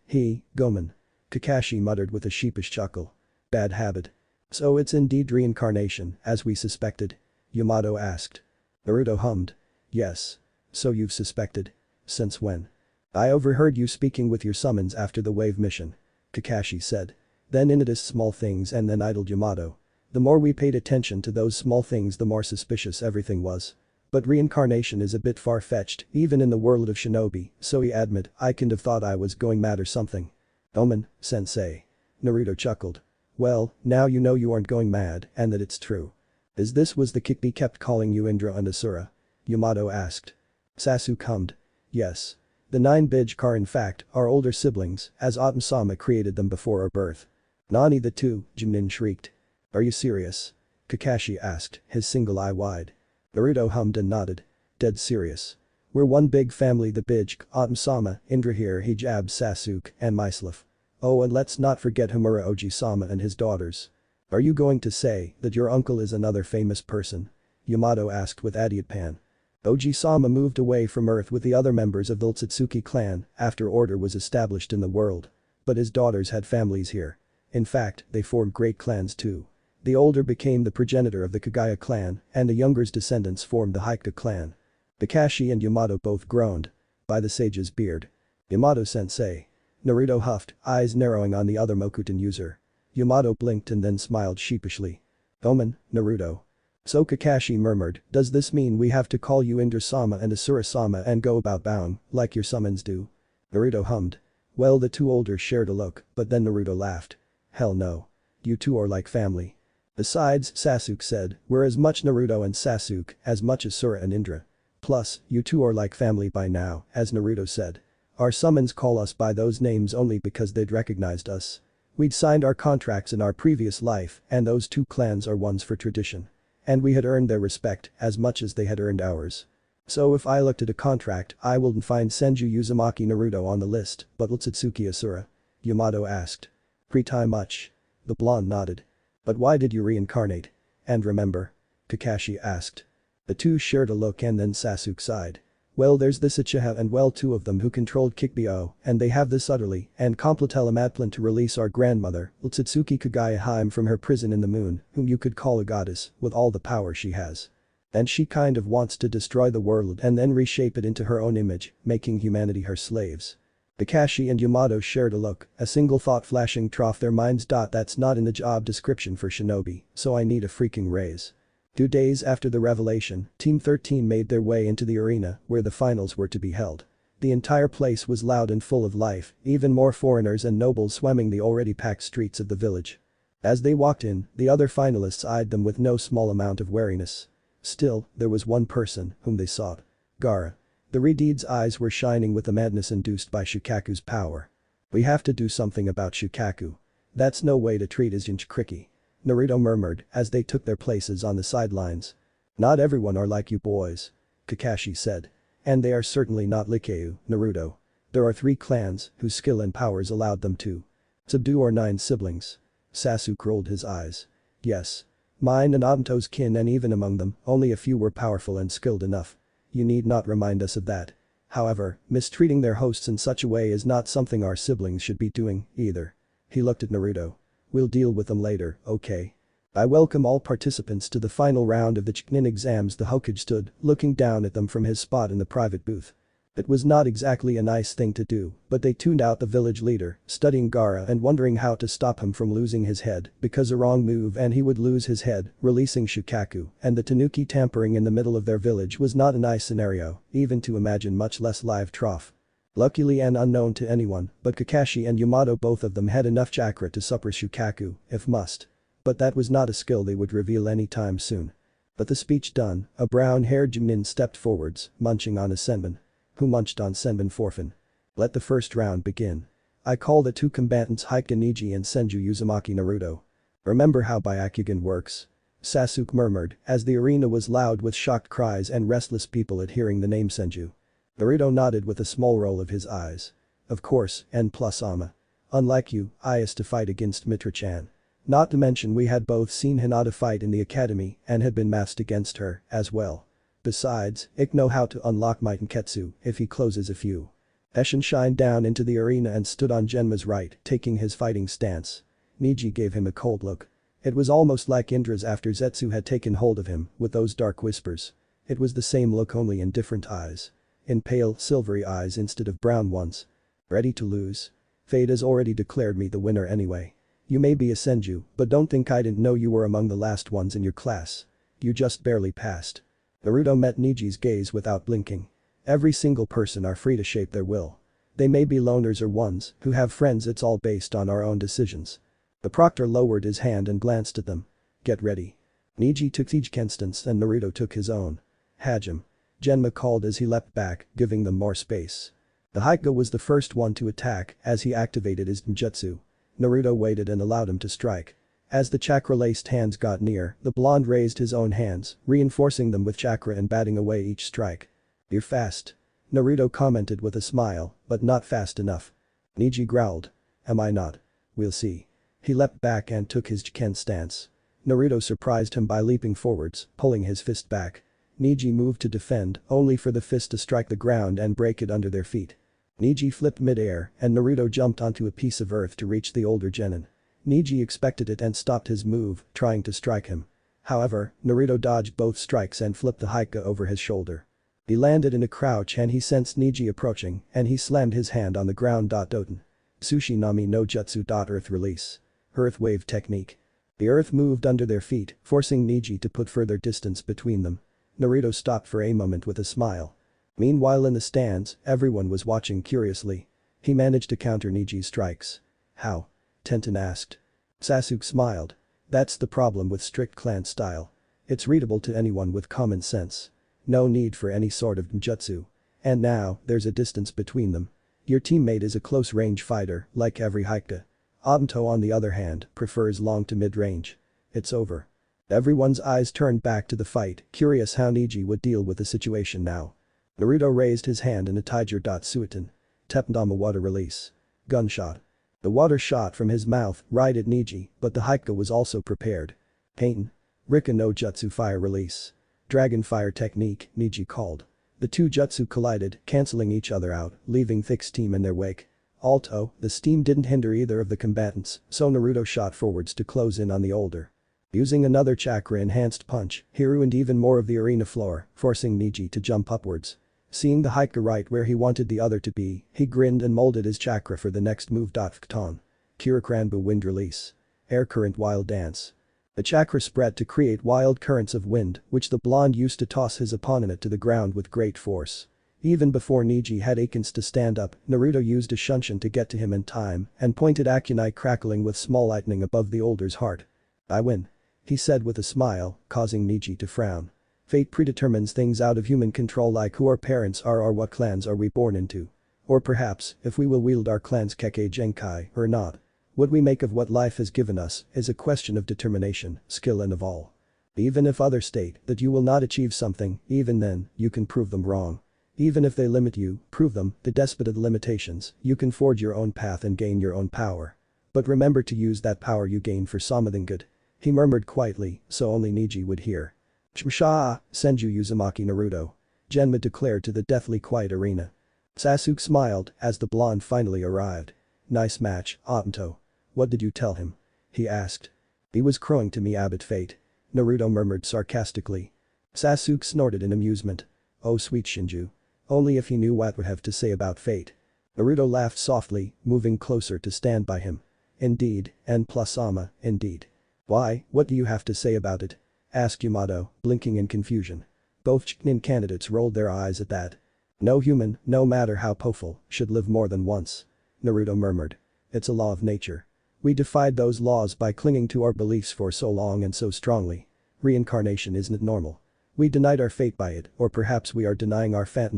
Gomen. Kakashi muttered with a sheepish chuckle. Bad habit. So it's indeed reincarnation, as we suspected? Yamato asked. Naruto hummed. Yes. So you've suspected? Since when? I overheard you speaking with your summons after the wave mission. Kakashi said. Then noticed small things and then idled Yamato. The more we paid attention to those small things, the more suspicious everything was. But reincarnation is a bit far-fetched, even in the world of shinobi, so he admitted I kind of thought I was going mad or something. Omen, sensei. Naruto chuckled. Well, now you know you aren't going mad and that it's true. Is this was the kick he kept calling you Indra and Asura? Yamato asked. Sasuke hummed. Yes. The 9 are in fact our older siblings, as Otsama created them before our birth. Nani the two, Junin shrieked. Are you serious? Kakashi asked, his single eye wide. Naruto hummed and nodded. Dead serious. We're one big family, the Otsama, Indra here, he jabbed Sasuke, and myself. Oh, and let's not forget Homura Oji-sama and his daughters. Are you going to say that your uncle is another famous person? Yamato asked with ArthuriaPenDragon. Oji-sama moved away from Earth with the other members of the Otatsuki clan after order was established in the world. But his daughters had families here. In fact, they formed great clans too. The older became the progenitor of the Kagaya clan, and the younger's descendants formed the Hyuga clan. Kakashi and Yamato both groaned. By the sage's beard. Yamato-sensei. Naruto huffed, eyes narrowing on the other Mokuton user. Yamato blinked and then smiled sheepishly. Omen, Naruto. So Kakashi murmured, does this mean we have to call you Indra-sama and Asura-sama and go about bowing, like your summons do? Naruto hummed. Well, the two elders shared a look, but then Naruto laughed. Hell no. You two are like family. Besides, Sasuke said, we're as much Naruto and Sasuke as much as Asura and Indra. Plus, you two are like family by now, as Naruto said. Our summons call us by those names only because they'd recognized us. We'd signed our contracts in our previous life and those two clans are ones for tradition. And we had earned their respect as much as they had earned ours. So if I looked at a contract, I wouldn't find Senju Uzumaki Naruto on the list, but Otatsuki Asura? Yamato asked. Pretty much. The blonde nodded. But why did you reincarnate? And remember? Kakashi asked. The two shared a look and then Sasuke sighed. Well, there's this uchiha and well, two of them who controlled Kikbyo, and they have this utterly and complete plan to release our grandmother, Otsutsuki Kagaya Haim, from her prison in the moon, whom you could call a goddess, with all the power she has. And she kind of wants to destroy the world and then reshape it into her own image, making humanity her slaves. Kakashi and Yamato shared a look, a single thought flashing through their minds. That's not in the job description for shinobi, so I need a freaking raise. 2 days after the revelation, Team 13 made their way into the arena where the finals were to be held. The entire place was loud and full of life, even more foreigners and nobles swarming the already packed streets of the village. As they walked in, the other finalists eyed them with no small amount of wariness. Still, there was one person whom they sought. Gaara. The Redeed's eyes were shining with the madness induced by Shukaku's power. We have to do something about Shukaku. That's no way to treat his Jinchuriki. Naruto murmured as they took their places on the sidelines. Not everyone are like you boys. Kakashi said. And they are certainly not Likeu, Naruto. There are 3 clans whose skill and powers allowed them to subdue our 9 siblings. Sasuke rolled his eyes. Yes. Mine and Obito's kin, and even among them, only a few were powerful and skilled enough. You need not remind us of that. However, mistreating their hosts in such a way is not something our siblings should be doing, either. He looked at Naruto. We'll deal with them later, okay? I welcome all participants to the final round of the Chunin exams. The Hokage stood, looking down at them from his spot in the private booth. It was not exactly a nice thing to do, but they tuned out the village leader, studying Gaara and wondering how to stop him from losing his head, because a wrong move and he would lose his head, releasing Shukaku, and the Tanuki tampering in the middle of their village was not a nice scenario, even to imagine, much less live trough. Luckily and unknown to anyone, but Kakashi and Yamato, both of them had enough chakra to suppress Shukaku, if must. But that was not a skill they would reveal anytime soon. But the speech done, a brown-haired Junin stepped forwards, munching on a senbon. Who munched on senbon forfin? Let the first round begin. I call the 2 combatants Hike Niji and Senju Uzumaki Naruto. Remember how byakugan works? Sasuke murmured as the arena was loud with shocked cries and restless people at hearing the name Senju. Naruto nodded with a small roll of his eyes. Of course, N plus Ama. Unlike you, I used to fight against Mitra-chan. Not to mention we had both seen Hinata fight in the academy and had been matched against her, as well. Besides, I know how to unlock my Tenketsu if he closes a few. Eshin shined down into the arena and stood on Genma's right, taking his fighting stance. Niji gave him a cold look. It was almost like Indra's after Zetsu had taken hold of him, with those dark whispers. It was the same look, only in different eyes. In pale, silvery eyes instead of brown ones. Ready to lose? Fate has already declared me the winner anyway. You may be a Senju, but don't think I didn't know you were among the last ones in your class. You just barely passed. Naruto met Niji's gaze without blinking. Every single person are free to shape their will. They may be loners or ones who have friends, it's all based on our own decisions. The proctor lowered his hand and glanced at them. Get ready. Niji took each instance and Naruto took his own. Hajime. Genma called as he leapt back, giving them more space. The Haiga was the first one to attack as he activated his ninjutsu. Naruto waited and allowed him to strike. As the chakra-laced hands got near, the blonde raised his own hands, reinforcing them with chakra and batting away each strike. You're fast. Naruto commented with a smile, but not fast enough. Niji growled. Am I not? We'll see. He leapt back and took his Jiken stance. Naruto surprised him by leaping forwards, pulling his fist back. Niji moved to defend, only for the fist to strike the ground and break it under their feet. Niji flipped mid-air and Naruto jumped onto a piece of earth to reach the older genin. Niji expected it and stopped his move, trying to strike him. However, Naruto dodged both strikes and flipped the Haiga over his shoulder. He landed in a crouch and he sensed Niji approaching and he slammed his hand on the ground. Doten. Sushi Nami no Jutsu. Earth release. Earth wave technique. The earth moved under their feet, forcing Neji to put further distance between them. Naruto stopped for a moment with a smile. Meanwhile in the stands, everyone was watching curiously. He managed to counter Neji's strikes. How? Tenten asked. Sasuke smiled. That's the problem with strict clan style. It's readable to anyone with common sense. No need for any sort of jutsu. And now, there's a distance between them. Your teammate is a close-range fighter, like every Hikage. Obito on the other hand, prefers long to mid-range. It's over. Everyone's eyes turned back to the fight, curious how Neji would deal with the situation now. Naruto raised his hand in a Tiger Suiten. Tepndama water release. Gunshot. The water shot from his mouth right at Neji, but the Hikage was also prepared. Pain. Rika no Jutsu fire release. Dragon fire technique, Neji called. The two jutsu collided, cancelling each other out, leaving thick steam in their wake. Although, the steam didn't hinder either of the combatants, so Naruto shot forwards to close in on the older. Using another chakra-enhanced punch, he ruined even more of the arena floor, forcing Neji to jump upwards. Seeing the Hikage right where he wanted the other to be, he grinned and molded his chakra for the next move. Fukton. Kiriranbu wind release. Air current wild dance. The chakra spread to create wild currents of wind, which the blonde used to toss his opponent to the ground with great force. Even before Neji had a chance to stand up, Naruto used a shunshin to get to him in time and pointed a kunai crackling with small lightning above the older's heart. I win. He said with a smile, causing Neji to frown. Fate predetermines things out of human control, like who our parents are or what clans are we born into. Or perhaps, if we will wield our clan's Kekkei Genkai or not. What we make of what life has given us is a question of determination, skill and of all. Even if others state that you will not achieve something, even then, you can prove them wrong. Even if they limit you, prove them, the despot of limitations, you can forge your own path and gain your own power. But remember to use that power you gain for something good. He murmured quietly, so only Neji would hear. Shmasha, Senju Uzumaki Naruto. Genma declared to the deathly quiet arena. Sasuke smiled as the blonde finally arrived. Nice match, Obito. What did you tell him? He asked. He was crowing to me about fate. Naruto murmured sarcastically. Sasuke snorted in amusement. Oh sweet Shinju. Only if he knew what would have to say about fate. Naruto laughed softly, moving closer to stand by him. Indeed, N+ama, indeed. Why, what do you have to say about it? Asked Yamato, blinking in confusion. Both Chunin candidates rolled their eyes at that. No human, no matter how powerful, should live more than once. Naruto murmured. It's a law of nature. We defied those laws by clinging to our beliefs for so long and so strongly. Reincarnation isn't normal. We denied our fate by it, or perhaps we are denying our fate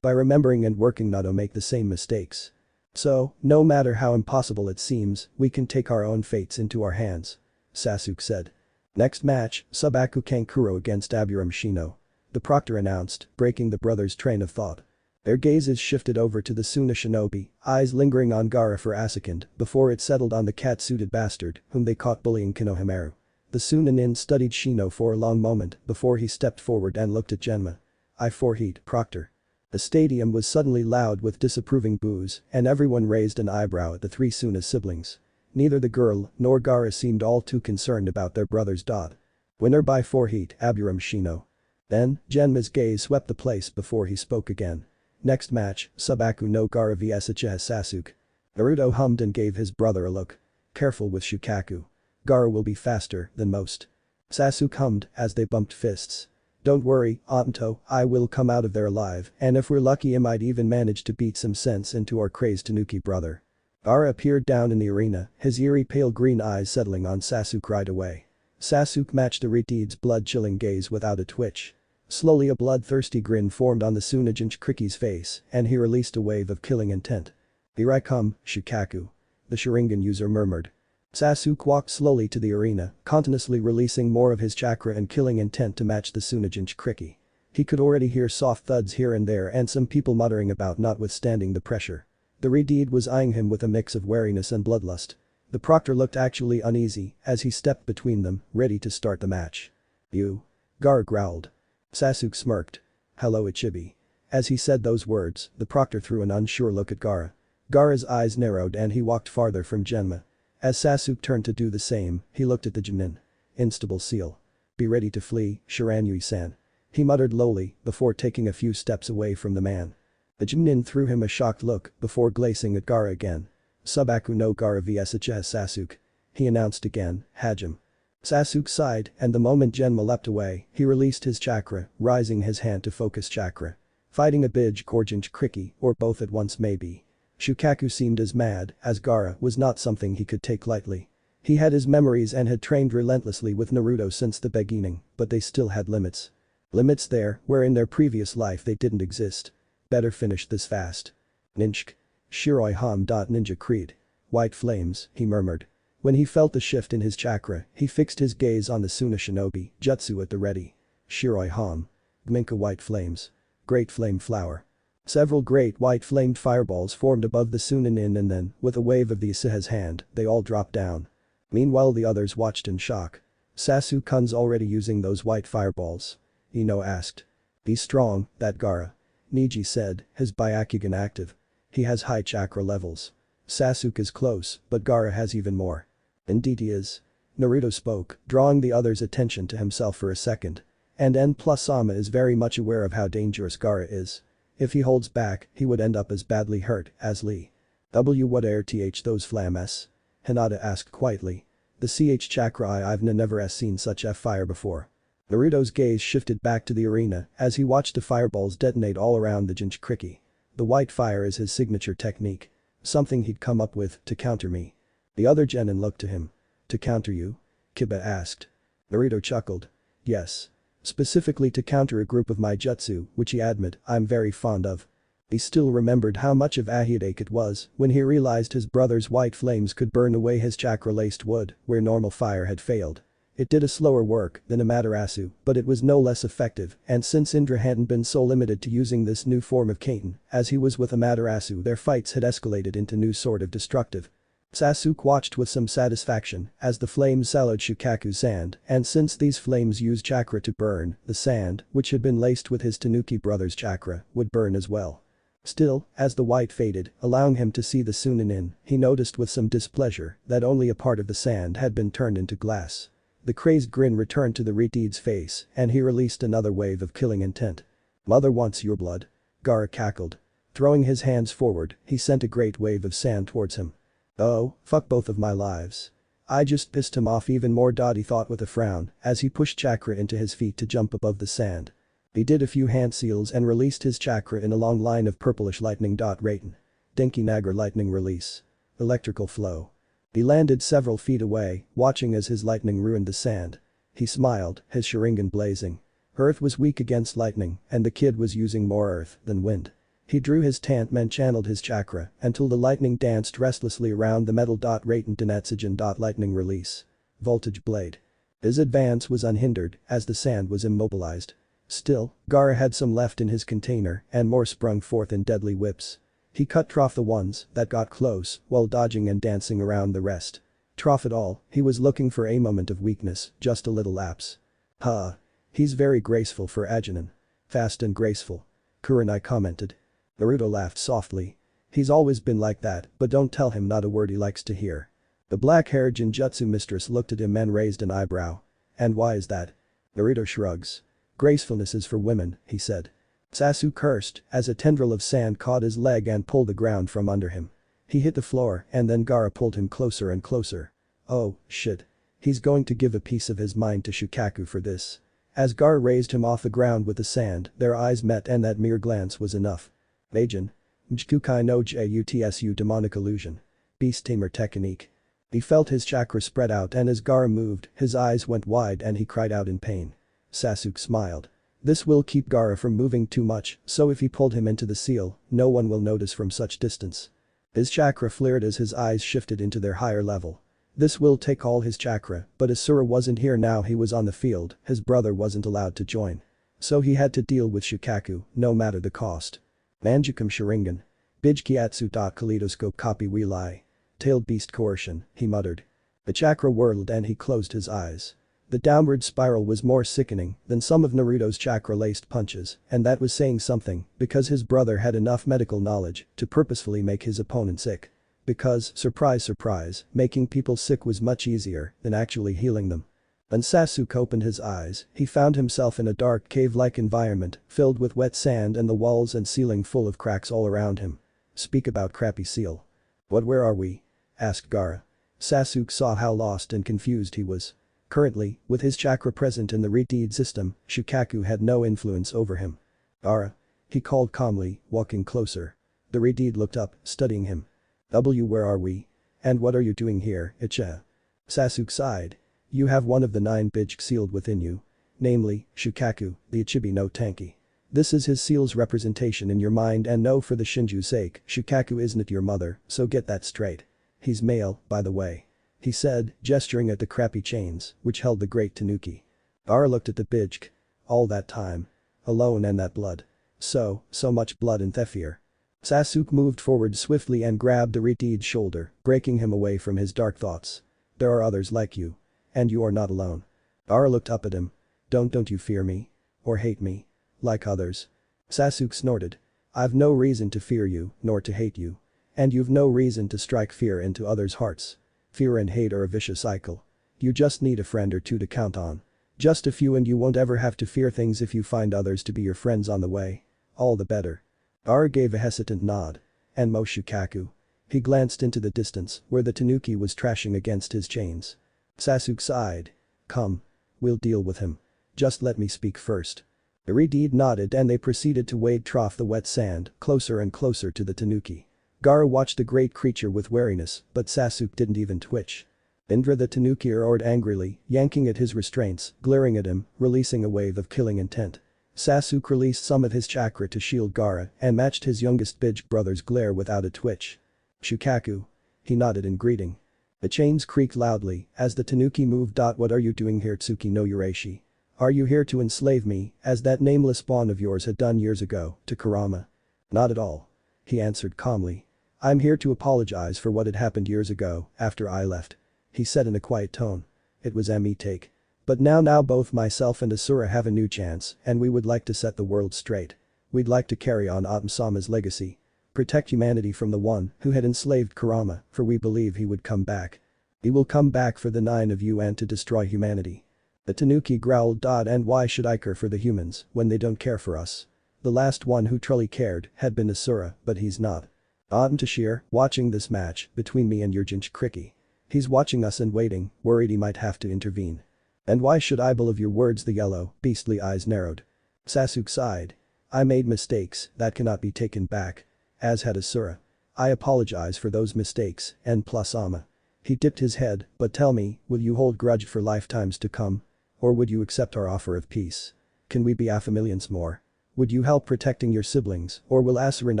by remembering and working not to make the same mistakes. So, no matter how impossible it seems, we can take our own fates into our hands. Sasuke said. Next match, Subaku Kankuro against NaruXino. The proctor announced, breaking the brothers' train of thought. Their gazes shifted over to the Suna shinobi, eyes lingering on Gaara for a second before it settled on the cat-suited bastard whom they caught bullying Konohamaru. The Sunanin studied Shino for a long moment before he stepped forward and looked at Genma. I foreheat, proctor. The stadium was suddenly loud with disapproving boos and everyone raised an eyebrow at the three Suna siblings. Neither the girl nor Gaara seemed all too concerned about their brother's dot. Winner by foreheat, NaruXino. Then, Genma's gaze swept the place before he spoke again. Next match, Subaku no Gaara vs Uchiha Sasuke. Naruto hummed and gave his brother a look. Careful with Shukaku. Gaara will be faster than most. Sasuke hummed as they bumped fists. Don't worry, Obito, I will come out of there alive and if we're lucky I might even manage to beat some sense into our crazed Tanuki brother. Gaara appeared down in the arena, his eerie pale green eyes settling on Sasuke right away. Sasuke matched the Ritide's blood-chilling gaze without a twitch. Slowly a bloodthirsty grin formed on the Tsunajinch Kriki's face and he released a wave of killing intent. Here I come, Shukaku. The Sharingan user murmured. Sasuke walked slowly to the arena, continuously releasing more of his chakra and killing intent to match the Tsunajinch Kriki. He could already hear soft thuds here and there and some people muttering about notwithstanding the pressure. The Ritide was eyeing him with a mix of wariness and bloodlust. The proctor looked actually uneasy as he stepped between them, ready to start the match. You. Gaara growled. Sasuke smirked. Hello Ichibi. As he said those words, the proctor threw an unsure look at Gaara. Gaara's eyes narrowed and he walked farther from Genma. As Sasuke turned to do the same, he looked at the Junin. Instable seal. Be ready to flee, Shiranui-san. He muttered lowly before taking a few steps away from the man. The Junin threw him a shocked look before glazing at Gaara again. Subaku no Gaara vs Uchiha Sasuke. He announced again, Hajime. Sasuke sighed, and the moment Genma leapt away, he released his chakra, raising his hand to focus chakra. Fighting a big Korjinj Kriki, or both at once maybe. Shukaku seemed as mad, as Gaara was not something he could take lightly. He had his memories and had trained relentlessly with Naruto since the beginning, but they still had limits. Limits there, where in their previous life they didn't exist. Better finish this fast. Ninjk. Shiroi ham. Ninja Creed. White flames, he murmured. When he felt the shift in his chakra, he fixed his gaze on the Suna shinobi, jutsu at the ready. Shiroi ham. Gminka white flames. Great flame flower. Several great white flamed fireballs formed above the Sunanin and then, with a wave of the Uchiha's hand, they all dropped down. Meanwhile the others watched in shock. Sasuke-kun's already using those white fireballs. Ino asked. He's strong, that Gaara. Niji said, his byakugan active. He has high chakra levels. Sasuke is close, but Gaara has even more. Indeed he is. Naruto spoke, drawing the others' attention to himself for a second. And N+Sama is very much aware of how dangerous Gaara is. If he holds back, he would end up as badly hurt as Lee. What are those flames? Hinata asked quietly. The ch chakra I've never seen such fire before. Naruto's gaze shifted back to the arena as he watched the fireballs detonate all around the Jinchuriki. The white fire is his signature technique. Something he'd come up with to counter me. The other genin looked to him. To counter you? Kiba asked. Naruto chuckled. Yes. Specifically to counter a group of my jutsu, which he admitted I'm very fond of. He still remembered how much of a headache it was when he realized his brother's white flames could burn away his chakra-laced wood where normal fire had failed. It did a slower work than amaterasu, but it was no less effective, and since Indra hadn't been so limited to using this new form of Kaiten as he was with amaterasu, their fights had escalated into new sort of destructive. Sasuke watched with some satisfaction as the flames sallowed Shukaku's sand, and since these flames used chakra to burn, the sand, which had been laced with his Tanuki brother's chakra, would burn as well. Still, as the white faded, allowing him to see the Sunanin, he noticed with some displeasure that only a part of the sand had been turned into glass. The crazed grin returned to the Ritide's face and he released another wave of killing intent. Mother wants your blood. Gaara cackled. Throwing his hands forward, he sent a great wave of sand towards him. Oh, fuck both of my lives. I just pissed him off even more. He thought with a frown as he pushed chakra into his feet to jump above the sand. He did a few hand seals and released his chakra in a long line of purplish lightning. Raten. Denki Nagar lightning release. Electrical flow. He landed several feet away, watching as his lightning ruined the sand. He smiled, his sharingan blazing. Earth was weak against lightning, and the kid was using more earth than wind. He drew his tant and channeled his chakra until the lightning danced restlessly around the metal. Raten Denetsugen. Lightning release. Voltage blade. His advance was unhindered as the sand was immobilized. Still, Gaara had some left in his container and more sprung forth in deadly whips. He cut off the ones that got close while dodging and dancing around the rest. Trough it all, he was looking for a moment of weakness, just a little lapse. Huh. He's very graceful for a genin. Fast and graceful. Kurenai commented. Naruto laughed softly. He's always been like that, but don't tell him not a word he likes to hear. The black-haired Jinjutsu mistress looked at him and raised an eyebrow. And why is that? Naruto shrugs. Gracefulness is for women, he said. Sasuke cursed as a tendril of sand caught his leg and pulled the ground from under him. He hit the floor and then Gaara pulled him closer and closer. Oh, shit. He's going to give a piece of his mind to Shukaku for this. As Gaara raised him off the ground with the sand, their eyes met and that mere glance was enough. Majin. Mjkukai no Jutsu demonic illusion. Beast tamer technique. He felt his chakra spread out and as Gaara moved, his eyes went wide and he cried out in pain. Sasuke smiled. This will keep Gaara from moving too much, so if he pulled him into the seal, no one will notice from such distance. His chakra flared as his eyes shifted into their higher level. This will take all his chakra, but Asura wasn't here now. He was on the field, his brother wasn't allowed to join. So he had to deal with Shukaku, no matter the cost. Mangyeko Sharingan. Bijkyatsu. Kaleidoscope copy we lie. Tailed beast coercion, he muttered. The chakra whirled and he closed his eyes. The downward spiral was more sickening than some of Naruto's chakra-laced punches, and that was saying something because his brother had enough medical knowledge to purposefully make his opponent sick. Because, surprise surprise, making people sick was much easier than actually healing them. When Sasuke opened his eyes, he found himself in a dark cave-like environment filled with wet sand and the walls and ceiling full of cracks all around him. Speak about crappy seal. Where are we? Asked Gaara. Sasuke saw how lost and confused he was. Currently, with his chakra present in the redeed system, Shukaku had no influence over him. Ara. He called calmly, walking closer. The redeed looked up, studying him. Where are we? And what are you doing here, Uchiha? Sasuke sighed. You have one of the 9 bijks sealed within you. Namely, Shukaku, the Ichibi no Tanki. This is his seal's representation in your mind, and no, for the Shinju's sake, Shukaku isn't your mother, so get that straight. He's male, by the way. He said, gesturing at the crappy chains, which held the great Tanuki. Ara looked at the bijk. All that time. Alone, and that blood. So much blood in Thefir. Sasuke moved forward swiftly and grabbed the redeed's shoulder, breaking him away from his dark thoughts. There are others like you. And you are not alone. Ara looked up at him. Don't you fear me? Or hate me? Like others? Sasuke snorted. I've no reason to fear you, nor to hate you. And you've no reason to strike fear into others' hearts. Fear and hate are a vicious cycle. You just need a friend or two to count on. Just a few, and you won't ever have to fear things if you find others to be your friends on the way. All the better. Ara gave a hesitant nod. And Mo Shukaku. He glanced into the distance, where the Tanuki was trashing against his chains. Sasuke sighed. Come. We'll deal with him. Just let me speak first. The redeed nodded, and they proceeded to wade trough the wet sand, closer and closer to the Tanuki. Gaara watched the great creature with wariness, but Sasuke didn't even twitch. Indra the Tanuki roared angrily, yanking at his restraints, glaring at him, releasing a wave of killing intent. Sasuke released some of his chakra to shield Gaara and matched his youngest bijk brother's glare without a twitch. Shukaku. He nodded in greeting. The chains creaked loudly as the Tanuki moved. What are you doing here, Tsuki no Urashi? Are you here to enslave me, as that nameless spawn of yours had done years ago, to Kurama? Not at all. He answered calmly. I'm here to apologize for what had happened years ago, after I left. He said in a quiet tone. It was a mistake. But now both myself and Asura have a new chance, and we would like to set the world straight. We'd like to carry on Otom-sama's legacy. Protect humanity from the one who had enslaved Kurama, for we believe he would come back. He will come back for the 9 of you and to destroy humanity. The Tanuki growled. And why should I care for the humans when they don't care for us? The last one who truly cared had been Asura, but he's not. I'm Tashir, watching this match between me and your Jinchuriki. He's watching us and waiting, worried he might have to intervene. And why should I believe your words? The yellow, beastly eyes narrowed. Sasuke sighed. I made mistakes that cannot be taken back. As had Asura. I apologize for those mistakes, and plus Ama. He dipped his head, but tell me, will you hold grudge for lifetimes to come? Or would you accept our offer of peace? Can we be affamilians more? Would you help protecting your siblings, or will Asura and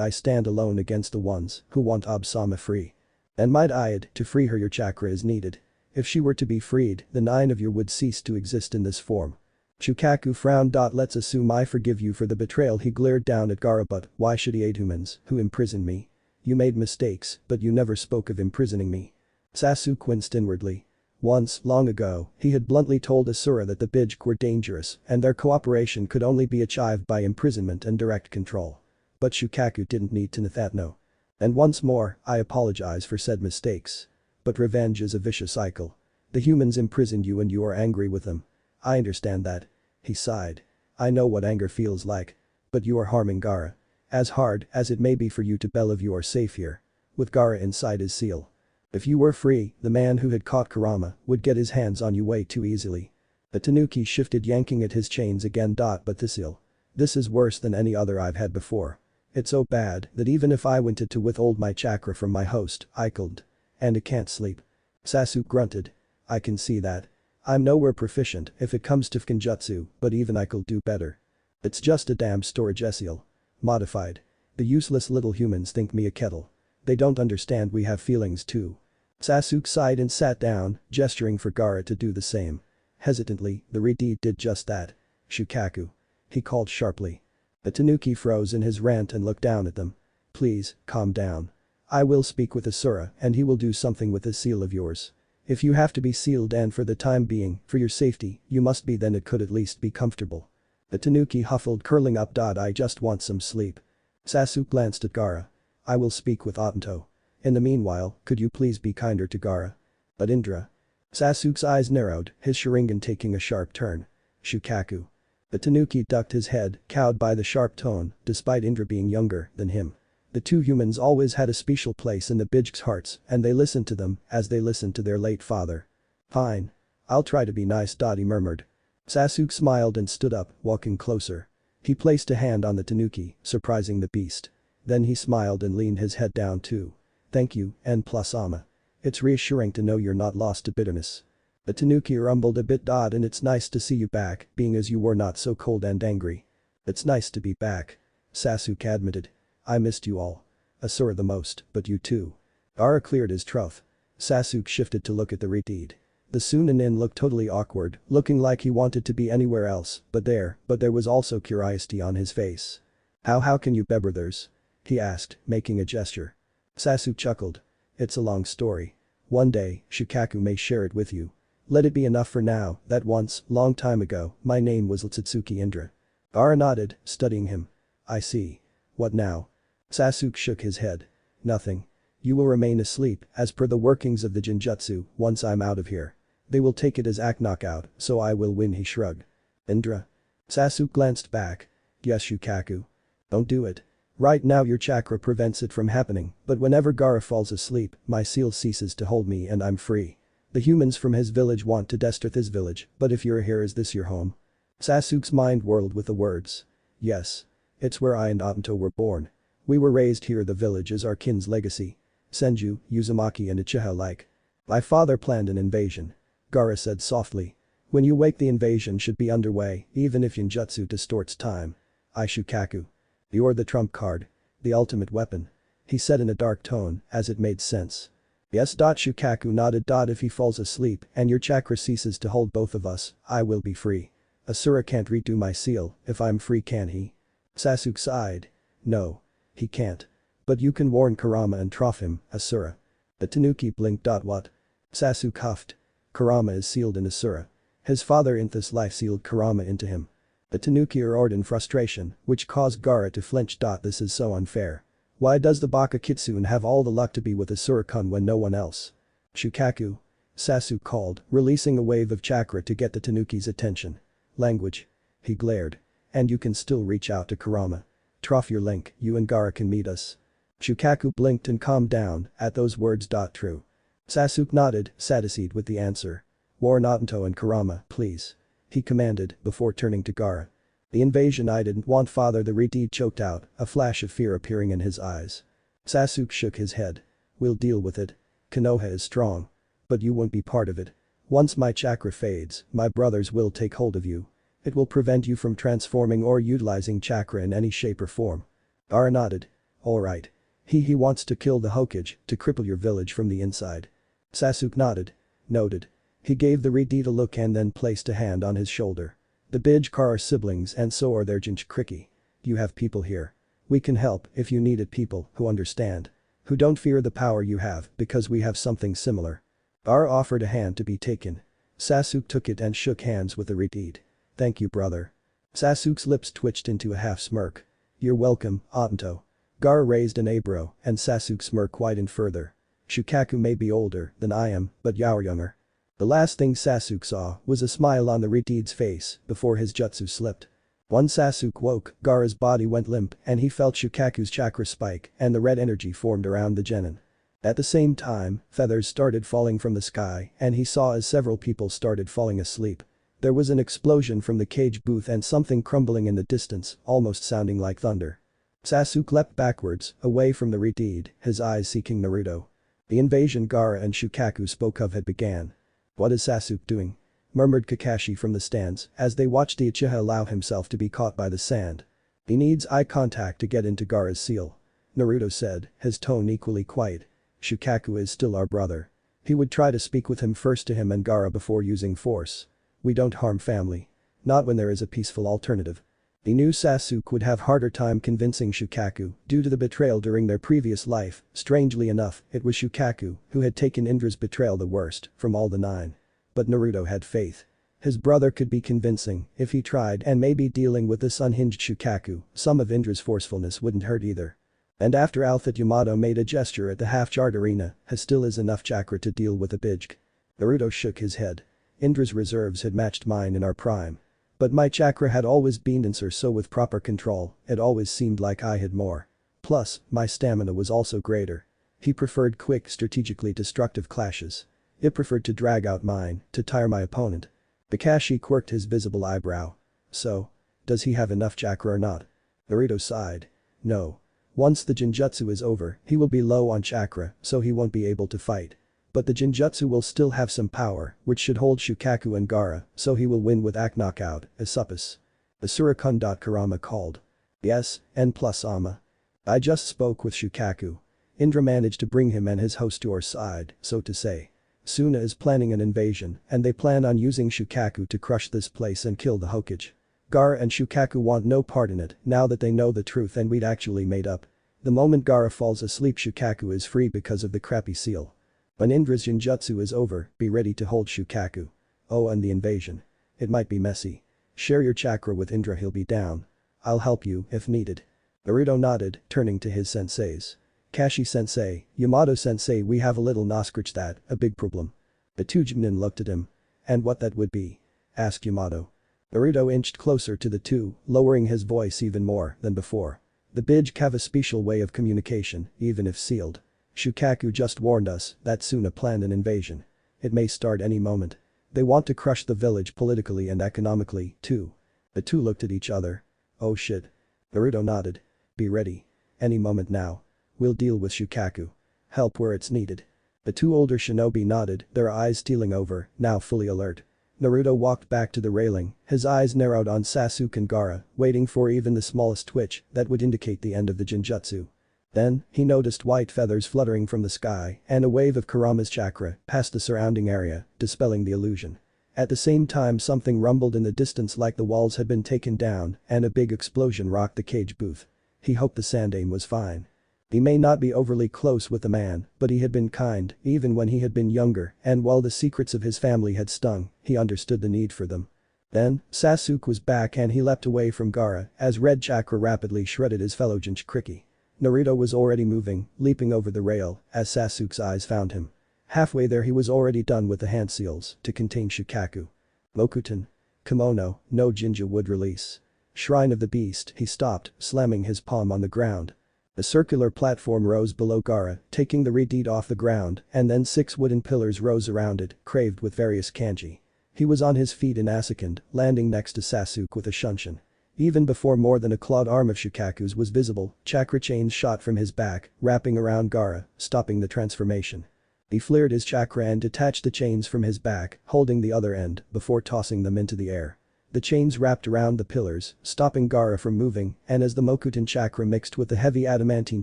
I stand alone against the ones who want Otom-sama free? And might I add, to free her your chakra is needed. If she were to be freed, the 9 of you would cease to exist in this form. Shukaku frowned. Let's assume I forgive you for the betrayal. He glared down at Gaara. But why should he aid humans who imprisoned me? You made mistakes, but you never spoke of imprisoning me. Sasuke winced inwardly. Once, long ago, he had bluntly told Asura that the bijk were dangerous and their cooperation could only be achieved by imprisonment and direct control. But Shukaku didn't need to know that. No. And once more, I apologize for said mistakes. But revenge is a vicious cycle. The humans imprisoned you and you are angry with them. I understand that. He sighed. I know what anger feels like. But you are harming Gaara. As hard as it may be for you to believe you are safe here. With Gaara inside his seal. If you were free, the man who had caught Kurama would get his hands on you way too easily. The Tanuki shifted, yanking at his chains again. But this ill. This is worse than any other I've had before. It's so bad that even if I wanted to withhold my chakra from my host, I couldn't. And I can't sleep. Sasuke grunted. I can see that. I'm nowhere proficient if it comes to Fukinjutsu, but even I could do better. It's just a damn storage seal. Modified. The useless little humans think me a kettle. They don't understand we have feelings too. Sasuke sighed and sat down, gesturing for Gaara to do the same. Hesitantly, the redeed did just that. Shukaku. He called sharply. The Tanuki froze in his rant and looked down at them. Please, calm down. I will speak with Asura and he will do something with this seal of yours. If you have to be sealed and for the time being, for your safety, you must be, then it could at least be comfortable. The Tanuki huffled, curling up. I just want some sleep. Sasuke glanced at Gaara. I will speak with Otanto. In the meanwhile, could you please be kinder to Gaara? But Indra. Sasuke's eyes narrowed, his sharingan taking a sharp turn. Shukaku. The Tanuki ducked his head, cowed by the sharp tone, despite Indra being younger than him. The two humans always had a special place in the bijk's hearts and they listened to them as they listened to their late father. Fine. I'll try to be nice. He murmured. Sasuke smiled and stood up, walking closer. He placed a hand on the tanuki, surprising the beast. Then he smiled and leaned his head down too. Thank you, N+Ama. It's reassuring to know you're not lost to bitterness. The tanuki rumbled a bit. And it's nice to see you back, being as you were not so cold and angry. It's nice to be back. Sasuke admitted. I missed you all. Asura the most, but you too. Gaara cleared his throat. Sasuke shifted to look at the redeed. The Sunanin looked totally awkward, looking like he wanted to be anywhere else, but there was also curiosity on his face. How can you be brothers? He asked, making a gesture. Sasuke chuckled. It's a long story. One day, Shukaku may share it with you. Let it be enough for now that once, long time ago, my name was Otatsuki Indra. Gaara nodded, studying him. I see. What now? Sasuke shook his head. Nothing. You will remain asleep, as per the workings of the Jinjutsu, once I'm out of here. They will take it as act knockout, so I will win. He shrugged. Indra? Sasuke glanced back. Yes, Shukaku. Don't do it. Right now your chakra prevents it from happening, but whenever Gaara falls asleep, my seal ceases to hold me and I'm free. The humans from his village want to destroy this village, but if you're here, is this your home? Sasuke's mind whirled with the words. Yes. It's where I and Obito were born. We were raised here. The village is our kin's legacy. Senju, Uzumaki and Uchiha alike. My father planned an invasion. Gaara said softly. When you wake, the invasion should be underway, even if Jinjutsu distorts time. Shukaku. You're the trump card. The ultimate weapon. He said in a dark tone, as it made sense. Yes. Shukaku nodded. If he falls asleep and your chakra ceases to hold both of us, I will be free. Asura can't redo my seal. If I'm free, can he? Sasuke sighed. No. He can't. But you can warn Kurama and trough him, Asura. The tanuki blinked. What? Sasuke huffed. Kurama is sealed in Asura. His father in this life sealed Kurama into him. The tanuki roared in frustration, which caused Gaara to flinch. This is so unfair. Why does the Baka Kitsune have all the luck to be with Asura-kun when no one else? Shukaku? Sasuke called, releasing a wave of chakra to get the tanuki's attention. Language. He glared. And you can still reach out to Kurama. Trough your link, you and Gaara can meet us. Shukaku blinked and calmed down at those words. True. Sasuke nodded, satisfied with the answer. Warn Obito and Kurama, please. He commanded, before turning to Gaara. The invasion I didn't want, father. The redeed choked out, a flash of fear appearing in his eyes. Sasuke shook his head. We'll deal with it. Konoha is strong. But you won't be part of it. Once my chakra fades, my brothers will take hold of you. It will prevent you from transforming or utilizing chakra in any shape or form. Gaara nodded. Alright. He wants to kill the Hokage, to cripple your village from the inside. Sasuke nodded. Noted. He gave the redeed a look and then placed a hand on his shoulder. The Bijkar are siblings and so are their Jinchuriki. You have people here. We can help if you need it, people who understand. Who don't fear the power you have because we have something similar. Gaara offered a hand to be taken. Sasuke took it and shook hands with the redeed. Thank you, brother. Sasuke's lips twitched into a half smirk. You're welcome, Obito. Gaara raised an eyebrow and Sasuke smirked widened further. Shukaku may be older than I am, but you're younger. The last thing Sasuke saw was a smile on the redeed's face before his jutsu slipped. Once Sasuke woke, Gaara's body went limp and he felt Shukaku's chakra spike and the red energy formed around the genin. At the same time, feathers started falling from the sky and he saw as several people started falling asleep. There was an explosion from the cage booth and something crumbling in the distance, almost sounding like thunder. Sasuke leapt backwards, away from the redeed, his eyes seeking Naruto. The invasion Gaara and Shukaku spoke of had began. What is Sasuke doing? Murmured Kakashi from the stands as they watched the Uchiha allow himself to be caught by the sand. He needs eye contact to get into Gaara's seal. Naruto said, his tone equally quiet. Shukaku is still our brother. He would try to speak with him first to him and Gaara before using force. We don't harm family. Not when there is a peaceful alternative. He knew Sasuke would have harder time convincing Shukaku due to the betrayal during their previous life. Strangely enough, it was Shukaku who had taken Indra's betrayal the worst from all the 9. But Naruto had faith. His brother could be convincing if he tried and maybe dealing with this unhinged Shukaku, some of Indra's forcefulness wouldn't hurt either. And after Alpha Yamato made a gesture at the half-jarred arena, has still is enough chakra to deal with a Bijk. Naruto shook his head. Indra's reserves had matched mine in our prime. But my chakra had always been denser, so with proper control, it always seemed like I had more. Plus, my stamina was also greater. He preferred quick, strategically destructive clashes. It preferred to drag out mine, to tire my opponent. Kakashi quirked his visible eyebrow. So? Does he have enough chakra or not? Naruto sighed. No. Once the genjutsu is over, he will be low on chakra, so he won't be able to fight. But the genjutsu will still have some power, which should hold Shukaku and Gaara, so he will win with Ak knockout, Asupus. Asura-kun. Kurama called. Yes, N+ Ama. I just spoke with Shukaku. Indra managed to bring him and his host to our side, so to say. Suna is planning an invasion, and they plan on using Shukaku to crush this place and kill the Hokage. Gaara and Shukaku want no part in it now that they know the truth and we'd actually made up. The moment Gaara falls asleep, Shukaku is free because of the crappy seal. When Indra's genjutsu is over, be ready to hold Shukaku. Oh, and the invasion. It might be messy. Share your chakra with Indra, he'll be down. I'll help you if needed. Naruto nodded, turning to his senseis. Kashi-sensei, Yamato-sensei, we have a little naruXsaku, a big problem. The two Jinin looked at him. And what that would be? Asked Yamato. Naruto inched closer to the two, lowering his voice even more than before. The Bij have a special way of communication, even if sealed. Shukaku just warned us that Suna planned an invasion. It may start any moment. They want to crush the village politically and economically, too. The two looked at each other. Oh shit. Naruto nodded. Be ready. Any moment now. We'll deal with Shukaku. Help where it's needed. The two older shinobi nodded, their eyes stealing over, now fully alert. Naruto walked back to the railing, his eyes narrowed on Sasuke and Gaara, waiting for even the smallest twitch that would indicate the end of the genjutsu. Then, he noticed white feathers fluttering from the sky and a wave of Kurama's chakra passed the surrounding area, dispelling the illusion. At the same time, something rumbled in the distance like the walls had been taken down and a big explosion rocked the cage booth. He hoped the sand aim was fine. He may not be overly close with the man, but he had been kind, even when he had been younger, and while the secrets of his family had stung, he understood the need for them. Then, Sasuke was back and he leapt away from Gaara as red chakra rapidly shredded his fellow Jinchuriki. Naruto was already moving, leaping over the rail, as Sasuke's eyes found him. Halfway there he was already done with the hand seals to contain Shukaku. Mokuton. Kimono, no Jinja would release. Shrine of the Beast, he stopped, slamming his palm on the ground. A circular platform rose below Gaara, taking the redeed off the ground, and then 6 wooden pillars rose around it, carved with various kanji. He was on his feet in a second, landing next to Sasuke with a shunshin. Even before more than a clawed arm of Shukaku's was visible, chakra chains shot from his back, wrapping around Gaara, stopping the transformation. He flared his chakra and detached the chains from his back, holding the other end, before tossing them into the air. The chains wrapped around the pillars, stopping Gaara from moving, and as the Mokuton chakra mixed with the heavy adamantine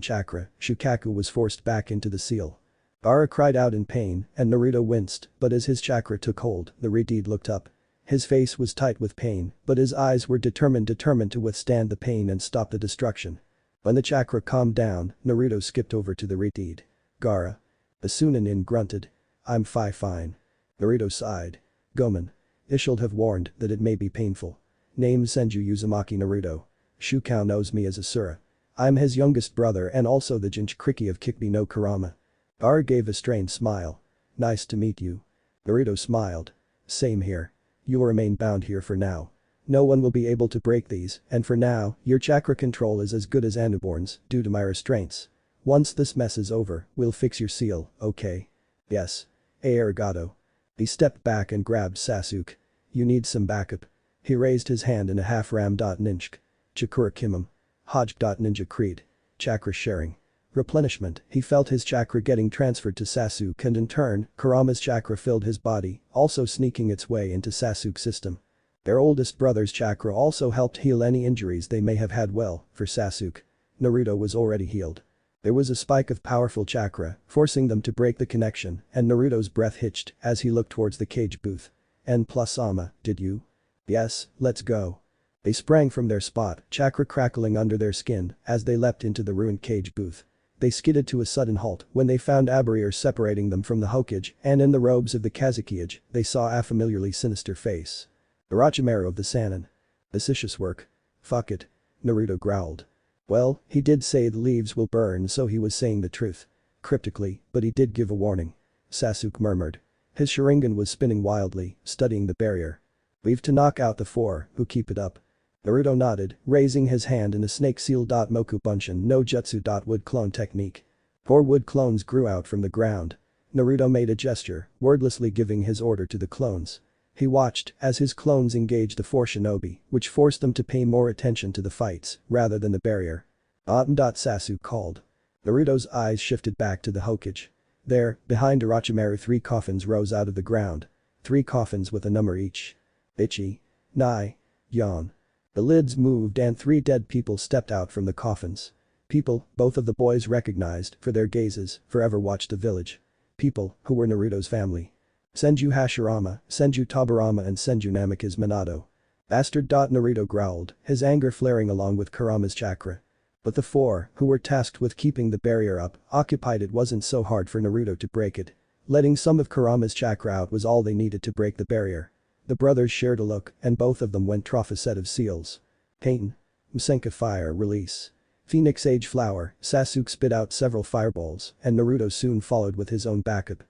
chakra, Shukaku was forced back into the seal. Gaara cried out in pain, and Naruto winced, but as his chakra took hold, the redeed looked up. His face was tight with pain, but his eyes were determined to withstand the pain and stop the destruction. When the chakra calmed down, Naruto skipped over to the redeed. Gaara. The Sunanin grunted. I'm fine. Naruto sighed. Gomen. I should have warned that it may be painful. Name Senju Uzumaki Naruto. Shukao knows me as Asura. I'm his youngest brother and also the Jinchuriki of Kikbi no Kurama. Gaara gave a strained smile. Nice to meet you. Naruto smiled. Same here. You will remain bound here for now. No one will be able to break these, and for now, your chakra control is as good as Anuborn's due to my restraints. Once this mess is over, we'll fix your seal, okay? Yes. Arigato. He stepped back and grabbed Sasuke. You need some backup. He raised his hand in a half-ram. Ninjk. Chakura Kimum. Hoj. Ninja Creed. Chakra sharing. Replenishment. He felt his chakra getting transferred to Sasuke and in turn, Kurama's chakra filled his body, also sneaking its way into Sasuke's system. Their oldest brother's chakra also helped heal any injuries they may have had. Well, for Sasuke. Naruto was already healed. There was a spike of powerful chakra, forcing them to break the connection, and Naruto's breath hitched as he looked towards the cage booth. N+Ama, did you? Yes, let's go. They sprang from their spot, chakra crackling under their skin as they leapt into the ruined cage booth. They skidded to a sudden halt when they found a barrier separating them from the Hokage, and in the robes of the Kazukiage, they saw a familiarly sinister face. The Orochimaru of the Sannin. Vicious work. Fuck it. Naruto growled. Well, he did say the leaves will burn, so he was saying the truth. Cryptically, but he did give a warning. Sasuke murmured. His sharingan was spinning wildly, studying the barrier. We've to knock out the 4 who keep it up. Naruto nodded, raising his hand in a snake seal. Moku Bunshin no Jutsu. Wood clone technique. 4 wood clones grew out from the ground. Naruto made a gesture, wordlessly giving his order to the clones. He watched as his clones engaged the four shinobi, which forced them to pay more attention to the fights rather than the barrier. Sasuke called. Naruto's eyes shifted back to the Hokage. There, behind Orochimaru, 3 coffins rose out of the ground. 3 coffins with a number each. Ichi. Nai. Yon. The lids moved and 3 dead people stepped out from the coffins. People, both of the boys recognized for their gazes, forever watched the village. People, who were Naruto's family. Senju Hashirama, Senju Tobirama and Senju Namikaze Minato. Bastard. Naruto growled, his anger flaring along with Kurama's chakra. But the 4, who were tasked with keeping the barrier up, occupied it wasn't so hard for Naruto to break it. Letting some of Kurama's chakra out was all they needed to break the barrier. The brothers shared a look and both of them went trough a set of seals. Pain. Masenka fire release. Phoenix Age flower, Sasuke spit out several fireballs and Naruto soon followed with his own backup.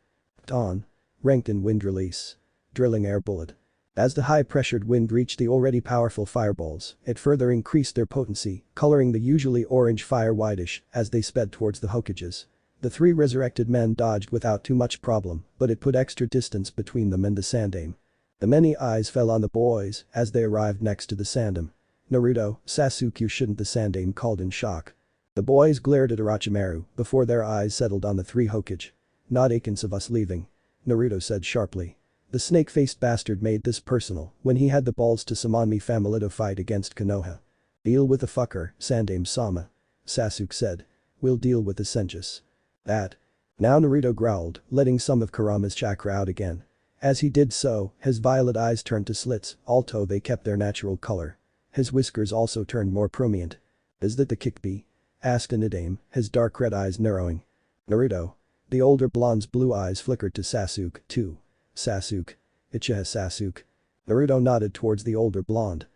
Dawn. Ranked in wind release. Drilling air bullet. As the high-pressured wind reached the already powerful fireballs, it further increased their potency, coloring the usually orange fire whitish as they sped towards the Hokages. The 3 resurrected men dodged without too much problem, but it put extra distance between them and the Sandaime. The many eyes fell on the boys as they arrived next to the Sandaime. Naruto, Sasuke, you shouldn't, the Sandaime called in shock. The boys glared at Orochimaru before their eyes settled on the 3 Hokage. Not achance of us leaving. Naruto said sharply. The snake-faced bastard made this personal when he had the balls to summon me Familito fight against Konoha. Deal with the fucker, Sandaime-sama. Sasuke said. We'll deal with the Senjus. That. Now Naruto growled, letting some of Kurama's chakra out again. As he did so, his violet eyes turned to slits, although they kept their natural color. His whiskers also turned more prominent. Is that the Kikbi? Asked Naruto, his dark red eyes narrowing. Naruto. The older blonde's blue eyes flickered to Sasuke, too. Sasuke. Uchiha Sasuke. Naruto nodded towards the older blonde.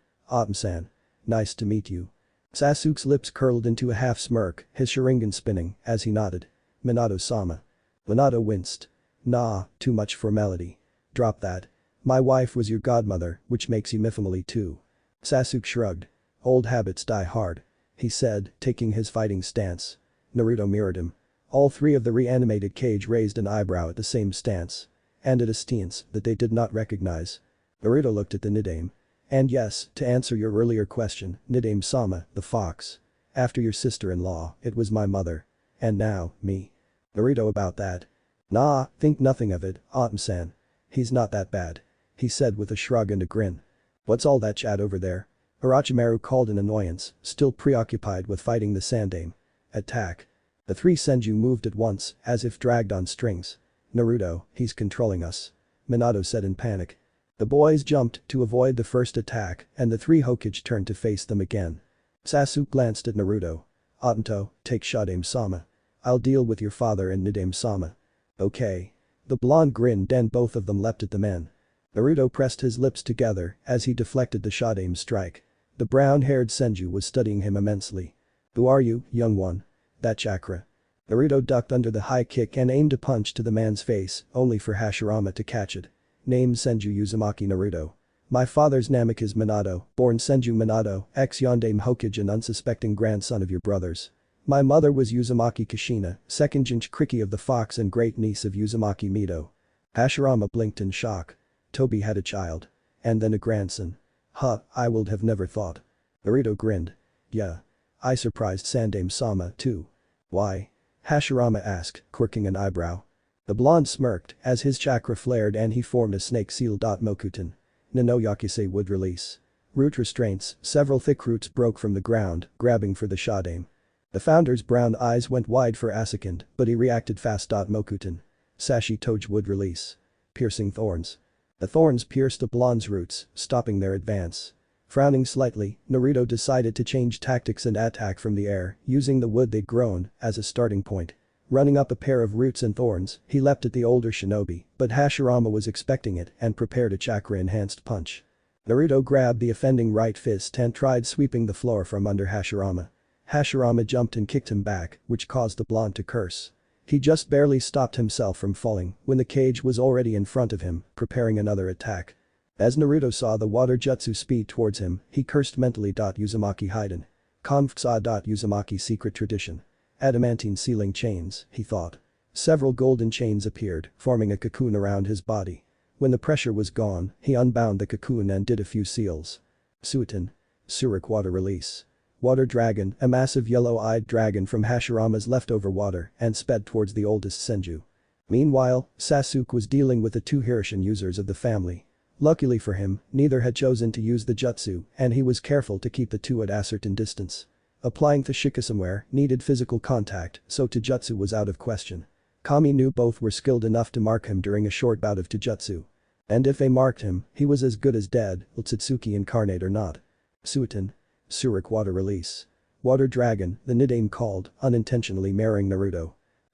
San. Nice to meet you. Sasuke's lips curled into a half smirk, his sharingan spinning as he nodded. Minato-sama. Minato winced. Nah, too much formality. Drop that. My wife was your godmother, which makes you my family too. Sasuke shrugged. Old habits die hard. He said, taking his fighting stance. Naruto mirrored him. All 3 of the reanimated Kage raised an eyebrow at the same stance. And at a stance that they did not recognize. Naruto looked at the Naruto. And yes, to answer your earlier question, Naruto-sama, the fox. After your sister-in-law, it was my mother. And now, me. Naruto about that. Nah, think nothing of it, San. He's not that bad. He said with a shrug and a grin. What's all that chat over there? Orochimaru called in annoyance, still preoccupied with fighting the Sandaime. Attack. The 3 Senju moved at once, as if dragged on strings. Naruto, he's controlling us. Minato said in panic. The boys jumped to avoid the first attack and the 3 Hokage turned to face them again. Sasuke glanced at Naruto. Otanto, take Sandaime-sama. I'll deal with your father and Naruto-sama. Okay. The blonde grinned and both of them leapt at the men. Naruto pressed his lips together as he deflected the Sandaime strike. The brown-haired Senju was studying him immensely. Who are you, young one? That chakra. Naruto ducked under the high kick and aimed a punch to the man's face, only for Hashirama to catch it. Name Senju Uzumaki Naruto. My father's Namikaze Minato, born Senju Minato, ex-Yondaime Hokage and unsuspecting grandson of your brothers. My mother was Uzumaki Kushina, second Jinchuriki of the Fox and great-niece of Uzumaki Mito. Hashirama blinked in shock. Tobi had a child. And then a grandson. Huh, I would have never thought. Naruto grinned. Yeah. I surprised Sandaime-sama too. Why? Hashirama asked, quirking an eyebrow. The blonde smirked as his chakra flared and he formed a snake seal. Mokuton. Nanoyakusei would release. Root restraints, several thick roots broke from the ground, grabbing for the Sandaime. The founder's brown eyes went wide for a second, but he reacted fast. Mokuton. Sashi Toge would release. Piercing thorns. The thorns pierced the blonde's roots, stopping their advance. Frowning slightly, Naruto decided to change tactics and attack from the air, using the wood they'd grown as a starting point. Running up a pair of roots and thorns, he leapt at the older shinobi, but Hashirama was expecting it and prepared a chakra-enhanced punch. Naruto grabbed the offending right fist and tried sweeping the floor from under Hashirama. Hashirama jumped and kicked him back, which caused the blonde to curse. He just barely stopped himself from falling when the Kage was already in front of him, preparing another attack. As Naruto saw the water jutsu speed towards him, he cursed mentally. Uzumaki Hiden. Uzumaki secret tradition. Adamantine ceiling chains, he thought. Several golden chains appeared, forming a cocoon around his body. When the pressure was gone, he unbound the cocoon and did a few seals. Suiten. Suruk water release. Water dragon, a massive yellow-eyed dragon from Hashirama's leftover water and sped towards the oldest Senju. Meanwhile, Sasuke was dealing with the two Hirishin users of the family. Luckily for him, neither had chosen to use the jutsu and he was careful to keep the two at a certain distance. Applying the shikisumware needed physical contact, so Taijutsu was out of question. Kami knew both were skilled enough to mark him during a short bout of Taijutsu. And if they marked him, he was as good as dead, Otatsuki incarnate or not. Suiten. Suruk water release. Water dragon, the nickname called, unintentionally marrying Naruto.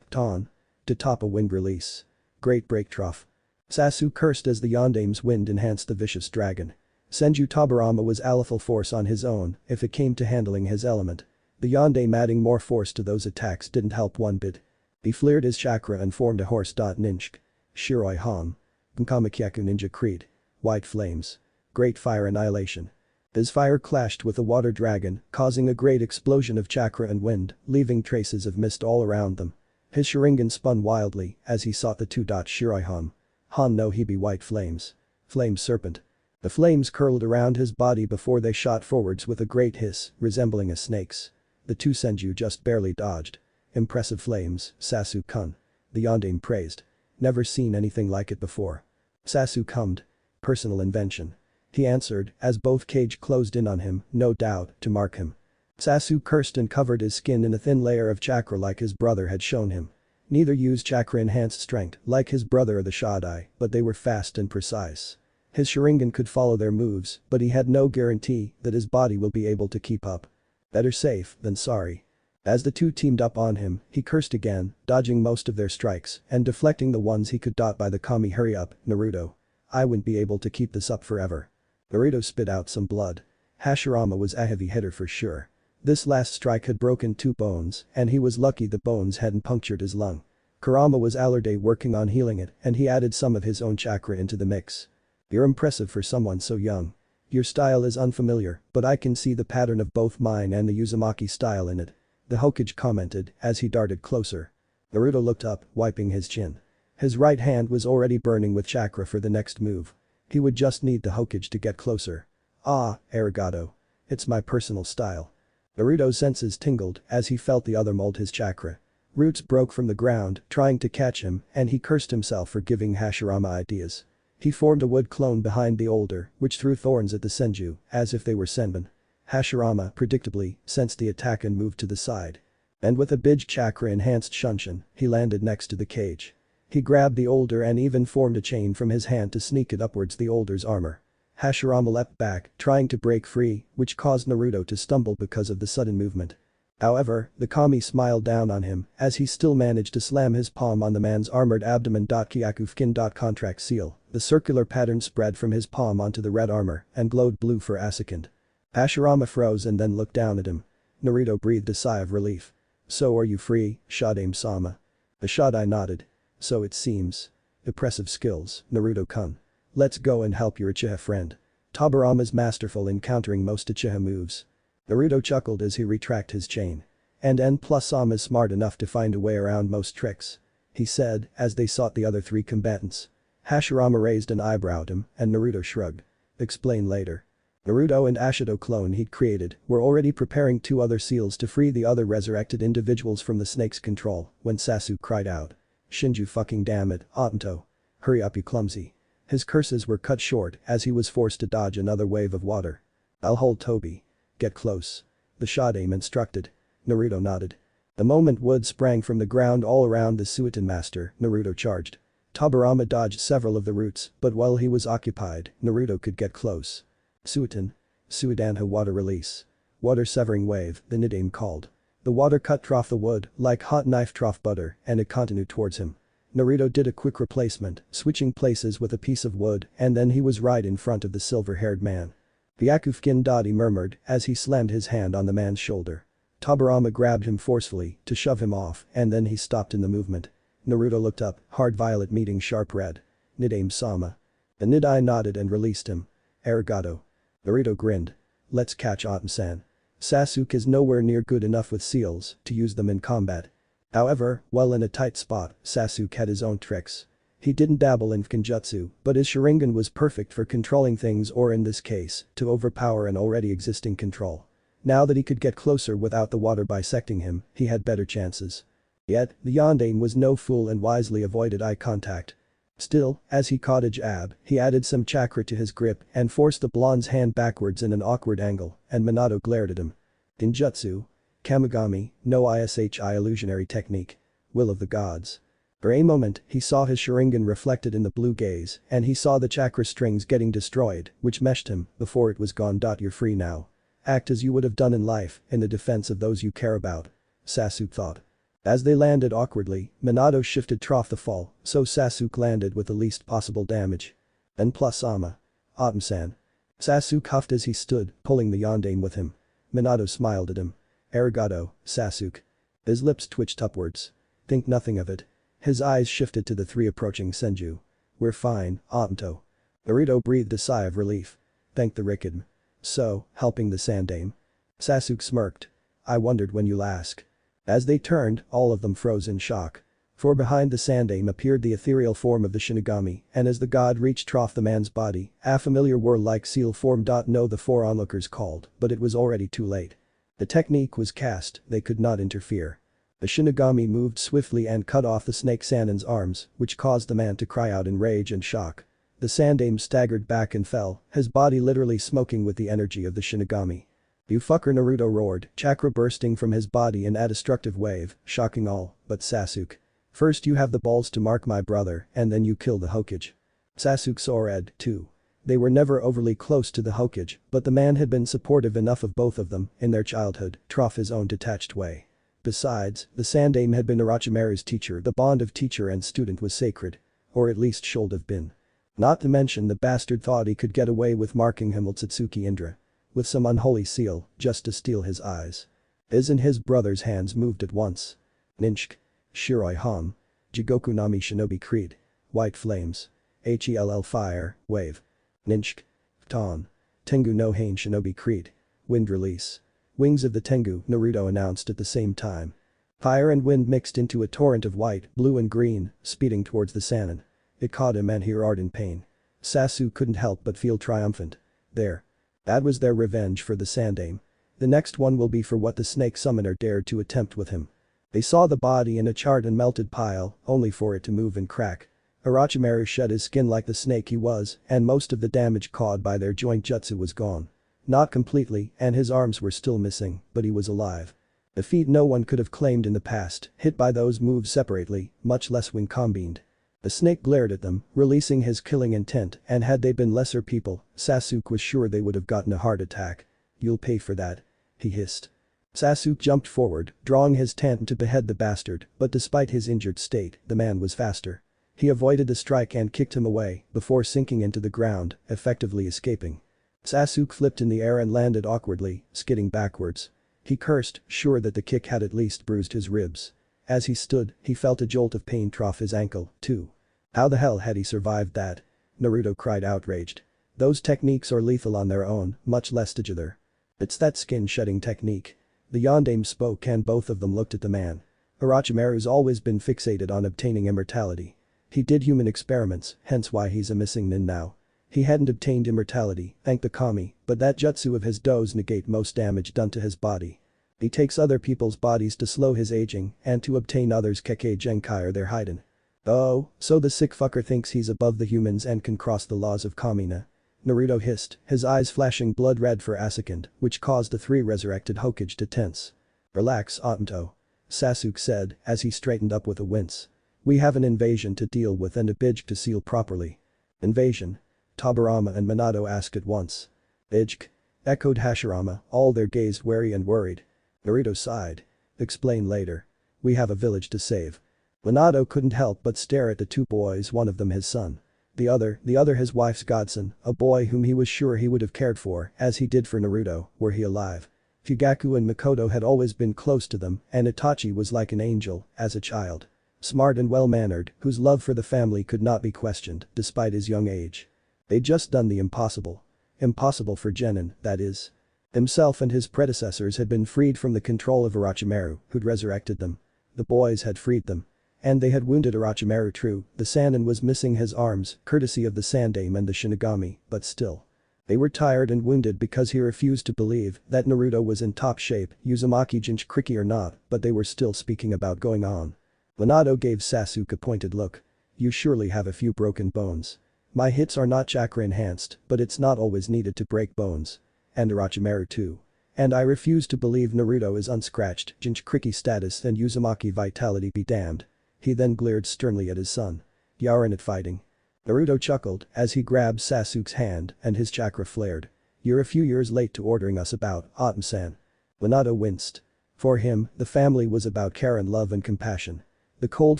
Ton. Tatapa wind release. Great break trough. Sasuke cursed as the Yondame's wind enhanced the vicious dragon. Senju Tobirama was alpha force on his own if it came to handling his element. The Yondame adding more force to those attacks didn't help one bit. He flared his chakra and formed a horse. Ninja. Shiroi Han. Nkamakyaku ninja creed. White flames. Great fire annihilation. His fire clashed with the water dragon, causing a great explosion of chakra and wind, leaving traces of mist all around them. His sharingan spun wildly as he sought the two. Shiroi Han. Han no Hibi white flames. Flame serpent. The flames curled around his body before they shot forwards with a great hiss, resembling a snake's. The two Senju just barely dodged. Impressive flames, Sasuke-kun. The Yondame praised. Never seen anything like it before. Sasuke hummed. Personal invention. He answered as both cage closed in on him, no doubt, to mark him. Sasuke cursed and covered his skin in a thin layer of chakra like his brother had shown him. Neither used chakra-enhanced strength like his brother or the Shaddai, but they were fast and precise. His sharingan could follow their moves, but he had no guarantee that his body will be able to keep up. Better safe than sorry. As the two teamed up on him, he cursed again, dodging most of their strikes and deflecting the ones he could dot by the Kami. Hurry up, Naruto. I wouldn't be able to keep this up forever. Naruto spit out some blood. Hashirama was a heavy hitter for sure. This last strike had broken 2 bones and he was lucky the bones hadn't punctured his lung. Kurama was already working on healing it and he added some of his own chakra into the mix. You're impressive for someone so young. Your style is unfamiliar, but I can see the pattern of both mine and the Uzumaki style in it. The Hokage commented as he darted closer. Naruto looked up, wiping his chin. His right hand was already burning with chakra for the next move. He would just need the Hokage to get closer. Ah, arigato. It's my personal style. Naruto's senses tingled as he felt the other mold his chakra. Roots broke from the ground, trying to catch him, and he cursed himself for giving Hashirama ideas. He formed a wood clone behind the older, which threw thorns at the Senju, as if they were senbon. Hashirama, predictably, sensed the attack and moved to the side. And with a big chakra-enhanced shunshin, he landed next to the cage. He grabbed the older and even formed a chain from his hand to sneak it upwards the older's armor. Hashirama leapt back, trying to break free, which caused Naruto to stumble because of the sudden movement. However, the Kami smiled down on him as he still managed to slam his palm on the man's armored abdomen. Kyakufkin. Contract seal. The circular pattern spread from his palm onto the red armor and glowed blue for a second. Hashirama froze and then looked down at him. Naruto breathed a sigh of relief. So are you free, Shadame-sama? The Shaddai nodded. So it seems. Impressive skills, Naruto-kun. Let's go and help your Uchiha friend. Tobirama's masterful in countering most Uchiha moves. Naruto chuckled as he retracted his chain. And N+Sama's smart enough to find a way around most tricks. He said as they sought the other 3 combatants. Hashirama raised an eyebrow at him and Naruto shrugged. Explain later. Naruto and Ashido clone he'd created were already preparing 2 other seals to free the other resurrected individuals from the snake's control when Sasuke cried out. Shinju fucking damn it, Obito. Hurry up you clumsy. His curses were cut short as he was forced to dodge another wave of water. I'll hold Toby. Get close. The Shadame instructed. Naruto nodded. The moment wood sprang from the ground all around the Suiten master, Naruto charged. Tobirama dodged several of the roots, but while he was occupied, Naruto could get close. Suiten. Suidanha water release. Water severing wave, the nickname called. The water cut trough the wood like hot knife trough butter and it continued towards him. Naruto did a quick replacement, switching places with a piece of wood and then he was right in front of the silver-haired man. Byakufkin. He murmured as he slammed his hand on the man's shoulder. Tobirama grabbed him forcefully to shove him off and then he stopped in the movement. Naruto looked up, hard violet meeting sharp red. Nidaime-sama. The Nidai nodded and released him. Arigato. Naruto grinned. Let's catch Otom-san. Sasuke is nowhere near good enough with seals to use them in combat. However, while in a tight spot, Sasuke had his own tricks. He didn't dabble in Kenjutsu, but his sharingan was perfect for controlling things, or in this case, to overpower an already existing control. Now that he could get closer without the water bisecting him, he had better chances. Yet, the yondaime was no fool and wisely avoided eye contact. Still, as he caught a jab, he added some chakra to his grip and forced the blonde's hand backwards in an awkward angle, and Minato glared at him. Ninjutsu. Kamigami, no Ishi illusionary technique. Will of the gods. For a moment, he saw his sharingan reflected in the blue gaze, and he saw the chakra strings getting destroyed, which meshed him, before it was gone. You're free now. Act as you would have done in life, in the defense of those you care about. Sasuke thought. As they landed awkwardly, Minato shifted trough the fall, so Sasuke landed with the least possible damage. N plus Omniscent. Sasuke huffed as he stood, pulling the yondaime with him. Minato smiled at him. Arigato, Sasuke. His lips twitched upwards. Think nothing of it. His eyes shifted to the three approaching Senju. We're fine, Obito. Naruto breathed a sigh of relief. Thank the Rikid. So, helping the sandaime? Sasuke smirked. I wondered when you'll ask. As they turned, all of them froze in shock. For behind the sandaime appeared the ethereal form of the Shinigami, and as the god reached trough the man's body, a familiar war-like seal formed. No, the four onlookers called, but it was already too late. The technique was cast, they could not interfere. The Shinigami moved swiftly and cut off the snake Sannin's arms, which caused the man to cry out in rage and shock. The sandaime staggered back and fell, his body literally smoking with the energy of the Shinigami. You fucker, Naruto roared, chakra bursting from his body in a destructive wave, shocking all but Sasuke. First you have the balls to mark my brother, and then you kill the Hokage. Sasuke saw red, too. They were never overly close to the Hokage, but the man had been supportive enough of both of them, in their childhood, trough his own detached way. Besides, the sandaime had been Orochimaru's teacher. The bond of teacher and student was sacred. Or at least should have been. Not to mention the bastard thought he could get away with marking him Otatsuki Indra. With some unholy seal, just to steal his eyes. His and his brother's hands moved at once. Ninshk. Shiroi Hom. Jigoku Nami Shinobi Creed. White flames. Hell fire, wave. Ninshk. Ton. Tengu no Hain Shinobi Creed. Wind release. Wings of the Tengu, Naruto announced at the same time. Fire and wind mixed into a torrent of white, blue and green, speeding towards the Sannin. It caught him and he roared in pain. Sasuke couldn't help but feel triumphant. There. That was their revenge for the sandaime. The next one will be for what the snake summoner dared to attempt with him. They saw the body in a charred and melted pile, only for it to move and crack. Orochimaru shed his skin like the snake he was, and most of the damage caused by their joint jutsu was gone. Not completely, and his arms were still missing, but he was alive. A feat no one could have claimed in the past, hit by those moves separately, much less when combined. The snake glared at them, releasing his killing intent, and had they been lesser people, Sasuke was sure they would have gotten a heart attack. You'll pay for that. He hissed. Sasuke jumped forward, drawing his tanton to behead the bastard, but despite his injured state, the man was faster. He avoided the strike and kicked him away, before sinking into the ground, effectively escaping. Sasuke flipped in the air and landed awkwardly, skidding backwards. He cursed, sure that the kick had at least bruised his ribs. As he stood, he felt a jolt of pain trough his ankle, too. How the hell had he survived that? Naruto cried outraged. Those techniques are lethal on their own, much less together. It's that skin-shedding technique. The yondaime spoke and both of them looked at the man. Orochimaru's always been fixated on obtaining immortality. He did human experiments, hence why he's a missing nin now. He hadn't obtained immortality, thank the kami, but that jutsu of his does negate most damage done to his body. He takes other people's bodies to slow his aging and to obtain others' Kekkei Genkai or their Hiden. Oh, so the sick fucker thinks he's above the humans and can cross the laws of Kamina. Naruto hissed, his eyes flashing blood red for a second, which caused the three resurrected Hokage to tense. Relax, Obito. Sasuke said, as he straightened up with a wince. We have an invasion to deal with and a bidge to seal properly. Invasion? Tobirama and Minato asked at once. Bidge? Echoed Hashirama, all their gaze wary and worried. Naruto sighed. Explain later. We have a village to save. Minato couldn't help but stare at the two boys, one of them his son. The other his wife's godson, a boy whom he was sure he would have cared for, as he did for Naruto, were he alive. Fugaku and Mikoto had always been close to them, and Itachi was like an angel, as a child. Smart and well-mannered, whose love for the family could not be questioned, despite his young age. They'd just done the impossible. Impossible for Genin, that is. Himself and his predecessors had been freed from the control of Orochimaru, who'd resurrected them. The boys had freed them. And they had wounded Orochimaru. True, the Sannin was missing his arms, courtesy of the Sandaime and the Shinigami, but still. They were tired and wounded because he refused to believe that Naruto was in top shape, Uzumaki Jinchuriki or not, but they were still speaking about going on. Minato gave Sasuke a pointed look. You surely have a few broken bones. My hits are not chakra enhanced, but it's not always needed to break bones. And Orochimaru too. And I refuse to believe Naruto is unscratched, Jinchuriki status and Uzumaki vitality be damned. He then glared sternly at his son. You're at fighting. Naruto chuckled as he grabbed Sasuke's hand and his chakra flared. You're a few years late to ordering us about, Otom-san. Minato winced. For him, the family was about care and love and compassion. The cold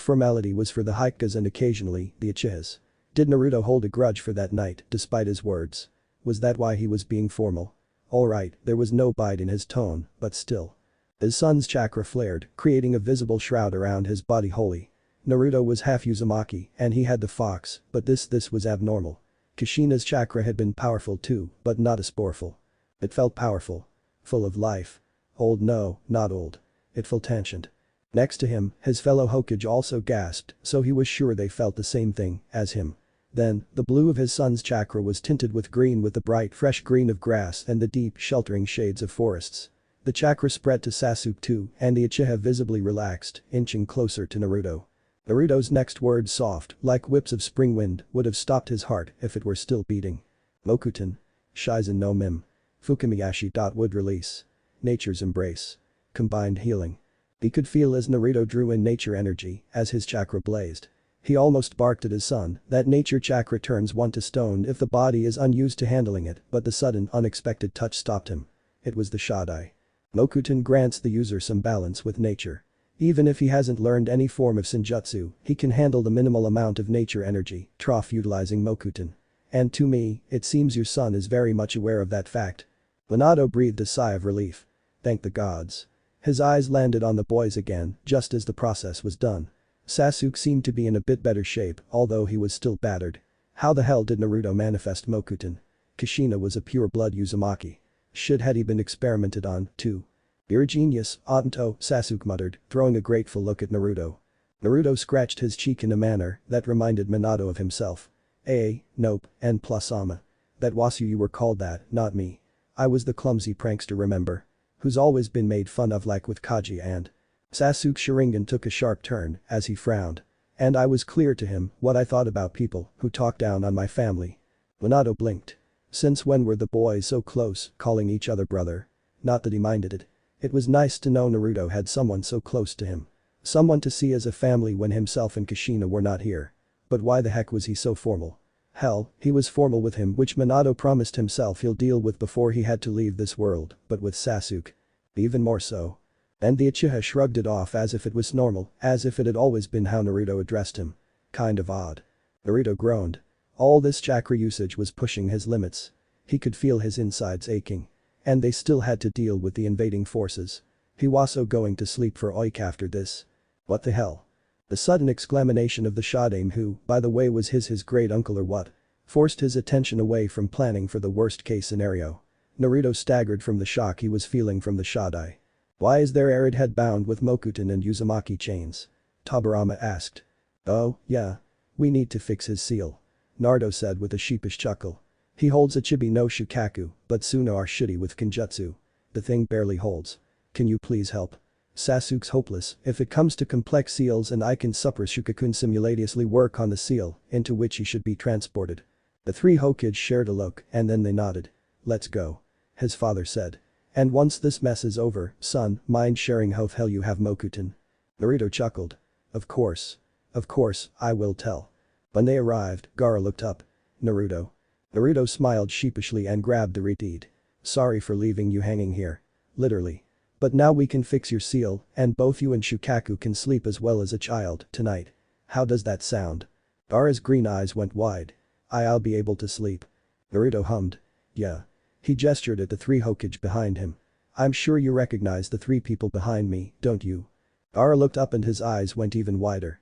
formality was for the Hyugas and occasionally, the Uchihas. Did Naruto hold a grudge for that night, despite his words? Was that why he was being formal? Alright, there was no bite in his tone, but still. His son's chakra flared, creating a visible shroud around his body. Holy. Naruto was half Uzumaki, and he had the fox, but this was abnormal. Kushina's chakra had been powerful too, but not as powerful. It felt powerful. Full of life. Old, no, not old. It felt ancient. Next to him, his fellow Hokage also gasped, so he was sure they felt the same thing as him. Then, the blue of his son's chakra was tinted with green, with the bright fresh green of grass and the deep sheltering shades of forests. The chakra spread to Sasuke too, and the Uchiha visibly relaxed, inching closer to Naruto. Naruto's next words, soft, like whips of spring wind, would have stopped his heart if it were still beating. Mokuton. Shizen no Mim. Fukumiyashi. Would release. Nature's embrace. Combined healing. He could feel as Naruto drew in nature energy, as his chakra blazed. He almost barked at his son that nature chakra turns one to stone if the body is unused to handling it, but the sudden, unexpected touch stopped him. It was the Shodai. Mokuton grants the user some balance with nature. Even if he hasn't learned any form of Senjutsu, he can handle the minimal amount of nature energy, trough utilizing Mokuton. And to me, it seems your son is very much aware of that fact. Minato breathed a sigh of relief. Thank the gods. His eyes landed on the boys again, just as the process was done. Sasuke seemed to be in a bit better shape, although he was still battered. How the hell did Naruto manifest Mokuton? Kushina was a pure-blood Uzumaki. Shit, had he been experimented on, too? You're a genius, Otom, Sasuke muttered, throwing a grateful look at Naruto. Naruto scratched his cheek in a manner that reminded Minato of himself. Nope, and plus that was you were called that, not me. I was the clumsy prankster, remember? Who's always been made fun of, like with Kaji and… Sasuke's sharingan took a sharp turn as he frowned. And I was clear to him what I thought about people who talk down on my family. Minato blinked. Since when were the boys so close, calling each other brother? Not that he minded it. It was nice to know Naruto had someone so close to him. Someone to see as a family when himself and Kushina were not here. But why the heck was he so formal? Hell, he was formal with him, which Minato promised himself he'll deal with before he had to leave this world, but with Sasuke. Even more so. And the Uchiha shrugged it off as if it was normal, as if it had always been how Naruto addressed him. Kind of odd. Naruto groaned. All this chakra usage was pushing his limits. He could feel his insides aching. And they still had to deal with the invading forces. He was so going to sleep for oik after this. What the hell? The sudden exclamation of the Shodame, who, by the way, was his great uncle or what, forced his attention away from planning for the worst case scenario. Naruto staggered from the shock he was feeling from the Shodai. Why is their arid head bound with Mokuton and Uzumaki chains? Tobirama asked. Oh, yeah. We need to fix his seal. Naruto said with a sheepish chuckle. He holds a chibi no Shukaku, but Suno are shitty with Kenjutsu. The thing barely holds. Can you please help? Sasuke's hopeless if it comes to complex seals, and I can suppress Shukakun simultaneously work on the seal into which he should be transported. The three Hokage shared a look and then they nodded. Let's go. His father said. And once this mess is over, son, mind sharing how the hell you have Mokuton? Naruto chuckled. Of course. Of course, I will tell. When they arrived, Gaara looked up. Naruto. Naruto smiled sheepishly and grabbed the reed. Sorry for leaving you hanging here. Literally. But now we can fix your seal, and both you and Shukaku can sleep as well as a child tonight. How does that sound? Gaara's green eyes went wide. I'll be able to sleep. Naruto hummed. Yeah. He gestured at the three Hokage behind him. I'm sure you recognize the three people behind me, don't you? Gaara looked up and his eyes went even wider.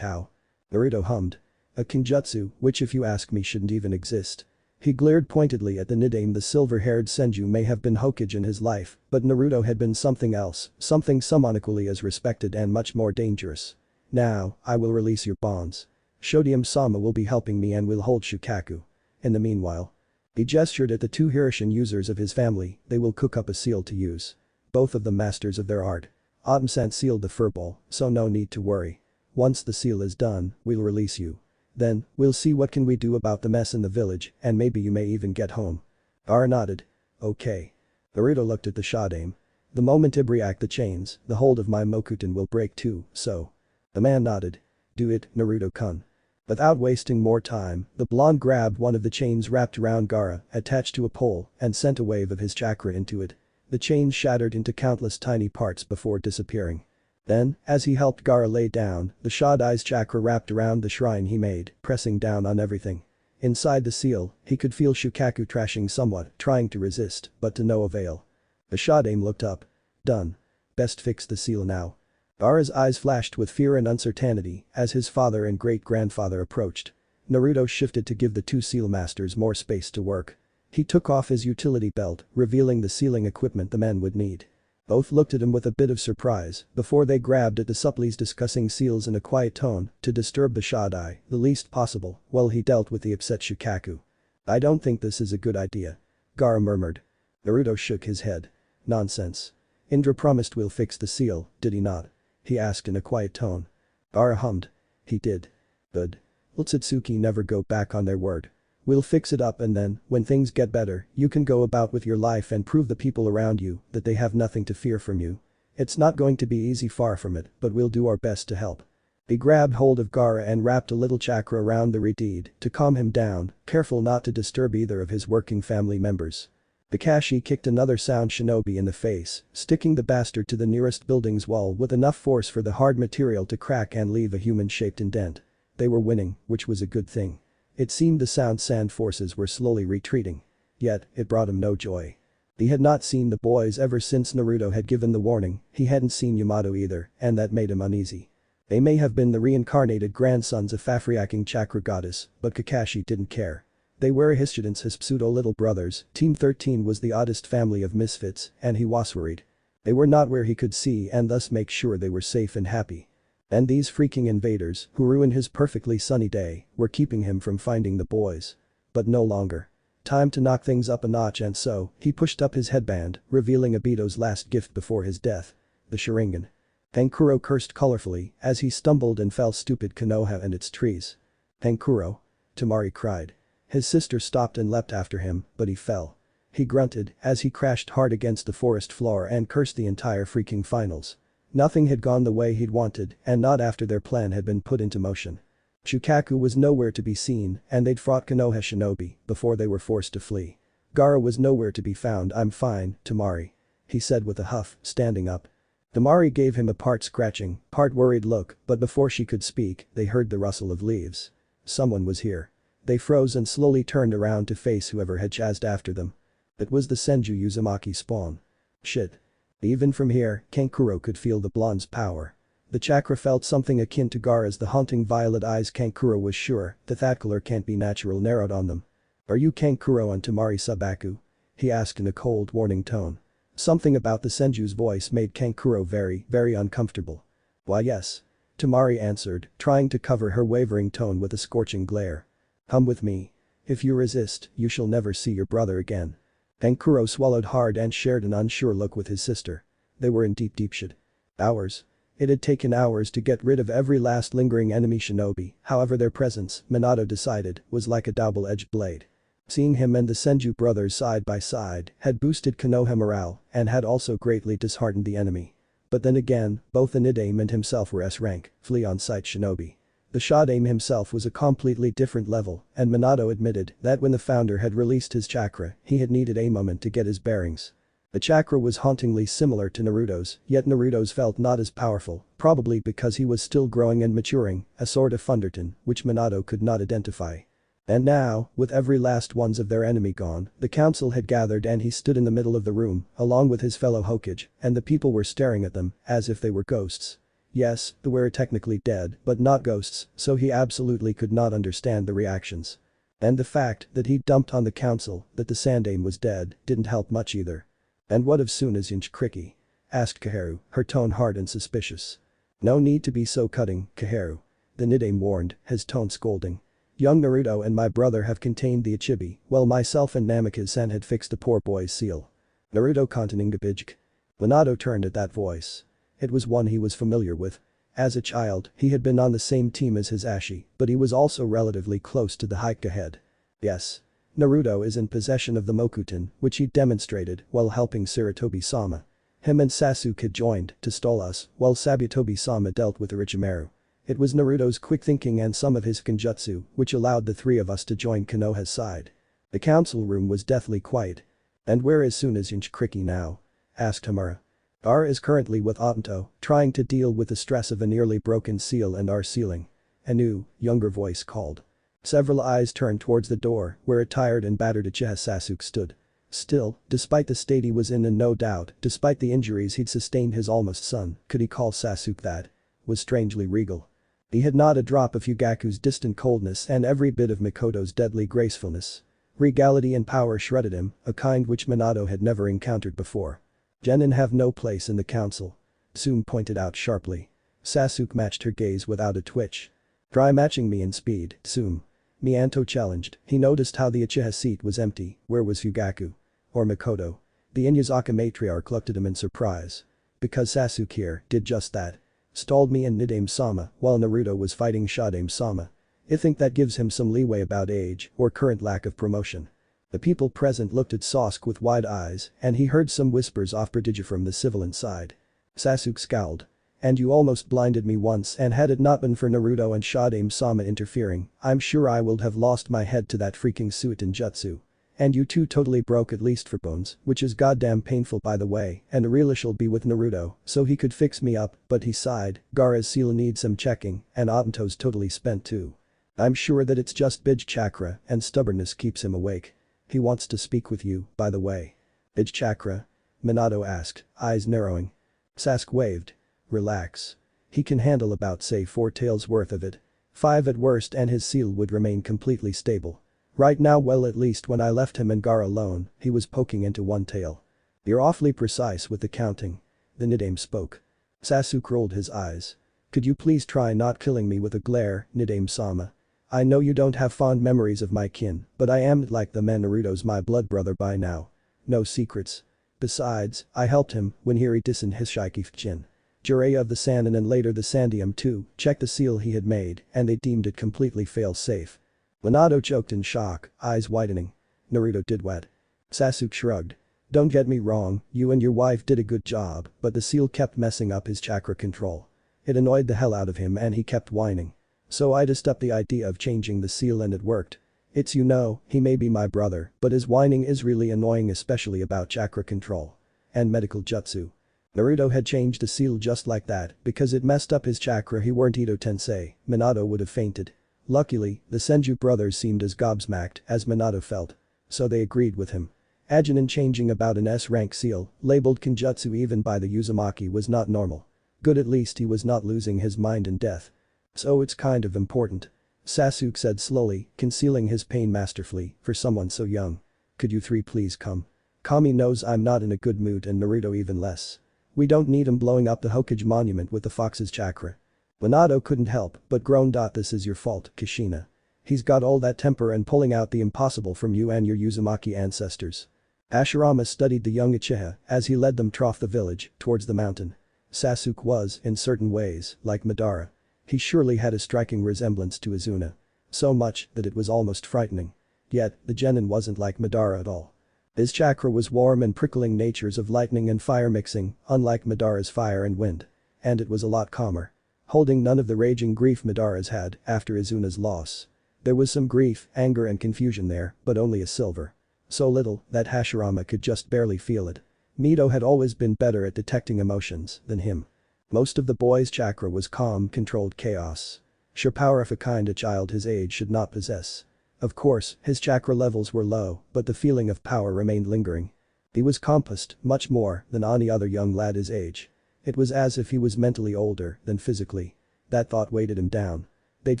How? Naruto hummed. A Kenjutsu, which if you ask me shouldn't even exist. He glared pointedly at the Nidaime. The silver-haired Senju may have been Hokage in his life, but Naruto had been something else, something someone equally as respected and much more dangerous. Now, I will release your bonds. Shodium-sama will be helping me and will hold Shukaku. In the meanwhile. He gestured at the two Hirishin users of his family. They will cook up a seal to use. Both of them masters of their art. Omniscent sealed the furball, so no need to worry. Once the seal is done, we'll release you. Then, we'll see what can we do about the mess in the village, and maybe you may even get home. Gaara nodded. Okay. Naruto looked at the Shodaime. The moment I break the chains, the hold of my Mokuton will break too, so. The man nodded. Do it, Naruto-kun. Without wasting more time, the blonde grabbed one of the chains wrapped around Gaara, attached to a pole, and sent a wave of his chakra into it. The chains shattered into countless tiny parts before disappearing. Then, as he helped Gaara lay down, the Shodai's chakra wrapped around the shrine he made, pressing down on everything. Inside the seal, he could feel Shukaku trashing somewhat, trying to resist, but to no avail. The Shodaime looked up. Done. Best fix the seal now. Gaara's eyes flashed with fear and uncertainty as his father and great-grandfather approached. Naruto shifted to give the two seal masters more space to work. He took off his utility belt, revealing the sealing equipment the men would need. Both looked at him with a bit of surprise before they grabbed at the supplies, discussing seals in a quiet tone to disturb the Shodai the least possible while he dealt with the upset Shukaku. I don't think this is a good idea. Gaara murmured. Naruto shook his head. Nonsense. Indra promised we'll fix the seal, did he not? He asked in a quiet tone. Gaara hummed. He did. Good. Will Otatsuki never go back on their word? We'll fix it up and then, when things get better, you can go about with your life and prove the people around you that they have nothing to fear from you. It's not going to be easy, far from it, but we'll do our best to help. He grabbed hold of Gaara and wrapped a little chakra around the reed to calm him down, careful not to disturb either of his working family members. Kakashi kicked another sound shinobi in the face, sticking the bastard to the nearest building's wall with enough force for the hard material to crack and leave a human-shaped indent. They were winning, which was a good thing. It seemed the sound sand forces were slowly retreating. Yet, it brought him no joy. He had not seen the boys ever since Naruto had given the warning. He hadn't seen Yamato either, and that made him uneasy. They may have been the reincarnated grandsons of Fafriaking Chakra Goddess, but Kakashi didn't care. They were his pseudo-little brothers. Team 13 was the oddest family of misfits, and he was worried. They were not where he could see and thus make sure they were safe and happy. And these freaking invaders, who ruined his perfectly sunny day, were keeping him from finding the boys. But no longer. Time to knock things up a notch, and so, he pushed up his headband, revealing Obito's last gift before his death. The sharingan. Kankuro cursed colorfully as he stumbled and fell. Stupid Konoha and its trees. Kankuro. Temari cried. His sister stopped and leapt after him, but he fell. He grunted as he crashed hard against the forest floor and cursed the entire freaking finals. Nothing had gone the way he'd wanted, and not after their plan had been put into motion. Shukaku was nowhere to be seen, and they'd fought Konoha shinobi before they were forced to flee. Gaara was nowhere to be found. I'm fine, Temari. He said with a huff, standing up. Temari gave him a part scratching, part worried look, but before she could speak, they heard the rustle of leaves. Someone was here. They froze and slowly turned around to face whoever had chased after them. It was the Senju Uzumaki spawn. Shit. Even from here, Kankuro could feel the blonde's power. The chakra felt something akin to Gaara's. The haunting violet eyes. Kankuro was sure that color can't be natural narrowed on them. Are you Kankuro and Temari Sabaku? He asked in a cold, warning tone. Something about the Senju's voice made Kankuro very, very uncomfortable. Why yes. Temari answered, trying to cover her wavering tone with a scorching glare. Come with me. If you resist, you shall never see your brother again. Kankuro swallowed hard and shared an unsure look with his sister. They were in deep shit. Hours. It had taken hours to get rid of every last lingering enemy shinobi. However, their presence, Minato decided, was like a double-edged blade. Seeing him and the Senju brothers side by side had boosted Konoha morale and had also greatly disheartened the enemy. But then again, both the Nidaime and himself were S-rank, flee-on-sight shinobi. The Shodaime himself was a completely different level, and Minato admitted that when the founder had released his chakra, he had needed a moment to get his bearings. The chakra was hauntingly similar to Naruto's, yet Naruto's felt not as powerful, probably because he was still growing and maturing, a sort of Thunderton, which Minato could not identify. And now, with every last ones of their enemy gone, the council had gathered and he stood in the middle of the room, along with his fellow Hokage, and the people were staring at them, as if they were ghosts. Yes, they were technically dead, but not ghosts, so he absolutely could not understand the reactions. And the fact that he dumped on the council that the Sandaime was dead didn't help much either. "And what of Tsuna's Inch-Kriki?" asked Kaharu, her tone hard and suspicious. "No need to be so cutting, Kaharu," the Nidaime warned, his tone scolding. "Young Naruto and my brother have contained the Ichibi, while myself and Namikaze-san had fixed the poor boy's seal." Naruto Kontaningabijk. Minato turned at that voice. It was one he was familiar with. As a child, he had been on the same team as his Ashi, but he was also relatively close to the Hyuga head. Yes. Naruto is in possession of the Mokuton, which he demonstrated while helping Sarutobi-sama. Him and Sasuke had joined to stall us while Sabutobi-sama dealt with Orochimaru. It was Naruto's quick thinking and some of his genjutsu which allowed the three of us to join Konoha's side. The council room was deathly quiet. "And where is Tsuna's Inch-Kriki now?" asked Hamura. "R is currently with Obito, trying to deal with the stress of a nearly broken seal and our sealing." A new, younger voice called. Several eyes turned towards the door where a tired and battered Uchiha Sasuke stood. Still, despite the state he was in and no doubt, despite the injuries he'd sustained his almost son, could he call Sasuke that? Was strangely regal. He had not a drop of Fugaku's distant coldness and every bit of Mikoto's deadly gracefulness. Regality and power shredded him, a kind which Minato had never encountered before. "Genin have no place in the council," Tsume pointed out sharply. Sasuke matched her gaze without a twitch. "Try matching me in speed, Tsume." Mianto challenged. He noticed how the Uchiha seat was empty. Where was Fugaku? Or Mikoto? The Inuyasha matriarch looked at him in surprise. "Because Sasuke here did just that. Stalled me and Nidaime-sama while Naruto was fighting Shadaime-sama. I think that gives him some leeway about age or current lack of promotion." The people present looked at Sasuke with wide eyes and he heard some whispers off prodigy from the civilian side. Sasuke scowled. "And you almost blinded me once and had it not been for Naruto and Shadaime-sama interfering, I'm sure I would have lost my head to that freaking Suiton jutsu. And you two totally broke at least for bones, which is goddamn painful by the way, and Aurelius shall be with Naruto so he could fix me up, but he sighed, Gaara's seal needs some checking and Obito's totally spent too. I'm sure that it's just Bij chakra and stubbornness keeps him awake. He wants to speak with you, by the way." "Bij chakra?" Minato asked, eyes narrowing. Sasuke waved. "Relax. He can handle about say 4 taels worth of it. 5 at worst and his seal would remain completely stable. Right now well at least when I left him and Gaara alone, he was poking into 1 tael. You're awfully precise with the counting." The Nidaime spoke. Sasuke rolled his eyes. "Could you please try not killing me with a glare, Nidaime-sama? I know you don't have fond memories of my kin, but I am like the man Naruto's my blood brother by now. No secrets. Besides, I helped him when he disened his Shikifujin. Jiraiya of the Sannin and later the Sandaime too checked the seal he had made and they deemed it completely fail-safe." Minato choked in shock, eyes widening. "Naruto did what?" Sasuke shrugged. "Don't get me wrong, you and your wife did a good job, but the seal kept messing up his chakra control. It annoyed the hell out of him and he kept whining. So I just upped the idea of changing the seal and it worked. It's he may be my brother, but his whining is really annoying especially about chakra control. And medical jutsu. Naruto had changed the seal just like that because it messed up his chakra he weren't Ito Tensei, Minato would have fainted. Luckily, the Senju brothers seemed as gobsmacked as Minato felt. So they agreed with him. Ajinin changing about an S-rank seal, labeled Kenjutsu even by the Uzumaki was not normal. Good at least he was not losing his mind in death. "So it's kind of important," Sasuke said slowly, concealing his pain masterfully for someone so young. "Could you three please come? Kami knows I'm not in a good mood and Naruto even less. We don't need him blowing up the Hokage monument with the fox's chakra." Minato couldn't help but groan. "This is your fault, Kushina. He's got all that temper and pulling out the impossible from you and your Uzumaki ancestors." Hashirama studied the young Uchiha as he led them off the village towards the mountain. Sasuke was, in certain ways, like Madara. He surely had a striking resemblance to Izuna. So much that it was almost frightening. Yet, the genin wasn't like Madara at all. His chakra was warm and prickling natures of lightning and fire mixing, unlike Madara's fire and wind. And it was a lot calmer. Holding none of the raging grief Madara's had after Izuna's loss. There was some grief, anger and confusion there, but only a silver. So little that Hashirama could just barely feel it. Mito had always been better at detecting emotions than him. Most of the boy's chakra was calm, controlled chaos. Sheer power of a kind a child his age should not possess. Of course, his chakra levels were low, but the feeling of power remained lingering. He was compassed much more than any other young lad his age. It was as if he was mentally older than physically. That thought weighted him down. They'd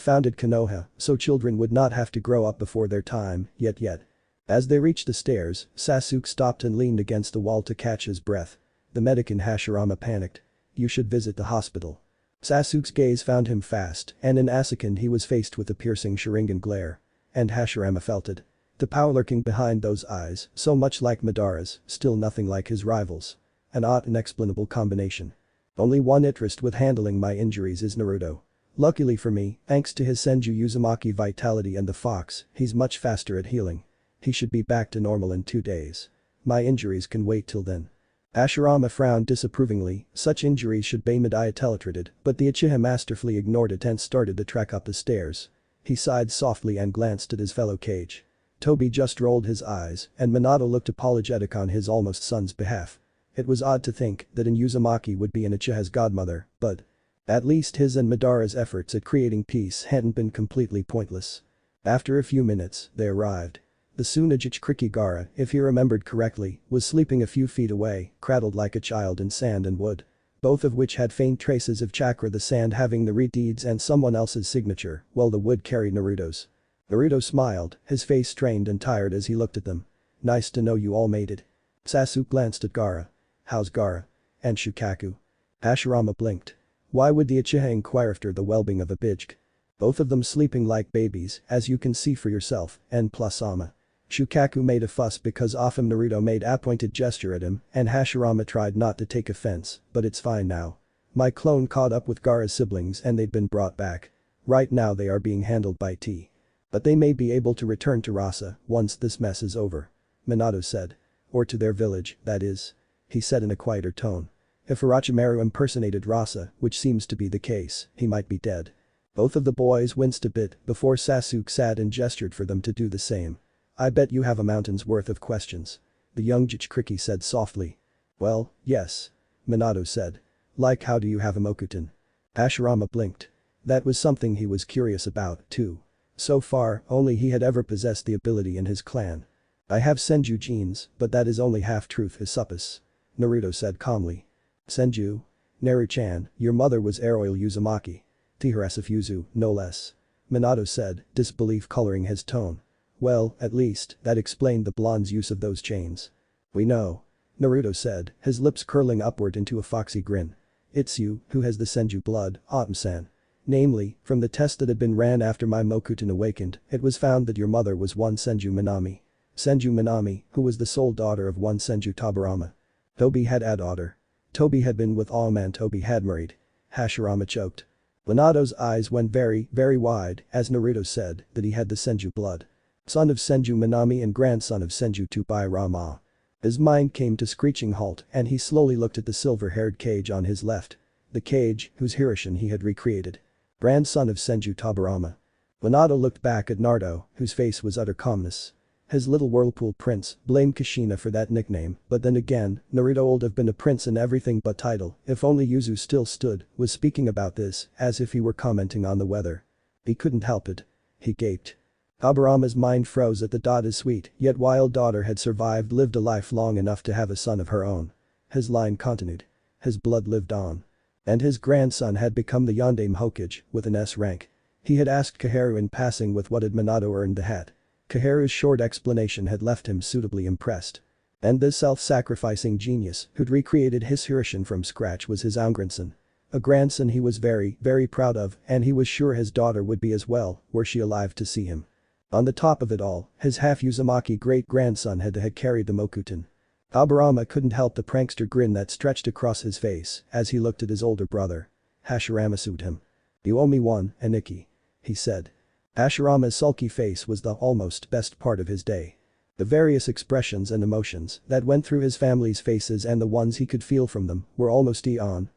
founded Konoha, so children would not have to grow up before their time, yet. As they reached the stairs, Sasuke stopped and leaned against the wall to catch his breath. The medic in Hashirama panicked. "You should visit the hospital." Sasuke's gaze found him fast, and in a second he was faced with a piercing Sharingan glare. And Hashirama felt it. The power lurking behind those eyes, so much like Madara's, still nothing like his rivals. An odd inexplicable combination. Only one interest with handling my injuries is Naruto. Luckily for me, thanks to his Senju Uzumaki vitality and the fox, he's much faster at healing. He should be back to normal in 2 days. My injuries can wait till then. Hashirama frowned disapprovingly, such injuries should be immediately treated, but the Uchiha masterfully ignored it and started to trek up the stairs. He sighed softly and glanced at his fellow Kage. Toby just rolled his eyes, and Minato looked apologetic on his almost son's behalf. It was odd to think that an Uzumaki would be an Uchiha's godmother, but at least his and Madara's efforts at creating peace hadn't been completely pointless. After a few minutes, they arrived. The Tsunade Gaara, if he remembered correctly, was sleeping a few feet away, cradled like a child in sand and wood. Both of which had faint traces of chakra, the sand having the redeeds and someone else's signature, while the wood carried Naruto's. Naruto smiled, his face strained and tired as he looked at them. "Nice to know you all made it." Sasuke glanced at Gaara. "How's Gaara? And Shukaku?" Hashirama blinked. Why would the Uchiha inquire after the well-being of a Bijk? Both of them sleeping like babies, as you can see for yourself, and plus Ama. Shukaku made a fuss because often Naruto made a pointed gesture at him, and Hashirama tried not to take offense, but it's fine now. My clone caught up with Gaara's siblings and they'd been brought back. Right now they are being handled by T. But they may be able to return to Rasa once this mess is over. Minato said. Or to their village, that is. He said in a quieter tone. If Orochimaru impersonated Rasa, which seems to be the case, he might be dead. Both of the boys winced a bit before Sasuke sat and gestured for them to do the same. "I bet you have a mountain's worth of questions." The young Jinchuriki said softly. "Well, yes." Minato said. "Like how do you have a Mokuton?" Hashirama blinked. That was something he was curious about, too. So far, only he had ever possessed the ability in his clan. "I have Senju genes, but that is only half-truth, Usoppus," Naruto said calmly. "Senju? Naru-chan, your mother was Aroil Uzumaki. Tiharasif Yuzu, no less." Minato said, disbelief coloring his tone. "Well, at least, that explained the blonde's use of those chains." "We know." Naruto said, his lips curling upward into a foxy grin. "It's you who has the Senju blood, Omniscent. Namely, from the test that had been ran after my Mokuton awakened, it was found that your mother was one Senju Minami. Senju Minami, who was the sole daughter of one Senju Tobirama. Toby had a daughter. Toby had been with Aom and Toby had married." Hashirama choked. Minato's eyes went very wide as Naruto said that he had the Senju blood. Son of Senju Minami and grandson of Senju Tobirama. His mind came to screeching halt and he slowly looked at the silver-haired Kage on his left. The Kage whose Hirishin he had recreated. Grandson of Senju Tobirama. Minato looked back at Naruto, whose face was utter calmness. His little whirlpool prince blamed Kushina for that nickname, but then again, Naruto would have been a prince in everything but title if only Yuzu still stood, was speaking about this as if he were commenting on the weather. He couldn't help it. He gaped. Tobirama's mind froze at the thought his sweet yet wild daughter had lived a life long enough to have a son of her own. His line continued. His blood lived on. And his grandson had become the Yondaime Hokage with an S rank. He had asked Koharu in passing with what had Minato earned the hat. Koharu's short explanation had left him suitably impressed. And this self-sacrificing genius who'd recreated his Hirishin from scratch was his own grandson. A grandson he was very proud of and he was sure his daughter would be as well were she alive to see him. On the top of it all, his half-Uzumaki great-grandson had carried the Mokuton. Tobirama couldn't help the prankster grin that stretched across his face as he looked at his older brother. Hashirama sued him. "You owe me one, Aniki," he said. Hashirama's sulky face was the almost best part of his day. The various expressions and emotions that went through his family's faces and the ones he could feel from them were almost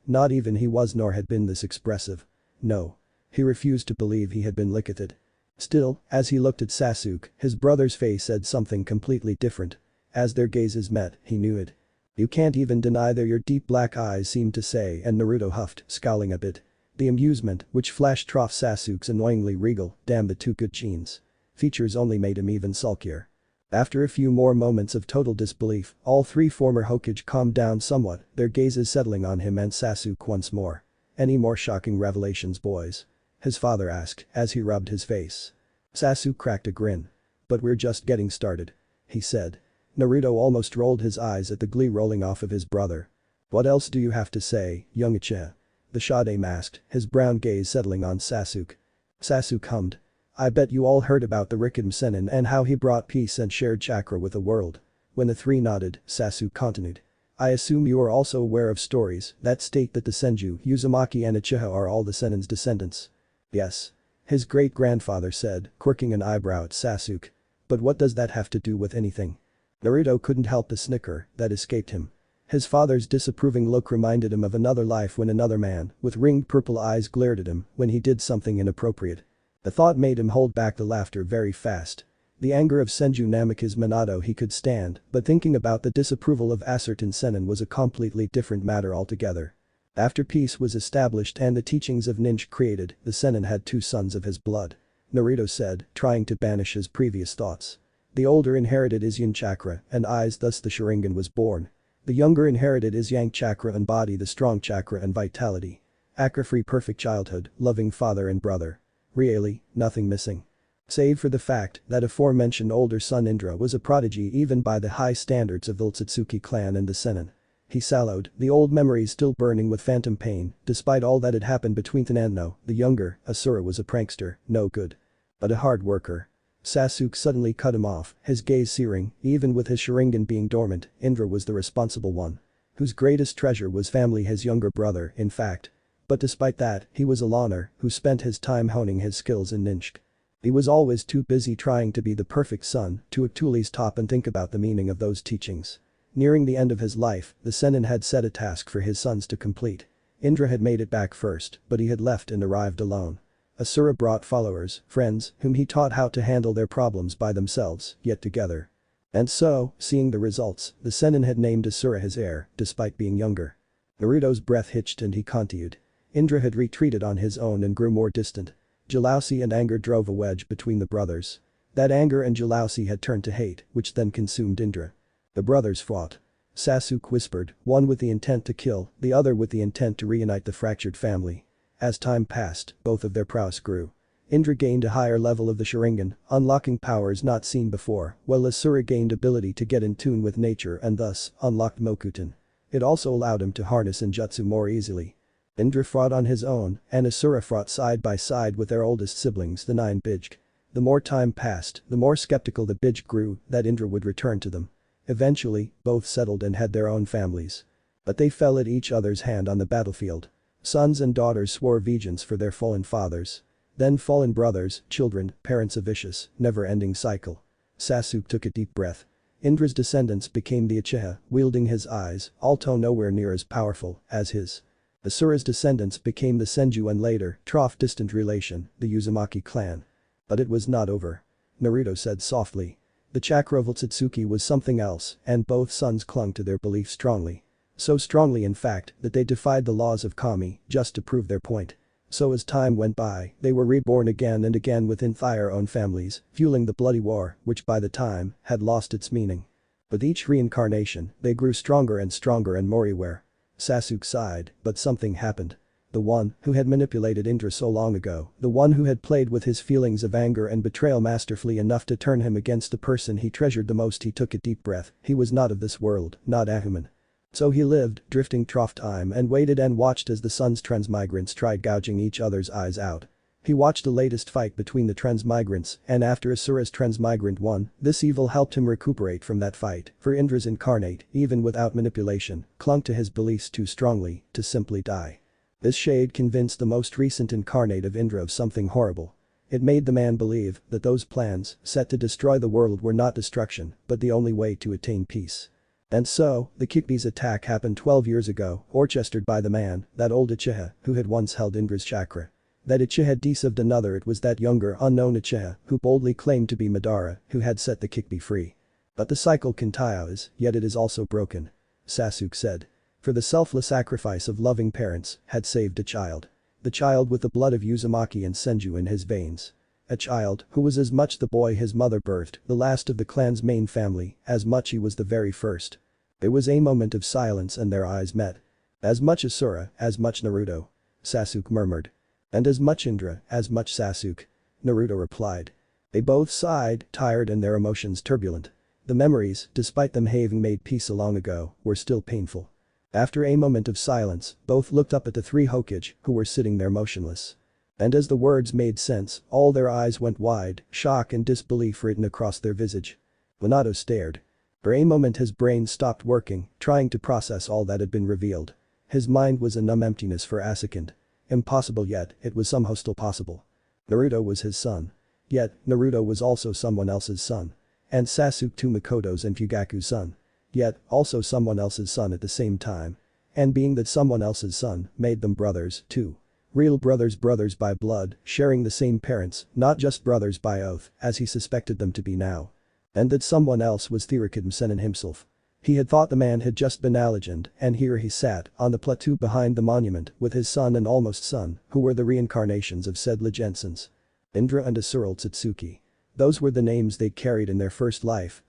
not even he was nor had been this expressive. No. He refused to believe he had been licketed. Still, as he looked at Sasuke, his brother's face said something completely different. As their gazes met, he knew it. "You can't even deny their your deep black eyes seemed to say," and Naruto huffed, scowling a bit. The amusement which flashed through Sasuke's annoyingly regal, damn the two good genes. Features only made him even sulkier. After a few more moments of total disbelief, all three former Hokage calmed down somewhat, their gazes settling on him and Sasuke once more. "Any more shocking revelations, boys?" his father asked as he rubbed his face. Sasuke cracked a grin. "But we're just getting started," he said. Naruto almost rolled his eyes at the glee rolling off of his brother. "What else do you have to say, young Uchiha?" The Shade asked, his brown gaze settling on Sasuke. Sasuke hummed. "I bet you all heard about the Rikiden Sennin and how he brought peace and shared chakra with the world." When the three nodded, Sasuke continued. "I assume you are also aware of stories that state that the Senju, Uzumaki and Uchiha are all the Sennin's descendants." "Yes." His great-grandfather said, quirking an eyebrow at Sasuke. "But what does that have to do with anything?" Naruto couldn't help the snicker that escaped him. His father's disapproving look reminded him of another life when another man, with ringed purple eyes glared at him when he did something inappropriate. The thought made him hold back the laughter very fast. The anger of Senju Namikaze Minato he could stand, but thinking about the disapproval of a certain Sennin was a completely different matter altogether. After peace was established and the teachings of ninja created, the Sennin had two sons of his blood. Naruto said, trying to banish his previous thoughts. The older inherited his yin chakra and eyes, thus the Sharingan was born. The younger inherited his yang chakra and body, the strong chakra and vitality. Acre-free perfect childhood, loving father and brother. Really, nothing missing. Save for the fact that aforementioned older son Indra was a prodigy even by the high standards of the Otatsuki clan and the Sennin. He sallowed, the old memories still burning with phantom pain, despite all that had happened between Thanano, the younger, Asura was a prankster, no good. But a hard worker. Sasuke suddenly cut him off, his gaze searing, even with his Sharingan being dormant, Indra was the responsible one. Whose greatest treasure was family, his younger brother, in fact. But despite that, he was a loner who spent his time honing his skills in ninja. He was always too busy trying to be the perfect son to actually stop and think about the meaning of those teachings. Nearing the end of his life, the Sennin had set a task for his sons to complete. Indra had made it back first, but he had left and arrived alone. Asura brought followers, friends, whom he taught how to handle their problems by themselves, yet together. And so, seeing the results, the Sennin had named Asura his heir, despite being younger. Naruto's breath hitched and he continued. Indra had retreated on his own and grew more distant. Jealousy and anger drove a wedge between the brothers. That anger and jealousy had turned to hate, which then consumed Indra. The brothers fought. Sasuke whispered, one with the intent to kill, the other with the intent to reunite the fractured family. As time passed, both of their prowess grew. Indra gained a higher level of the Sharingan, unlocking powers not seen before, while Asura gained ability to get in tune with nature and thus, unlocked Mokuton. It also allowed him to harness ninjutsu more easily. Indra fought on his own, and Asura fought side by side with their oldest siblings, the 9 Bijj. The more time passed, the more skeptical the Bijj grew that Indra would return to them. Eventually, both settled and had their own families. But they fell at each other's hand on the battlefield. Sons and daughters swore vengeance for their fallen fathers. Then fallen brothers, children, parents, a vicious, never-ending cycle. Sasuke took a deep breath. Indra's descendants became the Uchiha, wielding his eyes, although nowhere near as powerful as his. Asura's descendants became the Senju and later, distant relation, the Uzumaki clan. But it was not over. Naruto said softly. The chakra of Otatsuki was something else, and both sons clung to their belief strongly. So strongly in fact that they defied the laws of kami just to prove their point. So as time went by, they were reborn again and again within their own families, fueling the bloody war, which by the time, had lost its meaning. With each reincarnation, they grew stronger and more aware. Sasuke sighed, but something happened. The one who had manipulated Indra so long ago, the one who had played with his feelings of anger and betrayal masterfully enough to turn him against the person he treasured the most, he took a deep breath, he was not of this world, not a human. So he lived, drifting through time and waited and watched as the sun's transmigrants tried gouging each other's eyes out. He watched the latest fight between the transmigrants, and after Asura's transmigrant won, this evil helped him recuperate from that fight, for Indra's incarnate, even without manipulation, clung to his beliefs too strongly to simply die. This shade convinced the most recent incarnate of Indra of something horrible. It made the man believe that those plans, set to destroy the world, were not destruction, but the only way to attain peace. And so, the Kikbi's attack happened 12 years ago, orchestrated by the man, that old Uchiha, who had once held Indra's chakra. That Uchiha had deceived another, it was that younger unknown Uchiha, who boldly claimed to be Madara, who had set the Kikbi free. But the cycle continues, yet it is also broken. Sasuke said. For the selfless sacrifice of loving parents had saved a child. The child with the blood of Uzumaki and Senju in his veins. A child who was as much the boy his mother birthed, the last of the clan's main family, as much he was the very first. There was a moment of silence and their eyes met. As much Asura, as much Naruto. Sasuke murmured. And as much Indra, as much Sasuke. Naruto replied. They both sighed, tired and their emotions turbulent. The memories, despite them having made peace long ago, were still painful. After a moment of silence, both looked up at the three Hokage who were sitting there motionless. And as the words made sense, all their eyes went wide, shock and disbelief written across their visage. Minato stared. For a moment his brain stopped working, trying to process all that had been revealed. His mind was a numb emptiness for a second. Impossible yet, it was somehow still possible. Naruto was his son. Yet, Naruto was also someone else's son. And Sasuke too Mikoto's and Fugaku's son. Yet, also someone else's son at the same time. And being that someone else's son made them brothers, too. Real brothers by blood, sharing the same parents, not just brothers by oath, as he suspected them to be now. And that someone else was Thirikidm Sennin himself. He had thought the man had just been a legend, and here he sat, on the plateau behind the monument, with his son and almost son, who were the reincarnations of said legendsons. Indra and Otatsuki. Those were the names they carried in their first life.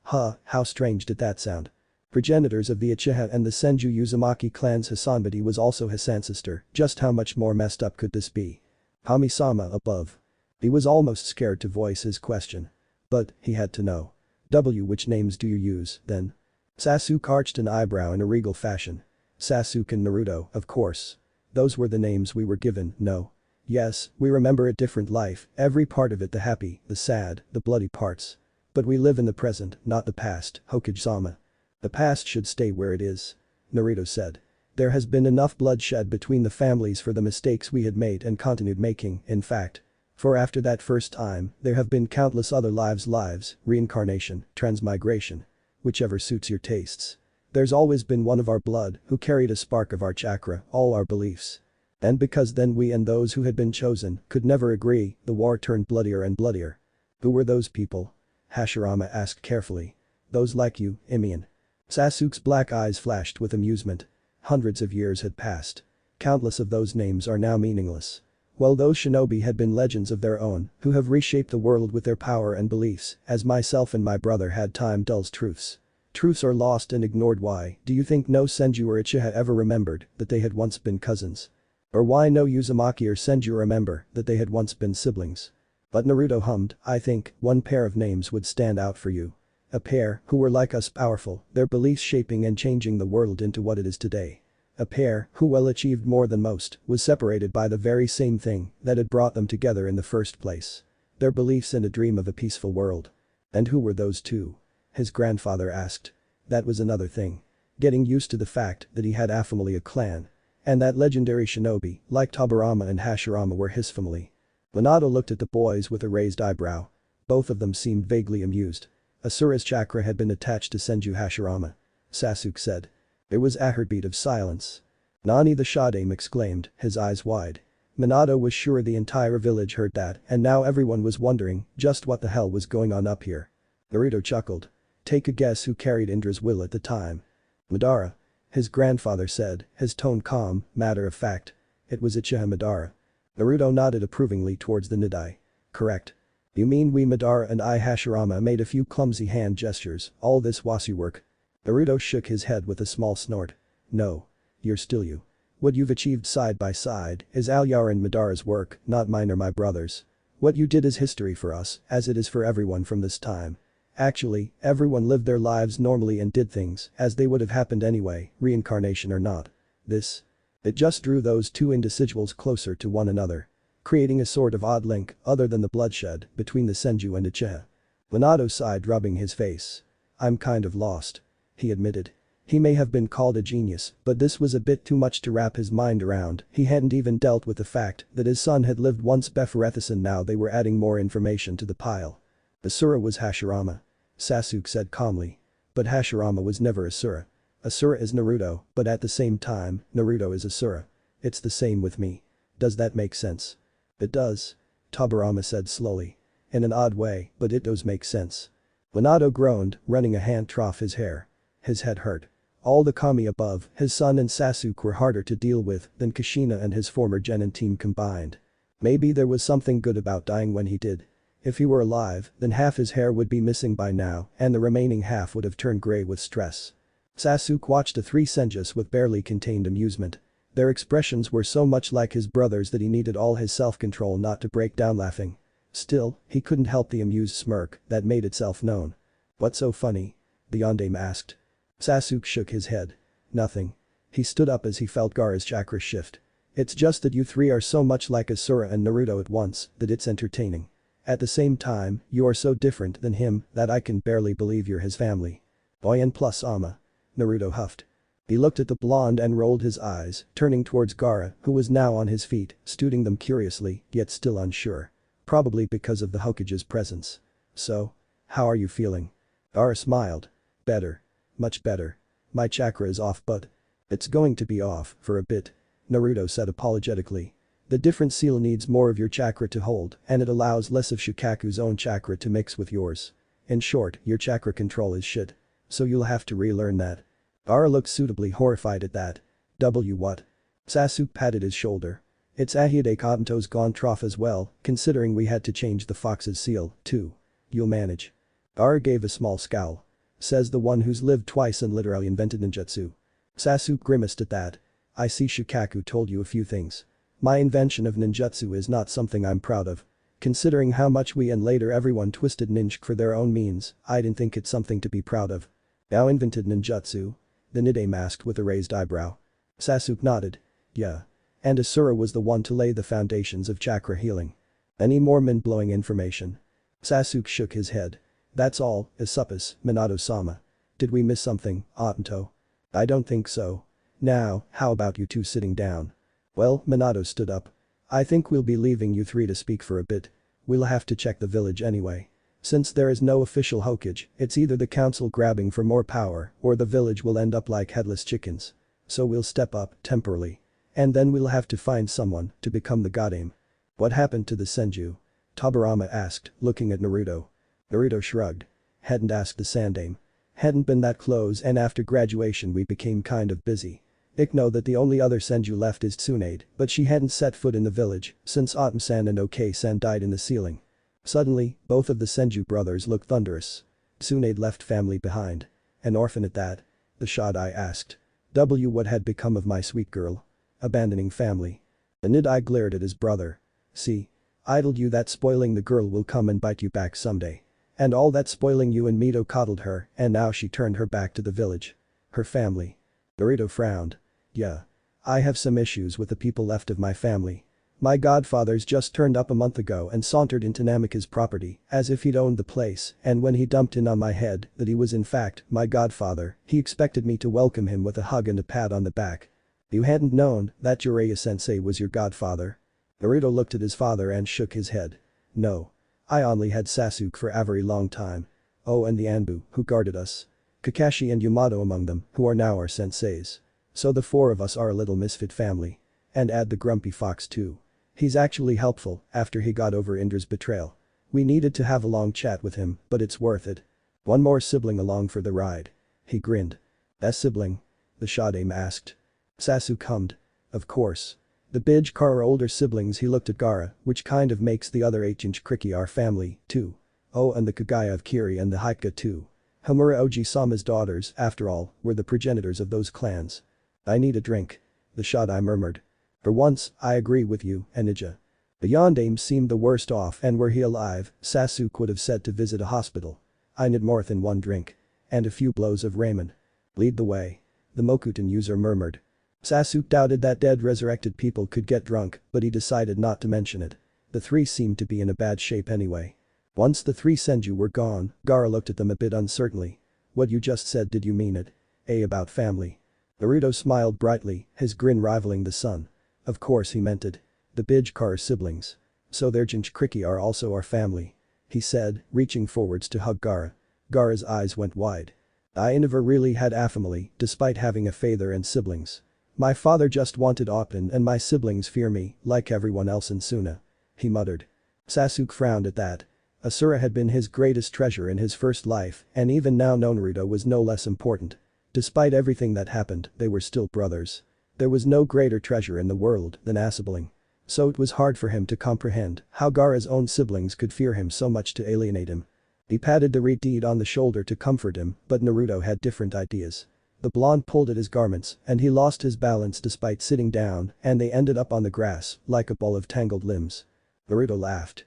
Huh, how strange did that sound? Progenitors of the Uchiha and the Senju Uzumaki clans. Hisanbati was also his ancestor, just how much more messed up could this be? Kami-sama above. He was almost scared to voice his question. But, he had to know. Which names do you use, then? Sasuke arched an eyebrow in a regal fashion. Sasuke and Naruto, of course. Those were the names we were given, no? Yes, we remember a different life, every part of it, the happy, the sad, the bloody parts. But we live in the present, not the past, Hokage-sama. The past should stay where it is. Naruto said. There has been enough bloodshed between the families for the mistakes we had made and continued making, in fact. For after that first time, there have been countless other lives, reincarnation, transmigration. Whichever suits your tastes. There's always been one of our blood who carried a spark of our chakra, all our beliefs. And because then we and those who had been chosen could never agree, the war turned bloodier and bloodier. Who were those people? Hashirama asked carefully. Those like you, Imian. Sasuke's black eyes flashed with amusement. Hundreds of years had passed. Countless of those names are now meaningless. Well, those shinobi had been legends of their own who have reshaped the world with their power and beliefs, as myself and my brother had time dulls truths. Truths are lost and ignored. Why, do you think no Senju or Uchiha ever remembered that they had once been cousins? Or why no Uzumaki or Senju remember that they had once been siblings? But Naruto hummed, I think, one pair of names would stand out for you. A pair who were like us, powerful, their beliefs shaping and changing the world into what it is today. A pair who, well achieved more than most, was separated by the very same thing that had brought them together in the first place. Their beliefs and a dream of a peaceful world. And who were those two? His grandfather asked. That was another thing. Getting used to the fact that he had a family, a clan. And that legendary shinobi, like Tobirama and Hashirama, were his family. Minato looked at the boys with a raised eyebrow. Both of them seemed vaguely amused. Asura's chakra had been attached to Senju Hashirama. Sasuke said. There was a heartbeat of silence. Nani the Shadame exclaimed, his eyes wide. Minato was sure the entire village heard that, and now everyone was wondering just what the hell was going on up here. Naruto chuckled. Take a guess who carried Indra's will at the time. Madara. His grandfather said, his tone calm, matter of fact. It was Uchiha Madara. Naruto nodded approvingly towards the Nidai. Correct. You mean we Madara and I Hashirama made a few clumsy hand gestures, all this wasu work? Naruto shook his head with a small snort. No. You're still you. What you've achieved side by side is Alyar and Madara's work, not mine or my brother's. What you did is history for us, as it is for everyone from this time. Actually, everyone lived their lives normally and did things as they would have happened anyway, reincarnation or not. It just drew those two individuals closer to one another. Creating a sort of odd link, other than the bloodshed, between the Senju and Uchiha. Minato sighed, rubbing his face. I'm kind of lost. He admitted. He may have been called a genius, but this was a bit too much to wrap his mind around. He hadn't even dealt with the fact that his son had lived once before and now they were adding more information to the pile. Asura was Hashirama. Sasuke said calmly. But Hashirama was never Asura. Asura is Naruto, but at the same time, Naruto is Asura. It's the same with me. Does that make sense? It does. Tobirama said slowly. In an odd way, but it does make sense. Minato groaned, running a hand through his hair. His head hurt. All the kami above, his son and Sasuke were harder to deal with than Kushina and his former genin team combined. Maybe there was something good about dying when he did. If he were alive, then half his hair would be missing by now and the remaining half would have turned grey with stress. Sasuke watched the three Senjus with barely contained amusement. Their expressions were so much like his brother's that he needed all his self-control not to break down laughing. Still, he couldn't help the amused smirk that made itself known. "What's so funny?" the yondaime asked. Sasuke shook his head. "Nothing." He stood up as he felt Gaara's chakra shift. "It's just that you three are so much like Asura and Naruto at once that it's entertaining. At the same time, you are so different than him that I can barely believe you're his family." "Boy and plus Ama." Naruto huffed. He looked at the blonde and rolled his eyes, turning towards Gaara, who was now on his feet, studying them curiously, yet still unsure. Probably because of the Hokage's presence. "So? How are you feeling?" Gaara smiled. "Better. Much better. My chakra is off but it's going to be off for a bit," Naruto said apologetically. "The different seal needs more of your chakra to hold and it allows less of Shikaku's own chakra to mix with yours. In short, your chakra control is shit. So you'll have to relearn that." Gaara looked suitably horrified at that. What? Sasuke patted his shoulder. "It's Ahide Kabuto's gone trough as well, considering we had to change the fox's seal, too. You'll manage." Gaara gave a small scowl. "Says the one who's lived twice and literally invented ninjutsu." Sasuke grimaced at that. "I see Shikaku told you a few things. My invention of ninjutsu is not something I'm proud of. Considering how much we and later everyone twisted ninja for their own means, I didn't think it's something to be proud of." "Now invented ninjutsu?" the Nidaime asked with a raised eyebrow. Sasuke nodded. "Yeah. And Asura was the one to lay the foundations of chakra healing." "Any more mind-blowing information?" Sasuke shook his head. "That's all, Isuppus, Minato-sama. Did we miss something, Otanto?" "I don't think so. Now, how about you two sitting down?" "Well," Minato stood up. "I think we'll be leaving you three to speak for a bit. We'll have to check the village anyway. Since there is no official Hokage, it's either the council grabbing for more power or the village will end up like headless chickens. So we'll step up, temporarily. And then we'll have to find someone to become the godame." "What happened to the Senju?" Tobirama asked, looking at Naruto. Naruto shrugged. "Hadn't asked the Sandaime. Hadn't been that close and after graduation we became kind of busy. Ik know that the only other Senju left is Tsunade, but she hadn't set foot in the village since Autumn-san and OK-san died in the ceiling." Suddenly, both of the Senju brothers looked thunderous. Tsunade left family behind. "An orphan at that?" the Shodai asked. What had become of my sweet girl?" "Abandoning family." The Nidai glared at his brother. "See? I told you that spoiling the girl will come and bite you back someday. And all that spoiling you and Mito coddled her and now she turned her back to the village. Her family." Naruto frowned. "Yeah. I have some issues with the people left of my family. My godfathers just turned up a month ago and sauntered into Namika's property as if he'd owned the place and when he dumped in on my head that he was in fact my godfather, he expected me to welcome him with a hug and a pat on the back. You hadn't known that Jiraiya-sensei was your godfather?" Naruto looked at his father and shook his head. "No. I only had Sasuke for a very long time. Oh, and the Anbu, who guarded us. Kakashi and Yamato among them, who are now our senseis. So the four of us are a little misfit family. And add the grumpy fox too. He's actually helpful after he got over Indra's betrayal. We needed to have a long chat with him, but it's worth it. One more sibling along for the ride." He grinned. "A sibling?" the Shodame asked. Sasuke hummed. "Of course. The Bijkar are older siblings." He looked at Gaara, "which kind of makes the other Kriki our family, too. Oh, and the Kagaya of Kiri and the Haika too. Homura Oji-sama's daughters, after all, were the progenitors of those clans." "I need a drink," the Shodai murmured. "For once, I agree with you, Anija." The Yondaime seemed the worst off and were he alive, Sasuke would have said to visit a hospital. "I need more than one drink. And a few blows of ramen." "Lead the way," the Mokuton user murmured. Sasuke doubted that dead resurrected people could get drunk, but he decided not to mention it. The three seemed to be in a bad shape anyway. Once the three Senju were gone, Gaara looked at them a bit uncertainly. "What you just said, did you mean it? About family?" Naruto smiled brightly, his grin rivaling the sun. "Of course he meant it. The Bijkar are siblings. So their Jinchuriki are also our family," he said, reaching forwards to hug Gaara. Gaara's eyes went wide. "I never really had a family, despite having a father and siblings. My father just wanted Oppen and my siblings fear me, like everyone else in Suna," he muttered. Sasuke frowned at that. Asura had been his greatest treasure in his first life and even now Naruto was no less important. Despite everything that happened, they were still brothers. There was no greater treasure in the world than a sibling. So it was hard for him to comprehend how Gaara's own siblings could fear him so much to alienate him. He patted the Redeed on the shoulder to comfort him, but Naruto had different ideas. The blonde pulled at his garments and he lost his balance despite sitting down and they ended up on the grass like a ball of tangled limbs. Naruto laughed.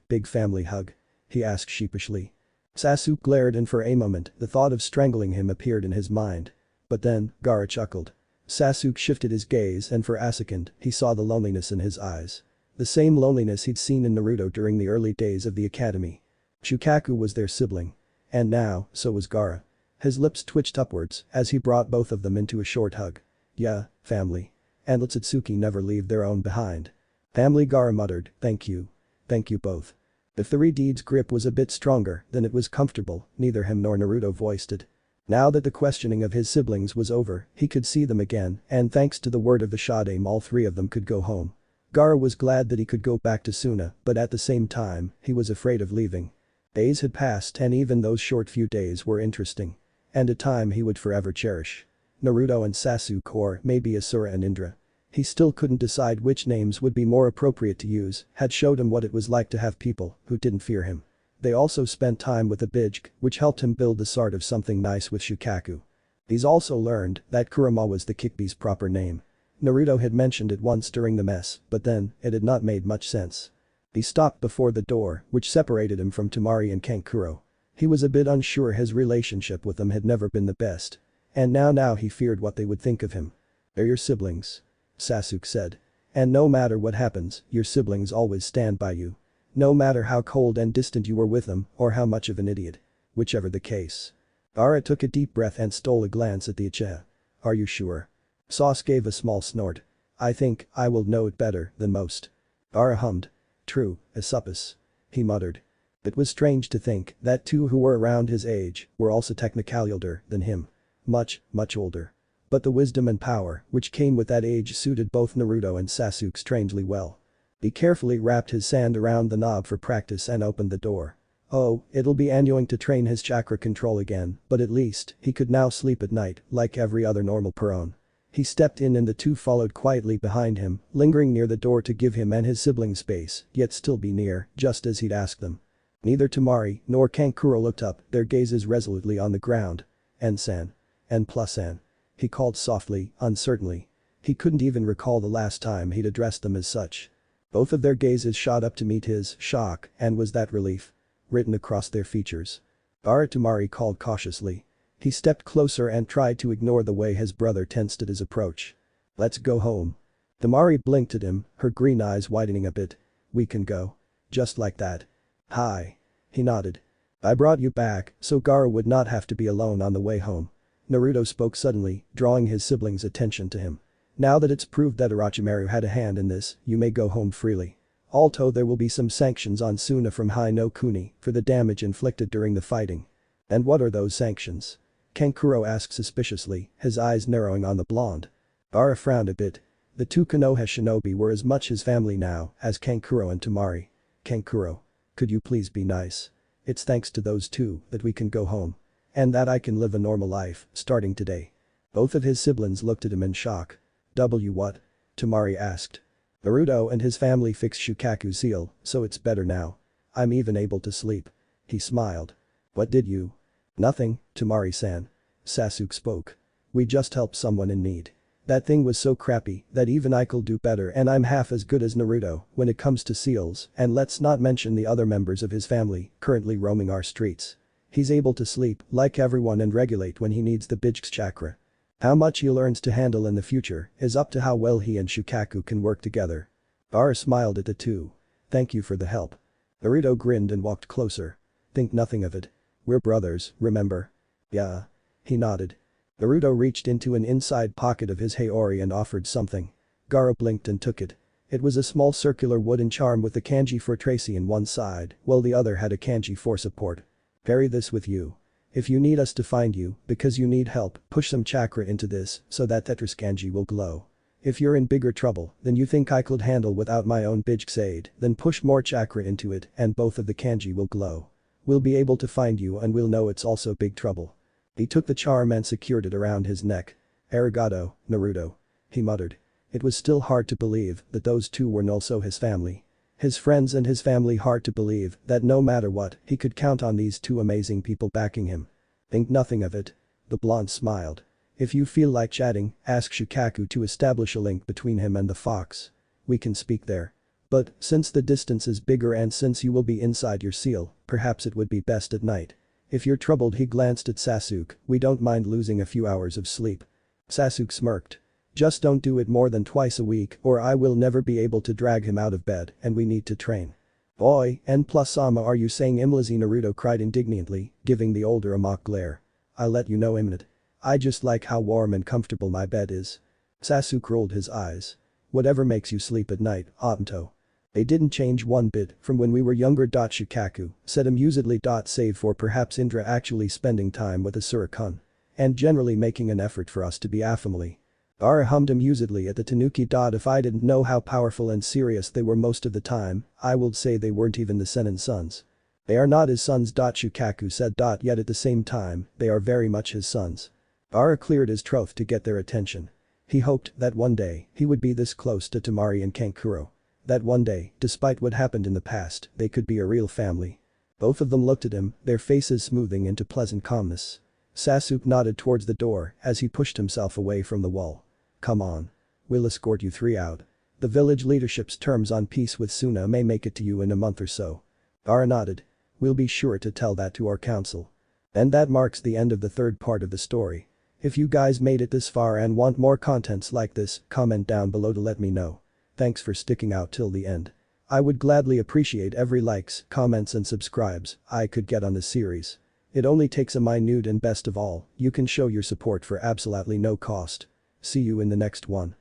Big family hug?" he asked sheepishly. Sasuke glared and for a moment the thought of strangling him appeared in his mind. But then, Gaara chuckled. Sasuke shifted his gaze and for a second he saw the loneliness in his eyes. The same loneliness he'd seen in Naruto during the early days of the academy. Shukaku was their sibling. And now, so was Gaara. His lips twitched upwards as he brought both of them into a short hug. "Yeah, family. And let Satsuki never leave their own behind." "Family," Gaara muttered, "thank you. Thank you both." The three deeds grip was a bit stronger than it was comfortable, neither him nor Naruto voiced it. Now that the questioning of his siblings was over, he could see them again and thanks to the word of the Shadame all three of them could go home. Gaara was glad that he could go back to Suna but at the same time, he was afraid of leaving. Days had passed and even those short few days were interesting. And a time he would forever cherish. Naruto and Sasuke or maybe Asura and Indra. He still couldn't decide which names would be more appropriate to use, had showed him what it was like to have people who didn't fear him. They also spent time with the Bijk, which helped him build the start of something nice with Shukaku. He's also learned that Kurama was the Kikbi's proper name. Naruto had mentioned it once during the mess, but then, it had not made much sense. He stopped before the door, which separated him from Temari and Kankuro. He was a bit unsure his relationship with them had never been the best. And now he feared what they would think of him. "They're your siblings," Sasuke said. "And no matter what happens, your siblings always stand by you. No matter how cold and distant you were with them or how much of an idiot. Whichever the case." Gaara took a deep breath and stole a glance at the uchiha. "Are you sure?" Sasuke gave a small snort. "I think I will know it better than most." Gaara hummed. "True, Asupis," he muttered. It was strange to think that two who were around his age were also technically older than him. Much, much older. But the wisdom and power which came with that age suited both Naruto and Sasuke strangely well. He carefully wrapped his hand around the knob for practice and opened the door. Oh, it'll be annoying to train his chakra control again, but at least he could now sleep at night like every other normal person. He stepped in and the two followed quietly behind him, lingering near the door to give him and his siblings space, yet still be near, just as he'd asked them. Neither Temari nor Kankuro looked up, their gazes resolutely on the ground. "N-san. N+N," he called softly, uncertainly. He couldn't even recall the last time he'd addressed them as such. Both of their gazes shot up to meet his, shock, and was that relief written across their features. "Gaara," Temari called cautiously. He stepped closer and tried to ignore the way his brother tensed at his approach. "Let's go home." Temari blinked at him, her green eyes widening a bit. "We can go. Just like that." "Hi." He nodded. "I brought you back so Gaara would not have to be alone on the way home." Naruto spoke suddenly, drawing his siblings' attention to him. "Now that it's proved that Orochimaru had a hand in this, you may go home freely. Although there will be some sanctions on Suna from Hai no Kuni for the damage inflicted during the fighting." "And what are those sanctions?" Kankuro asked suspiciously, his eyes narrowing on the blonde. Gaara frowned a bit. The two Konoha shinobi were as much his family now as Kankuro and Temari. "Kankuro. Could you please be nice? It's thanks to those two that we can go home. And that I can live a normal life, starting today." Both of his siblings looked at him in shock. What?" Temari asked. "Naruto and his family fixed Shukaku's seal, so it's better now. I'm even able to sleep." He smiled. "What did you?" "Nothing, Temari-san." Sasuke spoke. "We just helped someone in need. That thing was so crappy that even I'll do better and I'm half as good as Naruto when it comes to seals and let's not mention the other members of his family currently roaming our streets. He's able to sleep like everyone and regulate when he needs the Bijk's chakra. How much he learns to handle in the future is up to how well he and Shukaku can work together." Gaara smiled at the two. "Thank you for the help." Naruto grinned and walked closer. "Think nothing of it. We're brothers, remember?" "Yeah." He nodded. Naruto reached into an inside pocket of his haori and offered something. Gaara blinked and took it. It was a small circular wooden charm with the kanji for Tracy in one side, while the other had a kanji for support. "Carry this with you. If you need us to find you because you need help, push some chakra into this so that Tetris kanji will glow. If you're in bigger trouble than you think I could handle without my own Bijk's aid, then push more chakra into it and both of the kanji will glow. We'll be able to find you and we'll know it's also big trouble." He took the charm and secured it around his neck. "Arigato, Naruto," he muttered. It was still hard to believe that those two were also his family. His friends and his family, hard to believe that no matter what, he could count on these two amazing people backing him. "Think nothing of it." The blonde smiled. If you feel like chatting, ask Shikaku to establish a link between him and the fox. We can speak there. But, since the distance is bigger and since you will be inside your seal, perhaps it would be best at night. If you're troubled, he glanced at Sasuke, we don't mind losing a few hours of sleep. Sasuke smirked. Just don't do it more than twice a week or I will never be able to drag him out of bed and we need to train. Oi, N+Sama, are you saying Imlazi? Naruto cried indignantly, giving the older a mock glare. I'll let you know Imnit. I just like how warm and comfortable my bed is. Sasuke rolled his eyes. Whatever makes you sleep at night, Obito. They didn't change one bit from when we were younger. Shikaku said amusedly. Save for perhaps Indra actually spending time with Asura-kun. And generally making an effort for us to be a family. Ara hummed amusedly at the Tanuki. If I didn't know how powerful and serious they were most of the time, I would say they weren't even the Sennin sons. They are not his sons. Shikaku said. Yet at the same time, they are very much his sons. Ara cleared his throat to get their attention. He hoped that one day he would be this close to Temari and Kankuro. That one day, despite what happened in the past, they could be a real family. Both of them looked at him, their faces smoothing into pleasant calmness. Sasuke nodded towards the door as he pushed himself away from the wall. Come on. We'll escort you three out. The village leadership's terms on peace with Suna may make it to you in a month or so. Ara nodded. We'll be sure to tell that to our council. And that marks the end of the third part of the story. If you guys made it this far and want more contents like this, comment down below to let me know. Thanks for sticking out till the end. I would gladly appreciate every likes, comments and subscribes I could get on this series. It only takes a minute and best of all, you can show your support for absolutely no cost. See you in the next one.